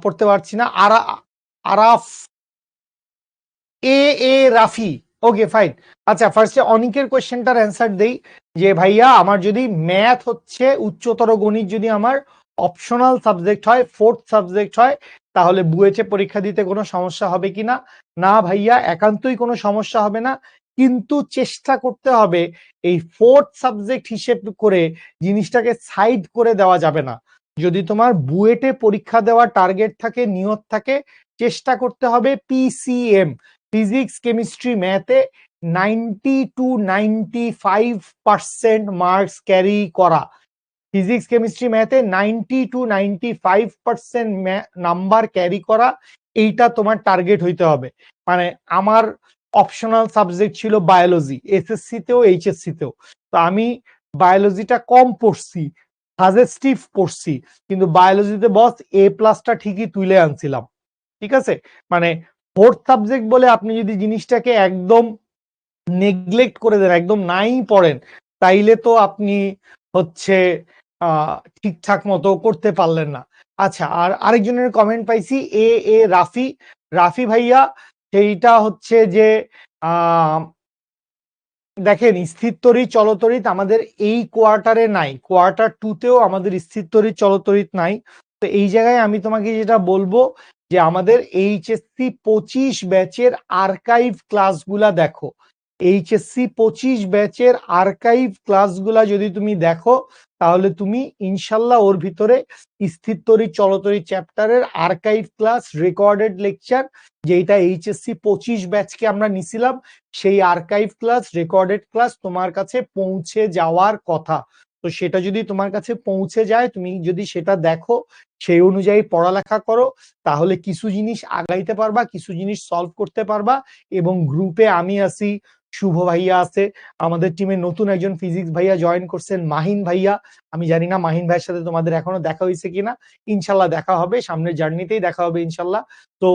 পড়তে পারছি না, আরাফ এ এ রাফি। Okay fine. আচ্ছা, ফার্স্টে অনিকের কোয়েশ্চেনটার অ্যান্সার দেই, যে ভাইয়া আমার যদি ম্যাথ হচ্ছে উচ্চতর গণিত যদি আমার অপশনাল সাবজেক্ট হয়, 4th সাবজেক্ট হয়, তাহলে বুয়েটে পরীক্ষা দিতে কোনো সমস্যা হবে কিনা? না ভাইয়া, একান্তই কোনো সমস্যা হবে না, কিন্তু চেষ্টা করতে হবে এই 4th সাবজেক্ট হিসেব করে জিনিসটাকে সাইড করে দেওয়া যাবে না। যদি তোমার বুয়েটে পরীক্ষা দেওয়ার টার্গেট থাকে, নিয়ত থাকে, চেষ্টা করতে হবে পিসিএম, ফিজিক্স কেমিস্ট্রি ম্যাথে 90 to 95% মার্কস ক্যারি করা। ফিজিক্স কেমিস্ট্রি ম্যাথে 90 to 95% নাম্বার ক্যারি করা, এইটা তোমার টার্গেট হইতে হবে। মানে আমার অপশনাল সাবজেক্ট ছিল বায়োলজি, এসএসসি তেও এইচএসসি তেও, তো আমি বায়োলজিটা কম পড়ছি, সাজেস্টিভ করছি, কিন্তু বায়োলজিতে বস এ প্লাসটা ঠিকই তুলে আনছিলাম। ঠিক আছে, মানে ফোর্থ সাবজেক্ট বলে আপনি যদি জিনিসটাকে একদম নেগলেক্ট করে দেন, একদম নাই পড়েন, তাইলে তো আপনি হচ্ছে ঠিকঠাক মতো করতে পারলেন না। আচ্ছা, আর আরেকজনের কমেন্ট পাইছি, এ এ রাফি, রাফি ভাইয়া, সেইটা হচ্ছে যে দেখেন স্থিরতরিৎ চলতরিৎ আমাদের এই কোয়ার্টারে নাই, কোয়ার্টার টুতেও আমাদের স্থিরতরিৎ চলতরিৎ নাই। তো এই জায়গায় আমি তোমাকে যেটা বলবো যে আমাদের এইচএসসি 25 ব্যাচের আর্কাইভ ক্লাসগুলা দেখো, এইচএসসি 25 ব্যাচের আর্কাইভ ক্লাসগুলা যদি তুমি দেখো, তাহলে তুমি ইনশাল্লাহ ওর ভিতরে স্থিরতরিৎ চলতরিৎ চ্যাপ্টারের আর্কাইভ ক্লাস, রেকর্ডেড লেকচার, যেটা এইচএসসি 25 ব্যাচকে আমরা নিছিলাম, সেই আর্কাইভ ক্লাস, রেকর্ডেড ক্লাস তোমার কাছে পৌঁছে যাওয়ার কথা। তো সেটা যদি তোমার কাছে পৌঁছে যায়, তুমি যদি সেটা দেখো, সেই অনুযায়ী পড়ালেখা করো, তাহলে কিছু জিনিস আগাইতে পারবা, কিছু জিনিস সলভ করতে পারবা। এবং গ্রুপে আমি আছি, শুভ ভাইয়া আছে, আমাদের টিমে নতুন একজন ফিজিক্স ভাইয়া জয়েন করছেন, মাহিন ভাইয়া। আমি জানি না মাহিন ভাইয়ের সাথে তোমাদের এখনো দেখা হয়েছে কিনা, ইনশাল্লাহ দেখা হবে, সামনের জার্নিতেই দেখা হবে ইনশাল্লাহ। তো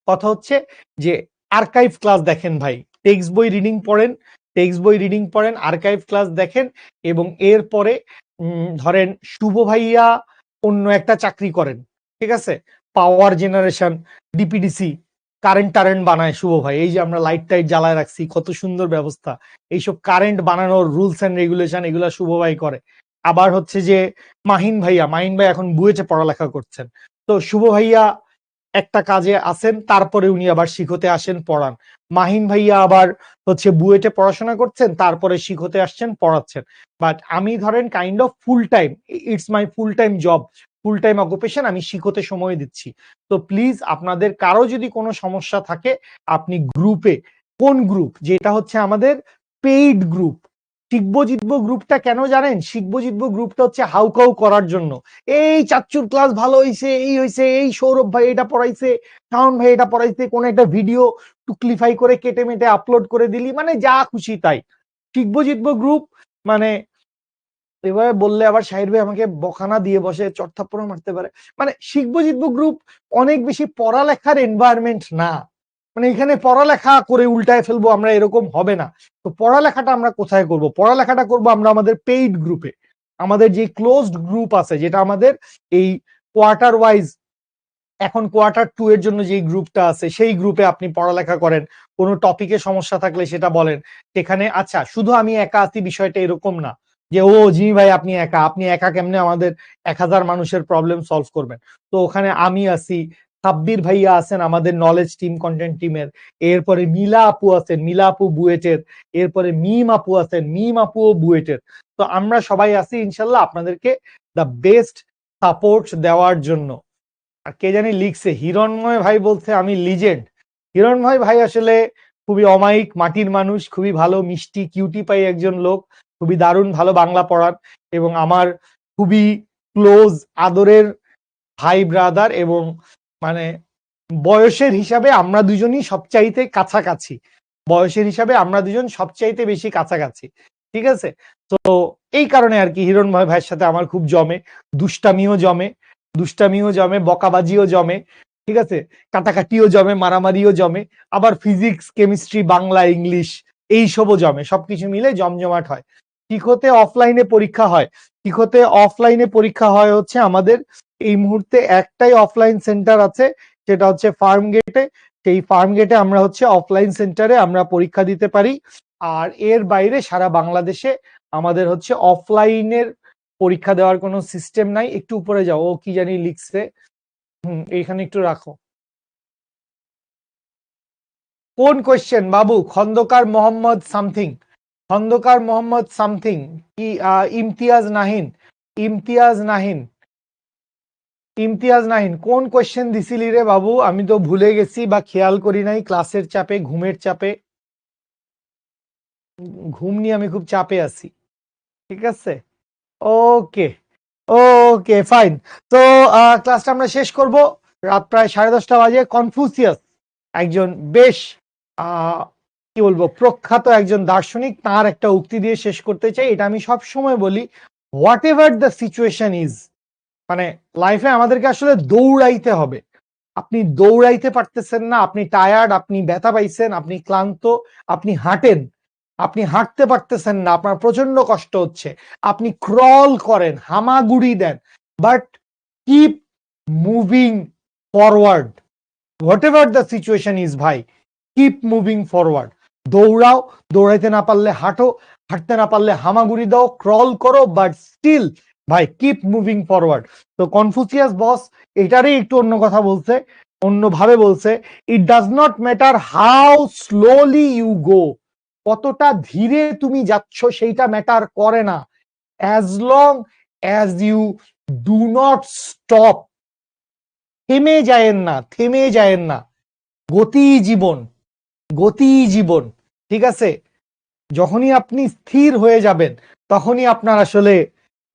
কথা হচ্ছে যে আর্কাইভ ক্লাস দেখেন ভাই, টেক্সট বই রিডিং পড়েন, টেক্সট বই রিডিং পড়েন, আর্কাইভ ক্লাস দেখেন। এবং এরপরে ধরেন শুভ ভাইয়া অন্য একটা চাকরি করেন, ঠিক আছে, পাওয়ার জেনারেশন, ডিপিডিসি, কারেন্ট টারেন্ট বানায় শুভ ভাই, এই যে আমরা লাইট টাইট জ্বালায় রাখছি, কত সুন্দর ব্যবস্থা, এইসব কারেন্ট বানানোর রুলস এন্ড রেগুলেশন এগুলা শুভ ভাই করে। আবার হচ্ছে যে মাহিন ভাইয়া, মাহিন ভাই এখন বুয়েটে পড়ালেখা করছেন। তো শুভ ভাইয়া একটা কাজে আসেন, তারপরে উনি আবার শিখতে আসেন, পড়ান। মাহিন ভাইয়া আবার হচ্ছে বুয়েটে পড়াশোনা করছেন, তারপরে শিখতে আসছেন, পড়াচ্ছেন। বাট আমি ধরেন kind of full time, it's my full time job, full time occupation, আমি শিখতে সময় দিচ্ছি। তো প্লিজ আপনাদের কারো যদি কোনো সমস্যা থাকে, আপনি গ্রুপে, কোন গ্রুপ, যেটা হচ্ছে আমাদের পেইড গ্রুপ, শিখবো জিতবো গ্রুপটা কেন জানেন? শিখবো জিতবো গ্রুপটা হচ্ছে হাউকাউ করার জন্য, এই চাচ্চুর ক্লাস ভালো হয়েছে, এই হয়েছে, এই সৌরভ ভাই এটা পড়াইছে, শাওন ভাই এটা পড়াইছে, কোন একটা ভিডিও টুকলিফাই করে কেটে মেটে আপলোড করে দিলি, মানে যা খুশি তাই। শিখবো জিতবো গ্রুপ মানে এভাবে বললে আবার শাহির ভাই আমাকে বখানা দিয়ে বসে, চটথাপ্পড় মারতে পারে। মানে শিখবো জিতবো গ্রুপ অনেক বেশি পড়ালেখার এনভায়রনমেন্ট না, মানে এখানে পড়ালেখা করে উল্টায় ফেলবো আমরা, এরকম হবে না। তো পড়ালেখাটা আমরা কোথায় করব? পড়ালেখাটা করব আমরা আমাদের পেইড গ্রুপে, আমাদের যে ক্লোজড গ্রুপ আছে, যেটা আমাদের এই কোয়ার্টার ওয়াইজ, এখন কোয়ার্টার টু এর জন্য যে গ্রুপটা আছে, সেই গ্রুপে আপনি পড়ালেখা করেন, কোনো টপিকে সমস্যা থাকলে সেটা বলেন সেখানে। আচ্ছা, শুধু আমি একা আছি বিষয়টা এরকম না যে ও জিমি ভাই আপনি একা, আপনি একা কেমনে আমাদের 1000 মানুষের প্রবলেম সলভ করবেন। তো ওখানে আমি আছি, সাব্বির ভাইয়া আছেন আমাদের নলেজ টিম, কন্টেন্ট টিমের, এরপরে মিলা আপু আছেন, মিলা আপু বুয়েটের, এরপরে মিম আপু আছেন, মিম আপুও বুয়েটের। তো আমরা সবাই আছি ইনশাল্লাহ আপনাদেরকে দ্য বেস্ট সাপোর্ট দেওয়ার জন্য। আর কে জানি লিখছে, হিরণময় ভাই বলছে আমি লিজেন্ড। হিরণময় ভাই আসলে খুবই অমায়িক, মাটির মানুষ, খুবই ভালো, মিষ্টি কিউটি পাই একজন লোক, খুবই দারুণ ভালো বাংলা পড়ান, এবং আমার খুবই ক্লোজ আদরের ভাই ব্রাদার, এবং মানে বয়সের হিসাবে আমরা দুজনই সবচাইতে কাছাকাছি, বয়সের হিসাবে আমরা দুজন সবচাইতে বেশি কাছাকাছি, ঠিক আছে। তো এই কারণে আর কি হিরণময় ভাইয়ের সাথে আমার খুব জমে, দুষ্টামিও জমে, দুষ্টামিও জমে, বকাবাজিও জমে, ঠিক আছে, কাটাকাটিও জমে, মারামারিও জমে, আবার ফিজিক্স, কেমিস্ট্রি, বাংলা, ইংলিশ এইসবও জমে, সবকিছু মিলে জমজমাট হয়। শিখতে অফলাইনে পরীক্ষা হয়, শিখতে অফলাইনে পরীক্ষা হয় হচ্ছে আমাদের এই মুহূর্তে একটাই অফলাইন সেন্টার আছে, সেটা হচ্ছে ফার্ম গেটে। সেই ফার্ম গেটে আমরা হচ্ছে অফলাইন সেন্টারে আমরা পরীক্ষা দিতে পারি। আর এর বাইরে সারা বাংলাদেশে আমাদের হচ্ছে অফলাইনের পরীক্ষা দেওয়ার কোনো সিস্টেম নাই। একটু উপরে যাও, ও কি জানি লিখছে, এইখানে একটু রাখো। কোন কোয়েশ্চেন বাবু? খন্দকার মোহাম্মদ সামথিং, খন্দকার মোহাম্মদ সামথিং কি? ইমতিয়াজ নাহিন, ইমতিয়াজ নাহিন, ইমতিয়াজ নাহিন কোন কোয়েশ্চেন দিছিলি রে বাবু? আমি তো ভুলে গেছি বা খেয়াল করি নাই, ক্লাসের চাপে, ঘুমের চাপে, ঘুম নিয়ে আমি খুব চাপে আছি, ঠিক আছে। ওকে, ওকে ফাইন। তো ক্লাসটা আমরা শেষ করব, রাত প্রায় 10:30 বাজে। কনফুসিয়াস একজন বেশ কি বলবো, প্রখ্যাত একজন দার্শনিক, তার একটা উক্তি দিয়ে শেষ করতে চাই। এটা আমি সব সময় বলি, what ever the situation is, মানে লাইফে আমাদেরকে আসলে দৌড়াইতে হবে। আপনি দৌড়াইতে পারতেছেন না, আপনি টায়ার্ড, আপনি ব্যথা পাইছেন, আপনি ক্লান্ত, আপনি হাঁটেন, আপনি হাঁটতে পারতেছেন না, আপনার প্রচন্ড কষ্ট হচ্ছে, আপনি ক্রল করেন, হামাগুড়ি দেন, but keep moving forward whatever the situation is ভাই, কিপ মুভিং ফরওয়ার্ড। দৌড়াও, দৌড়াইতে না পারলে হাঁটো, হাঁটতে না পারলে হামাগুড়ি দাও, ক্রল করো, বাট স্টিল ভাই কিপ মুভিং ফরওয়ার্ড। তো কনফুসিয়াস বস এটারই একটু অন্য কথা বলছে, অন্যভাবে বলছে, it does not matter how slowly you go, কতটা ধীরে তুমি যাচ্ছ সেইটা ম্যাটার করে না, as long as you do not stop, থেমে যায়েন না, থেমে যায়েন না, গতি জীবন, গতি জীবন, ঠিক আছে? যখনই আপনি স্থির হয়ে যাবেন তখনই আপনার আসলে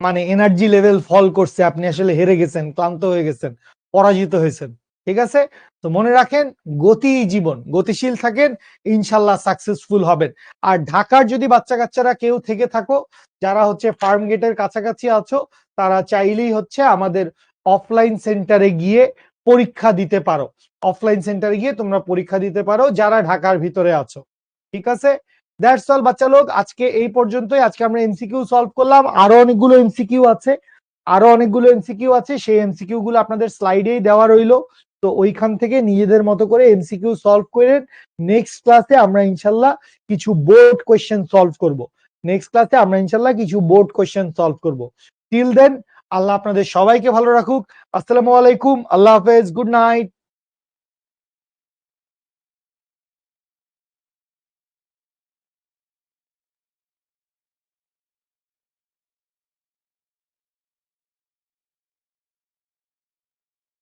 মানে এনার্জি লেভেল ফল করছে, আপনি আসলে হেরে গেছেন, ক্লান্ত হয়ে গেছেন, পরাজিত হয়েছেন, ঠিক আছে? তো মনে রাখেন গতি জীবন, গতিশীল থাকেন, ইনশাল্লাহ সাকসেসফুল হবেন। আর ঢাকার যদি বাচ্চা কাচ্চারা কেউ থেকে থাকো, যারা হচ্ছে ফার্ম গেটের কাছাকাছি আছো, তারা চাইলেই হচ্ছে আমাদের অফলাইন সেন্টারে গিয়ে পরীক্ষা দিতে পারো, অফলাইন সেন্টারে গিয়ে তোমরা পরীক্ষা দিতে পারো যারা ঢাকার ভিতরে আছো, ঠিক আছে? দ্যাটস অল বাচ্চা লোক, আজকে এই পর্যন্তই। আজকে আমরা এমসিকিউ সলভ করলাম, আরো অনেকগুলো এমসিকিউ আছে, আরো অনেকগুলো এমসিকিউ আছে, সেই এমসিকিউ গুলো আপনাদের স্লাইডেই দেওয়া রইলো, তো ওইখান থেকে নিজেদের মতো করে এমসিকিউ সলভ করেন। নেক্সট ক্লাসে আমরা ইনশাল্লাহ কিছু বোর্ড কোয়েশ্চেন সলভ করব, নেক্সট ক্লাসে আমরা ইনশাল্লাহ কিছু বোর্ড কোয়েশ্চেন সলভ করব। টিল দেন আল্লাহ আপনাদের সবাইকে ভালো রাখুক। আসসালামু আলাইকুম, আল্লাহ হাফেজ, গুড নাইট।